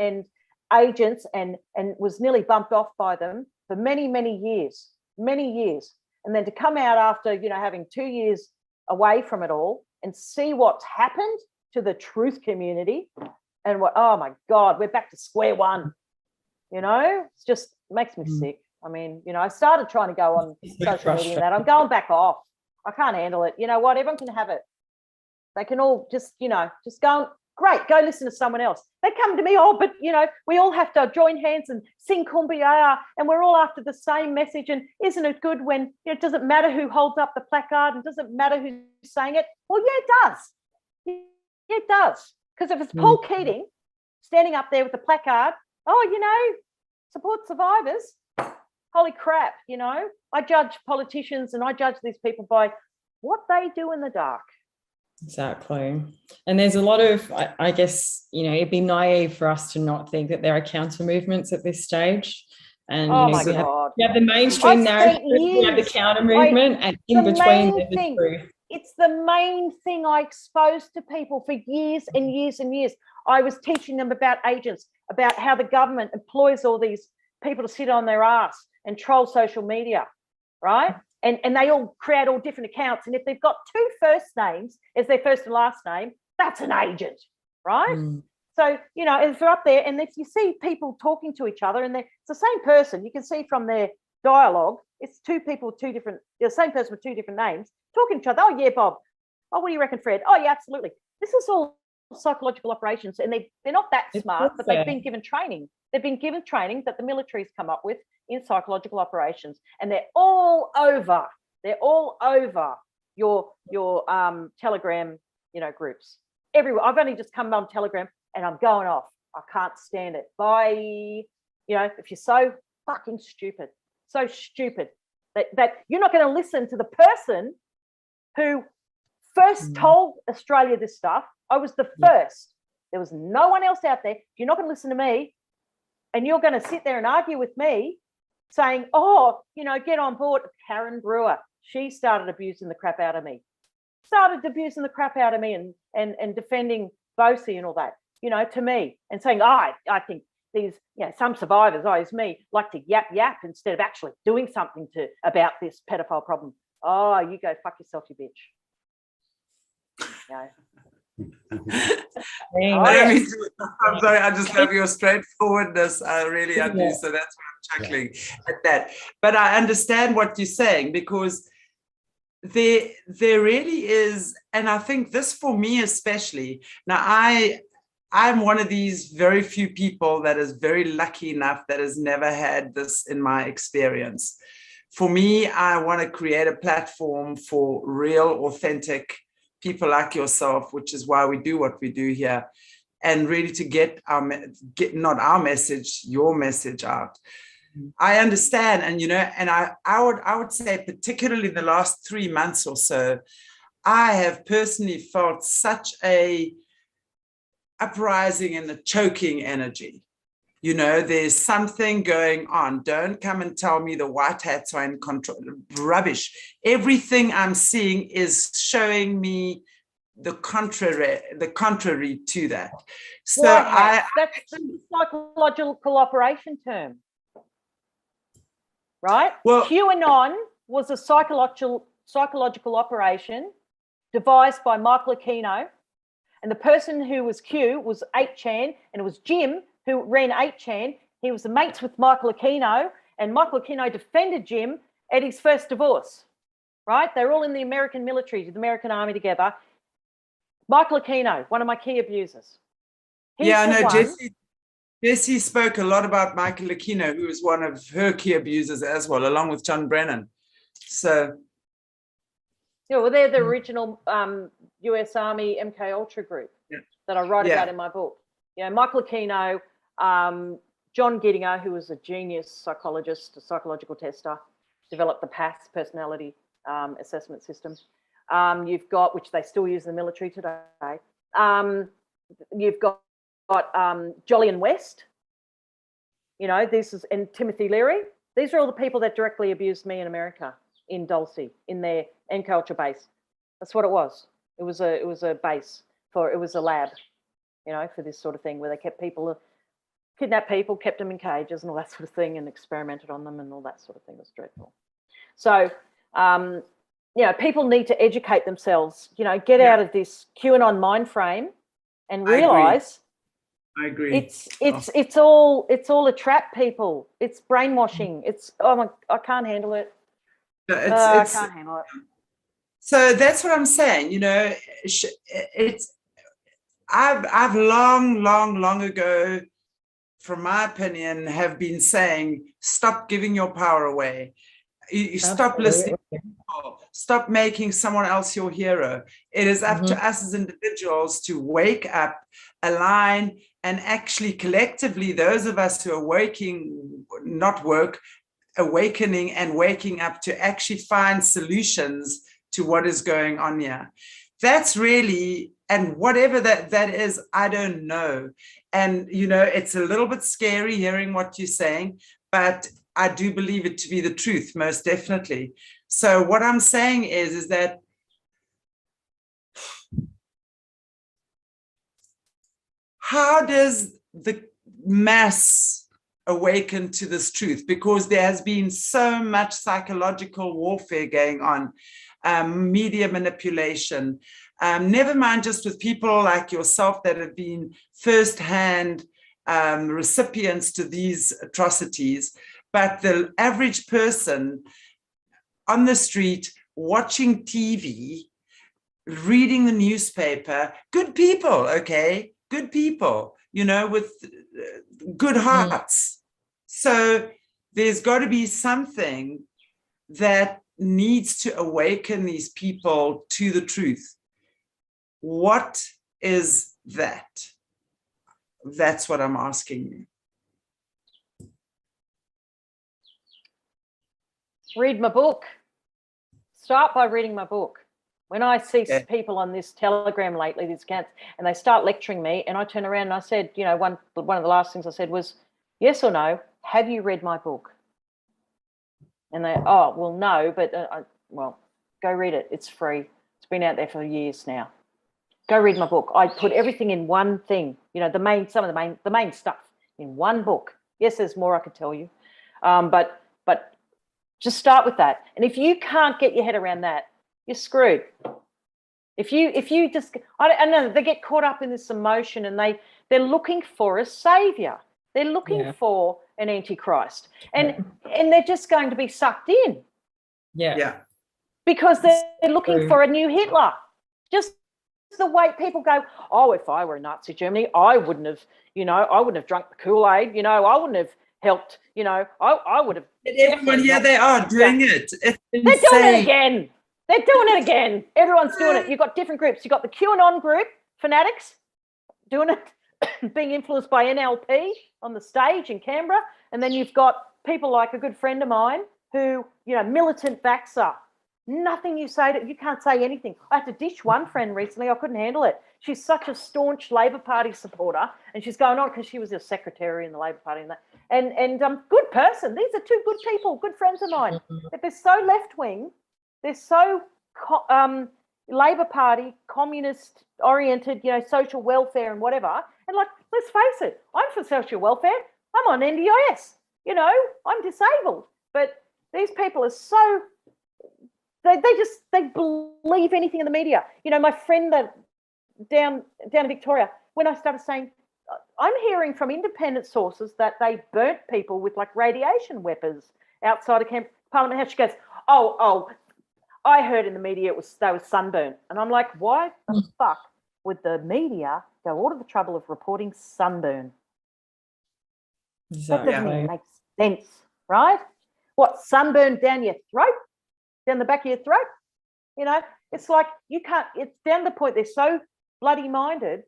agents and was nearly bumped off by them for many years. And then to come out after, you know, having 2 years away from it all and see what's happened to the truth community. And oh my God, we're back to square one. You know, it's just makes me sick. I mean, you know, I started trying to go on social media and that. I'm going back off. I can't handle it. You know what? Everyone can have it. They can all just, you know, just go, great, go listen to someone else. They come to me, oh, but, you know, we all have to join hands and sing Kumbaya and we're all after the same message. And isn't it good when, you know, it doesn't matter who holds up the placard and doesn't matter who's saying it? Well, yeah, it does. Yeah, it does. Because if it's Paul Keating standing up there with the placard, oh, you know, support survivors, holy crap, you know, I judge politicians and I judge these people by what they do in the dark. Exactly. And there's a lot of, I guess, you know, it'd be naive for us to not think that there are counter movements at this stage. And oh, you know, my God. we have the mainstream narrative, we have the counter movement, and in between there's the truth. It's the main thing I exposed to people for years and years and years. I was teaching them about agents, about how the government employs all these people to sit on their ass and troll social media, right? And they all create all different accounts. And if they've got 2 first names as their first and last name, that's an agent, right? So, you know, if they're up there and if you see people talking to each other and it's the same person, you can see from their dialogue, it's 2 people with 2 different, the same person with 2 different names, talking to each other. Oh, yeah, Bob. Oh, what do you reckon, Fred? Oh, yeah, absolutely. This is all psychological operations, and they're not that smart, but they've been given training. They've been given training that the military's come up with in psychological operations, and they're all over. They're all over your Telegram, you know, groups everywhere. I've only just come on Telegram, and I'm going off. I can't stand it. Bye. You know, if you're so fucking stupid, that you're not going to listen to the person who first told Australia this stuff. I was the first. There was no one else out there. You're not going to listen to me, and you're going to sit there and argue with me saying, oh, you know, get on board. Karen Brewer, she started abusing the crap out of me. And defending Bosie and all that, you know, to me, and saying, oh, I think these, you know, some survivors, it's me, like to yap instead of actually doing something about this pedophile problem. Oh, you go fuck yourself, you bitch. You know. I'm sorry, I just love your straightforwardness. I really do. So that's why I'm chuckling at that. But I understand what you're saying, because there really is, and I think this for me especially. Now I'm one of these very few people that is very lucky enough that has never had this in my experience. For me, I want to create a platform for real, authentic people like yourself, which is why we do what we do here, and really to get not our message, your message out. I understand, and and I would say, particularly in the last 3 months or so, I have personally felt such a uprising and a choking energy. There's something going on. Don't come and tell me the white hats are in control. Rubbish. Everything I'm seeing is showing me the contrary to that. So that's the psychological operation term, right? Well, QAnon was a psychological operation devised by Michael Aquino, and the person who was Q was 8chan, and it was Jim who ran 8chan. He was the mates with Michael Aquino, and Michael Aquino defended Jim at his first divorce, right? They're all in the American military, the American army together. Michael Aquino, one of my key abusers. Jessie spoke a lot about Michael Aquino, who was one of her key abusers as well, along with John Brennan. So, well, they're the original US Army MK Ultra group that I write about in my book. Michael Aquino, John Gittinger, who was a genius psychologist, a psychological tester, developed the PAS, personality assessment system. You've got, which they still use in the military today. You've got Jolyon West, and Timothy Leary. These are all the people that directly abused me in America, in Dulce, in their MK Ultra base. That's what it was. It was a base it was a lab, for this sort of thing, where they kept people, kidnapped people, kept them in cages and all that sort of thing, and experimented on them and all that sort of thing. It was dreadful. So, people need to educate themselves, get out of this QAnon mind frame and realize I agree. It's all a trap, people. It's brainwashing. I can't handle it. I can't handle it. So that's what I'm saying. I've long ago, from my opinion, have been saying, stop giving your power away. You stop listening to people. Stop making someone else your hero. It is up to us as individuals to wake up, align, and actually collectively, those of us who are awakening and waking up, to actually find solutions to what is going on here. That's really, and whatever that is, I don't know. And, it's a little bit scary hearing what you're saying, but I do believe it to be the truth, most definitely. So what I'm saying is that how does the mass awaken to this truth? Because there has been so much psychological warfare going on, media manipulation, never mind just with people like yourself that have been firsthand recipients to these atrocities, but the average person on the street watching TV, reading the newspaper, good people, okay? Good people, with good hearts. So there's got to be something that needs to awaken these people to the truth. What is that? That's what I'm asking you. Read my book. Start by reading my book. When I see people on this Telegram lately, these accounts, and they start lecturing me, and I turn around and I said, one of the last things I said was, yes or no, have you read my book? And they, well, no, but go read it. It's free. It's been out there for years now. Go read my book. I put everything in one thing, some of the main stuff in one book. Yes, there's more I could tell you, but just start with that. And if you can't get your head around that, you're screwed. If you just, I know they get caught up in this emotion, and they're looking for a savior. They're looking for an antichrist, and they're just going to be sucked in. Yeah. Because they're looking for a new Hitler. Just the way people go, if I were in Nazi Germany, I wouldn't have drunk the Kool-Aid. I wouldn't have helped. I would have. Everyone here, they are doing it. It's They're doing it again. They're doing it again. Everyone's doing it. You've got different groups. You've got the QAnon group, fanatics, doing it, being influenced by NLP on the stage in Canberra. And then you've got people like a good friend of mine who, you know, militant vaxxer. Nothing you say you can't say anything. I had to dish one friend recently. I couldn't handle it. She's such a staunch Labor Party supporter, and she's going on because she was a secretary in the Labor Party and that. And good person. These are two good people, good friends of mine. But they're so left wing. They're so Labor Party, communist oriented, you know, social welfare and whatever. And like, let's face it, I'm for social welfare. I'm on NDIS. You know, I'm disabled. But these people are so. They believe anything in the media. You know, my friend that down in Victoria, when I started saying, I'm hearing from independent sources that they burnt people with like radiation weapons outside of Parliament House. She goes, oh, I heard in the media they were sunburnt. And I'm like, why the fuck would the media go all to the trouble of reporting sunburn? Exactly. That doesn't even make sense, right? What, sunburn down your throat? Down the back of your throat? You know, it's like you can't, it's down the point they're so bloody minded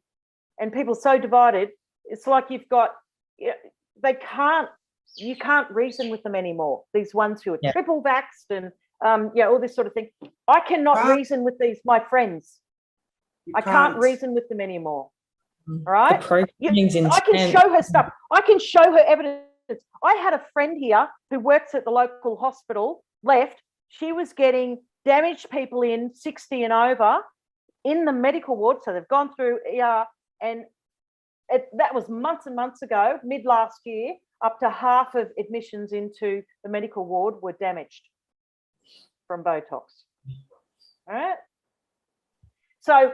and people so divided. It's like you've got, you can't reason with them anymore. These ones who are triple vaxxed and all this sort of thing. I cannot reason with my friends. I can't reason with them anymore. All right? I can show her stuff. I can show her evidence. I had a friend here who works at the local hospital, left. She was getting damaged people in 60 and over in the medical ward. So they've gone through ER, and that was months and months ago, mid last year. Up to half of admissions into the medical ward were damaged from Botox. All right. So,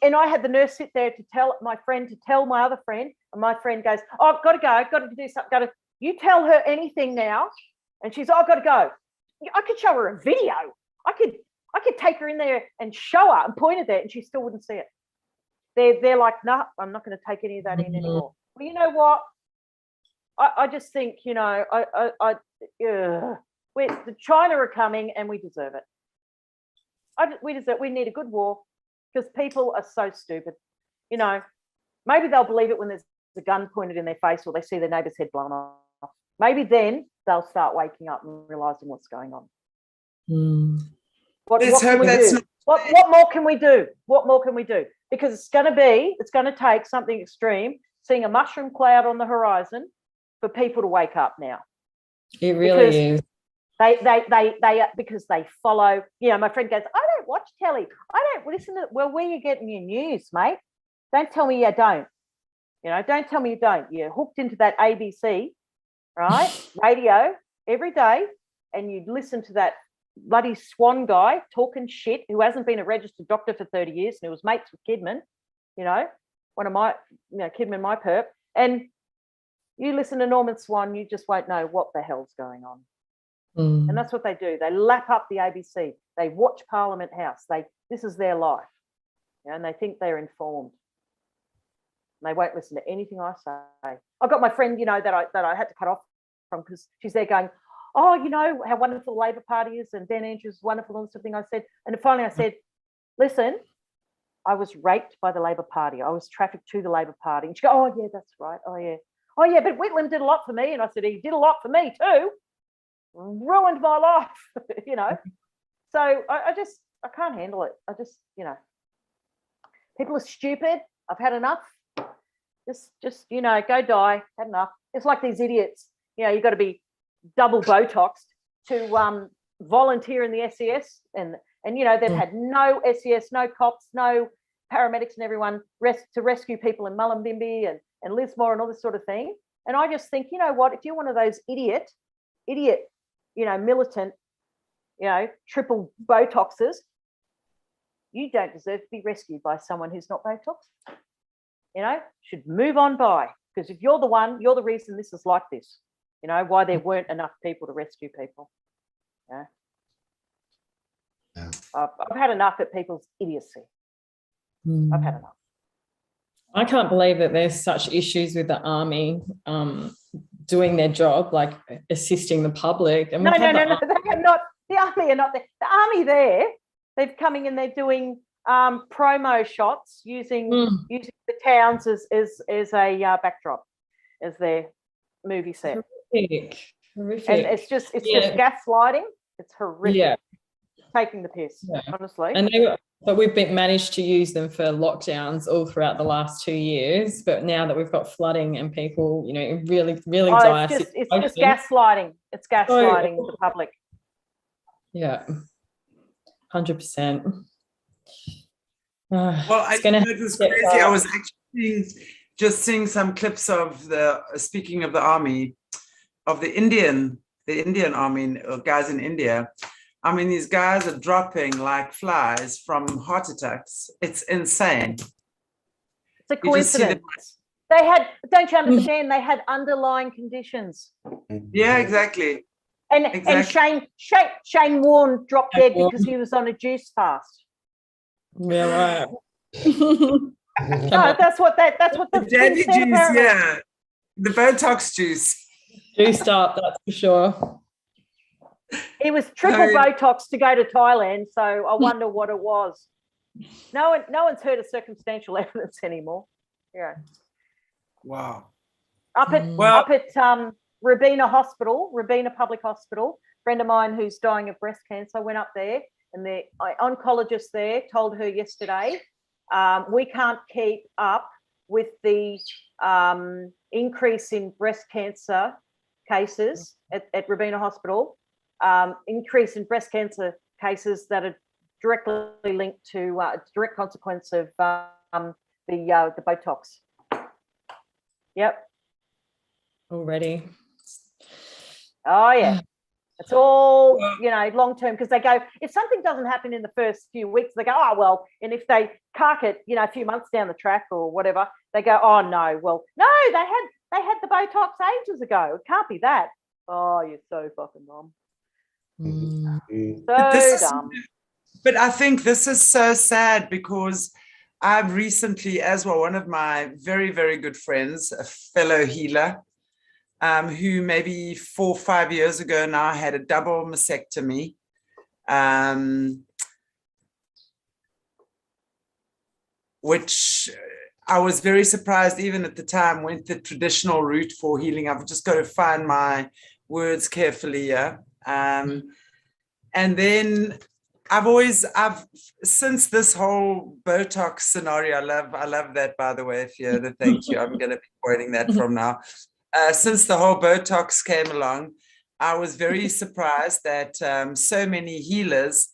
and I had the nurse sit there to tell my friend to tell my other friend, and my friend goes, "Oh, I've got to go. I've got to do something. You tell her anything now," and she's, "Oh, I've got to go." I could show her a video. I could take her in there and show her and point at that, and she still wouldn't see it. They're like, "No, I'm not going to take any of that in anymore." Well, you know what? I just think, you know, the China are coming, and we deserve it. We need a good war, because people are so stupid. You know, maybe they'll believe it when there's a gun pointed in their face or they see their neighbour's head blown off. Maybe then they'll start waking up and realising what's going on. What can we do? What more can we do? What more can we do? Because it's going to take something extreme, seeing a mushroom cloud on the horizon, for people to wake up now. It really is. They because they follow. You know, my friend goes, "I don't watch telly. I don't listen to." Well, where are you getting your news, mate? Don't tell me you don't. You know, don't tell me you don't. You're hooked into that ABC, right? Radio every day, and you listen to that bloody Swan guy talking shit who hasn't been a registered doctor for 30 years and who was mates with Kidman, you know, one of my, you know, Kidman, my perp. And you listen to Norman Swan, you just won't know what the hell's going on. And that's what they do. They lap up the ABC. They watch Parliament House. This is their life. You know, and they think they're informed. And they won't listen to anything I say. I've got my friend, you know, that I had to cut off from, because she's there going, "Oh, you know how wonderful the Labor Party is, and Dan Andrews is wonderful," and something I said. And finally I said, "Listen, I was raped by the Labor Party. I was trafficked to the Labor Party." And she goes, "Oh, yeah, that's right. Oh, yeah, but Whitlam did a lot for me." And I said, "He did a lot for me too. Ruined my life," you know. So I can't handle it. I just, you know, people are stupid. I've had enough. Just, you know, go die. Had enough. It's like these idiots. You know, you've got to be double Botoxed to volunteer in the SES, and you know, they've had no SES, no cops, no paramedics, and everyone to rescue people in Mullumbimby and Lismore and all this sort of thing. And I just think, you know what, if you're one of those idiot, you know, militant, you know, triple Botoxers, you don't deserve to be rescued by someone who's not Botoxed. You know, should move on by, because if you're the one, you're the reason this is like this. You know, why there weren't enough people to rescue people. Yeah. I've had enough at people's idiocy. I've had enough. I can't believe that there's such issues with the army doing their job, like assisting the public. And no, they are not. The army are not there. The army there, they've coming and they're doing promo shots using the towns as a backdrop, as their movie set. Horrific. And it's just gaslighting. It's horrific. Yeah. Taking the piss, honestly. And but we've managed to use them for lockdowns all throughout the last 2 years. But now that we've got flooding and people, really dire. It's just gaslighting. It's gaslighting the public. Yeah, 100%. Well, it was crazy. I was actually just seeing some clips of speaking of the army, of the Indian army, guys in India. I mean, these guys are dropping like flies from heart attacks. It's insane. It's a coincidence. They had, don't you understand, they had underlying conditions. Yeah, exactly. And Shane Warne dropped dead because he was on a juice fast. Yeah, right. No, that's what the Daddy juice, yeah. The Botox juice. Juiced up, that's for sure. It was triple Botox to go to Thailand, so I wonder what it was. No one's heard of circumstantial evidence anymore. Yeah. Wow. Up at Rabina Public Hospital, a friend of mine who's dying of breast cancer went up there, and the oncologist there told her yesterday, we can't keep up with the increase in breast cancer cases at Rabina Hospital. Increase in breast cancer cases that are directly linked to direct consequence of the Botox. Yep. Already. Oh yeah. It's all, long term, because they go, if something doesn't happen in the first few weeks, they go, oh well, and if they cark it, a few months down the track or whatever, they go, oh no, well, no, they had the Botox ages ago. It can't be that. Oh, you're so fucking dumb. So dumb. But I think this is so sad because I've recently, as well, one of my very, very good friends, a fellow healer, who maybe 4 or 5 years ago now had a double mastectomy. Which I was very surprised even at the time, went the traditional route for healing. I've just got to find my words carefully here. And then I've since this whole Botox scenario, I love that, by the way, Fiona, thank you. I'm going to be quoting that from now. Since the whole Botox came along, I was very surprised that so many healers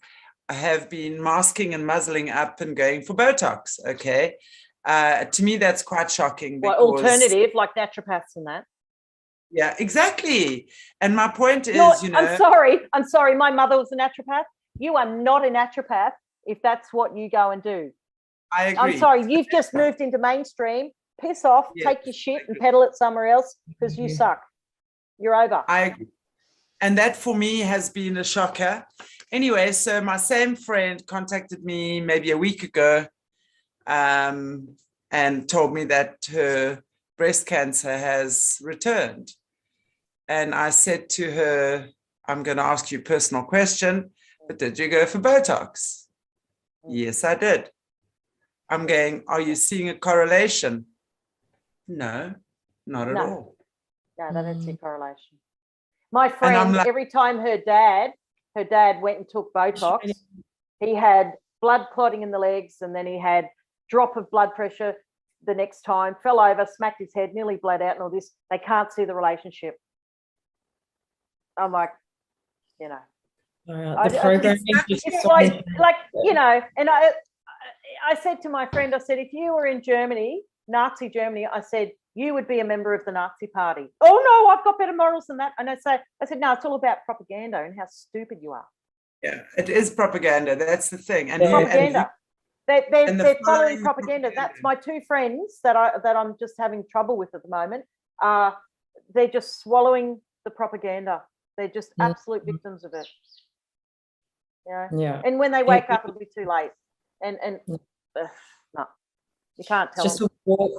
have been masking and muzzling up and going for Botox. Okay. To me, that's quite shocking. Well, alternative, like naturopaths and that. Yeah, exactly. And my point is, I'm sorry. My mother was a naturopath. You are not a naturopath if that's what you go and do. I agree. I'm sorry. You've just moved into mainstream. Piss off, take your shit and peddle it somewhere else because you suck. You're over. I agree. And that for me has been a shocker. Anyway, so my same friend contacted me maybe a week ago and told me that her breast cancer has returned. And I said to her, I'm going to ask you a personal question, but did you go for Botox? Yes, I did. I'm going, are you seeing a correlation? No, not at all. No, they don't see correlation. My friend, every time her dad went and took Botox, he had blood clotting in the legs, and then he had drop of blood pressure the next time, fell over, smacked his head, nearly bled out and all this. They can't see the relationship. I'm like, the program is just and I said to my friend, I said, if you were in Germany, Nazi Germany, I said, you would be a member of the Nazi party. Oh no, I've got better morals than that. And I said, no, it's all about propaganda and how stupid you are. Yeah, it is propaganda. That's the thing. And propaganda. They're following propaganda. That's my two friends that I'm just having trouble with at the moment. They're just swallowing the propaganda. They're just absolute victims of it. Yeah. And when they wake up, it'll be too late. And no, you can't tell.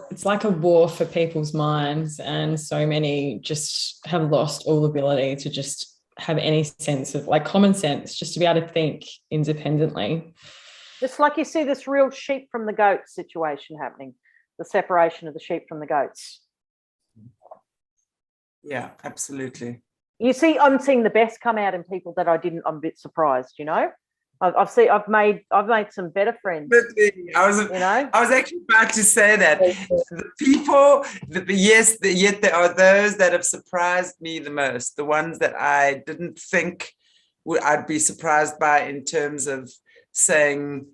It's like a war for people's minds, and so many just have lost all ability to just have any sense of like common sense, just to be able to think independently. Just like you see this real sheep from the goats situation happening, the separation of the sheep from the goats. Yeah, absolutely. You see, I'm seeing the best come out in people that I'm a bit surprised, you know. I've made some better friends. I was actually about to say that the people, yet there are those that have surprised me the most. The ones that I didn't think I'd be surprised by, in terms of saying,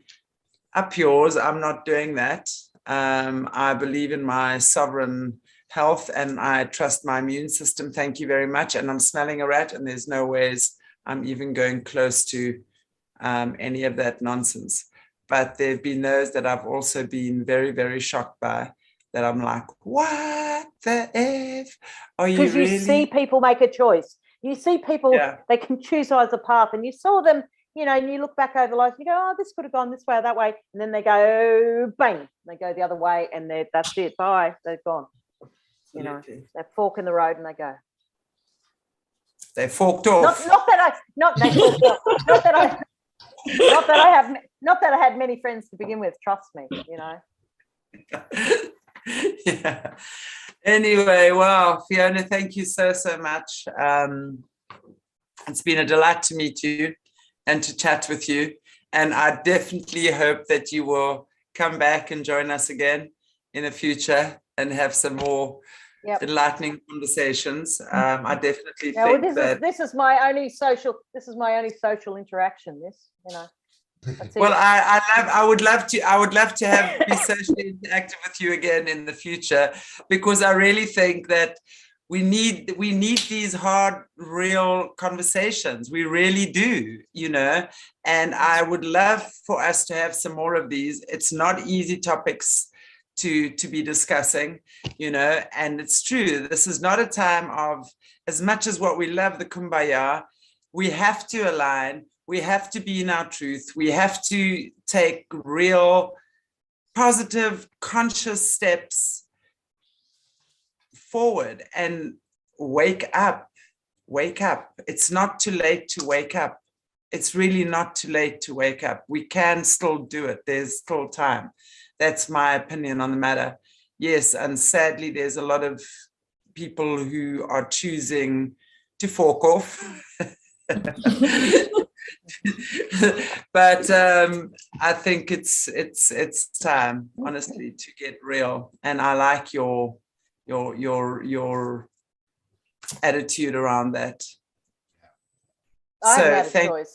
"Up yours, I'm not doing that. I believe in my sovereign health and I trust my immune system. Thank you very much. And I'm smelling a rat, and there's no ways I'm even going close to any of that nonsense." But there have been those that I've also been very, very shocked by, that I'm like, what the F? Are you really? Because you see people make a choice. You see people, they can choose either path, and you saw them, you know, and you look back over life and you go, oh, this could have gone this way or that way. And then they go, bang, they go the other way, and that's it. Bye, they've gone. You know, they fork in the road and they go. They forked off. Not that I had many friends to begin with. Trust me, you know. Yeah. Anyway, well, Fiona, thank you so much. It's been a delight to meet you and to chat with you. And I definitely hope that you will come back and join us again in the future and have some more enlightening conversations. I definitely think this is my only social interaction. This, you know. Well, I would love to be socially interactive with you again in the future, because I really think that we need these hard, real conversations. We really do, you know, and I would love for us to have some more of these. It's not easy topics to be discussing, you know, and it's true. This is not a time of, as much as what we love the kumbaya, we have to align. We have to be in our truth. We have to take real, positive, conscious steps forward and wake up. Wake up. It's not too late to wake up. It's really not too late to wake up. We can still do it. There's still time. That's my opinion on the matter. Yes, and sadly, there's a lot of people who are choosing to fork off. But I think it's time, honestly, to get real. And I like your attitude around that. I haven't had a choice.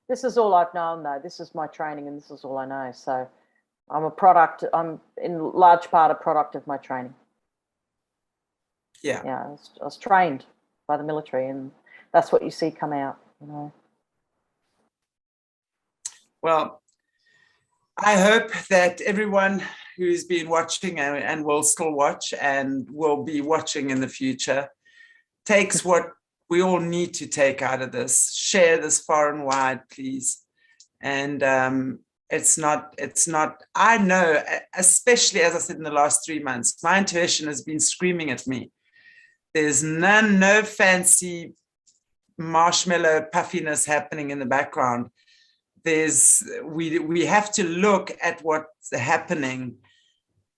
This is all I've known, though. This is my training, and this is all I know. So I'm in large part a product of my training. Yeah. Yeah, I was trained by the military, and that's what you see come out, you know. Well, I hope that everyone who's been watching and will still watch and will be watching in the future takes what we all need to take out of this. Share this far and wide, please. And it's not, I know, especially as I said in the last 3 months, my intuition has been screaming at me. There's no fancy marshmallow puffiness happening in the background. We have to look at what's happening,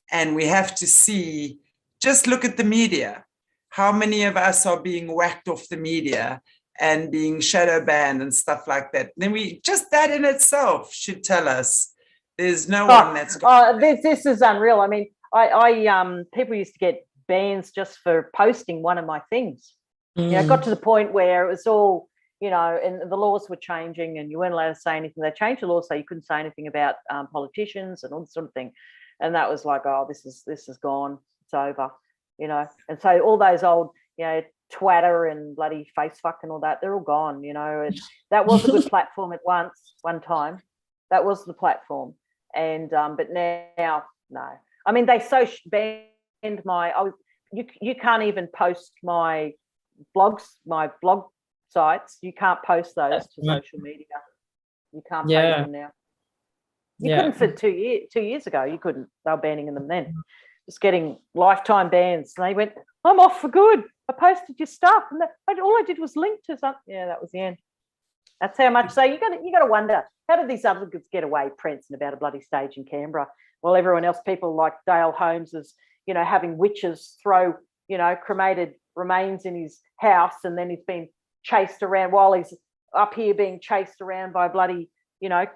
and we have to see, just look at the media. How many of us are being whacked off the media and being shadow banned and stuff like that? Then that in itself should tell us there's no one that's this is unreal. I mean, I people used to get bans just for posting one of my things. You know, it got to the point where it was all, you know, and the laws were changing and you weren't allowed to say anything. They changed the law so you couldn't say anything about politicians and all this sort of thing. And that was like, oh, this is gone. It's over, you know. And so all those old, you know, Twitter and bloody Facefuck and all that, they're all gone, you know. And that was a good platform at one time. That was the platform. And but now, no. I mean, they banned you can't even post my blog sites. You can't post those to social media. You can't post them now. You couldn't for 2 years ago. You couldn't. They were banning them then. Just getting lifetime bans. And they went, I'm off for good. I posted your stuff, and all I did was link to something. Yeah, that was the end. That's how much. So you got to wonder, how did these other goods get away prancing about a bloody stage in Canberra, while everyone else, people like Dale Holmes, is having witches throw cremated remains in his house, and then he's been chased around while he's up here being chased around by bloody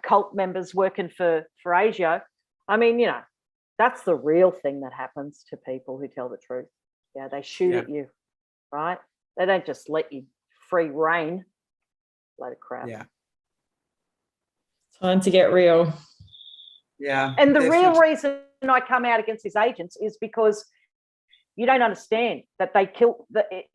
cult members working for Asia. I mean, that's the real thing that happens to people who tell the truth. Yeah, they shoot at you, right? They don't just let you free reign. Load of crap. Yeah. Time to get real. Yeah. And the real reason I come out against these agents is because you don't understand that they kill.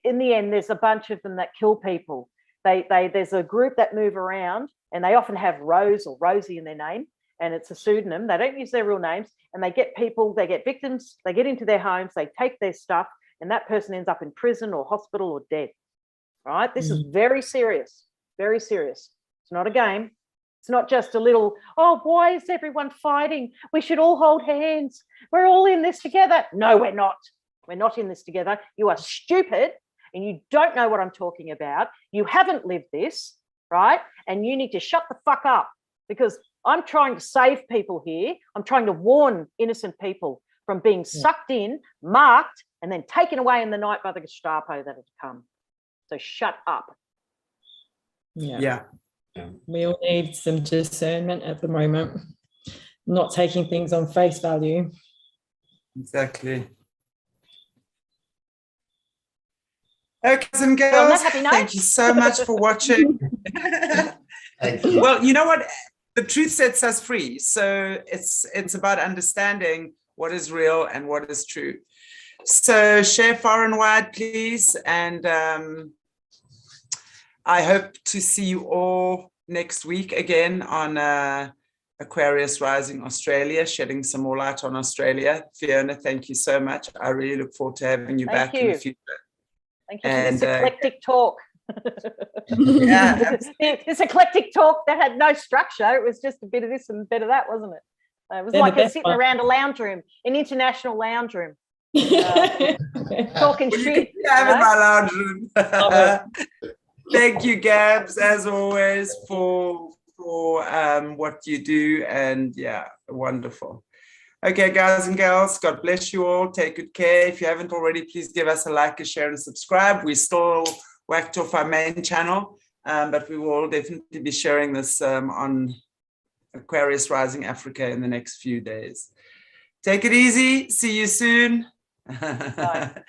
In the end, there's a bunch of them that kill people. There's a group that move around, and they often have Rose or Rosie in their name, and it's a pseudonym. They don't use their real names, and they get people, they get victims, they get into their homes, they take their stuff, and that person ends up in prison or hospital or dead. Right? This is very serious, very serious. It's not a game. It's not just a little, oh, why is everyone fighting? We should all hold hands. We're all in this together. No, we're not. We're not in this together. You are stupid and you don't know what I'm talking about. You haven't lived this, right? And you need to shut the fuck up, because I'm trying to save people here. I'm trying to warn innocent people from being sucked in, marked, and then taken away in the night by the Gestapo that have come. So shut up. Yeah. We all need some discernment at the moment, not taking things on face value. Exactly. Okay, guys and girls, thank you so much for watching. Thank you. Well, you know what? The truth sets us free. So it's about understanding what is real and what is true. So share far and wide, please. And I hope to see you all next week again on Aquarius Rising Australia, shedding some more light on Australia. Fiona, thank you so much. I really look forward to having you back in the future. Thank you for this eclectic talk. Yeah, this eclectic talk that had no structure. It was just a bit of this and a bit of that, wasn't it? It was like sitting around a lounge room, an international lounge room. Talking shit. Have in my lounge room. Thank you, Gabs, as always, for what you do, and yeah, wonderful. Okay, guys and girls, God bless you all. Take good care. If you haven't already, please give us a like, a share, and subscribe. We still whacked off our main channel, but we will definitely be sharing this on Aquarius Rising Africa in the next few days. Take it easy. See you soon. Bye.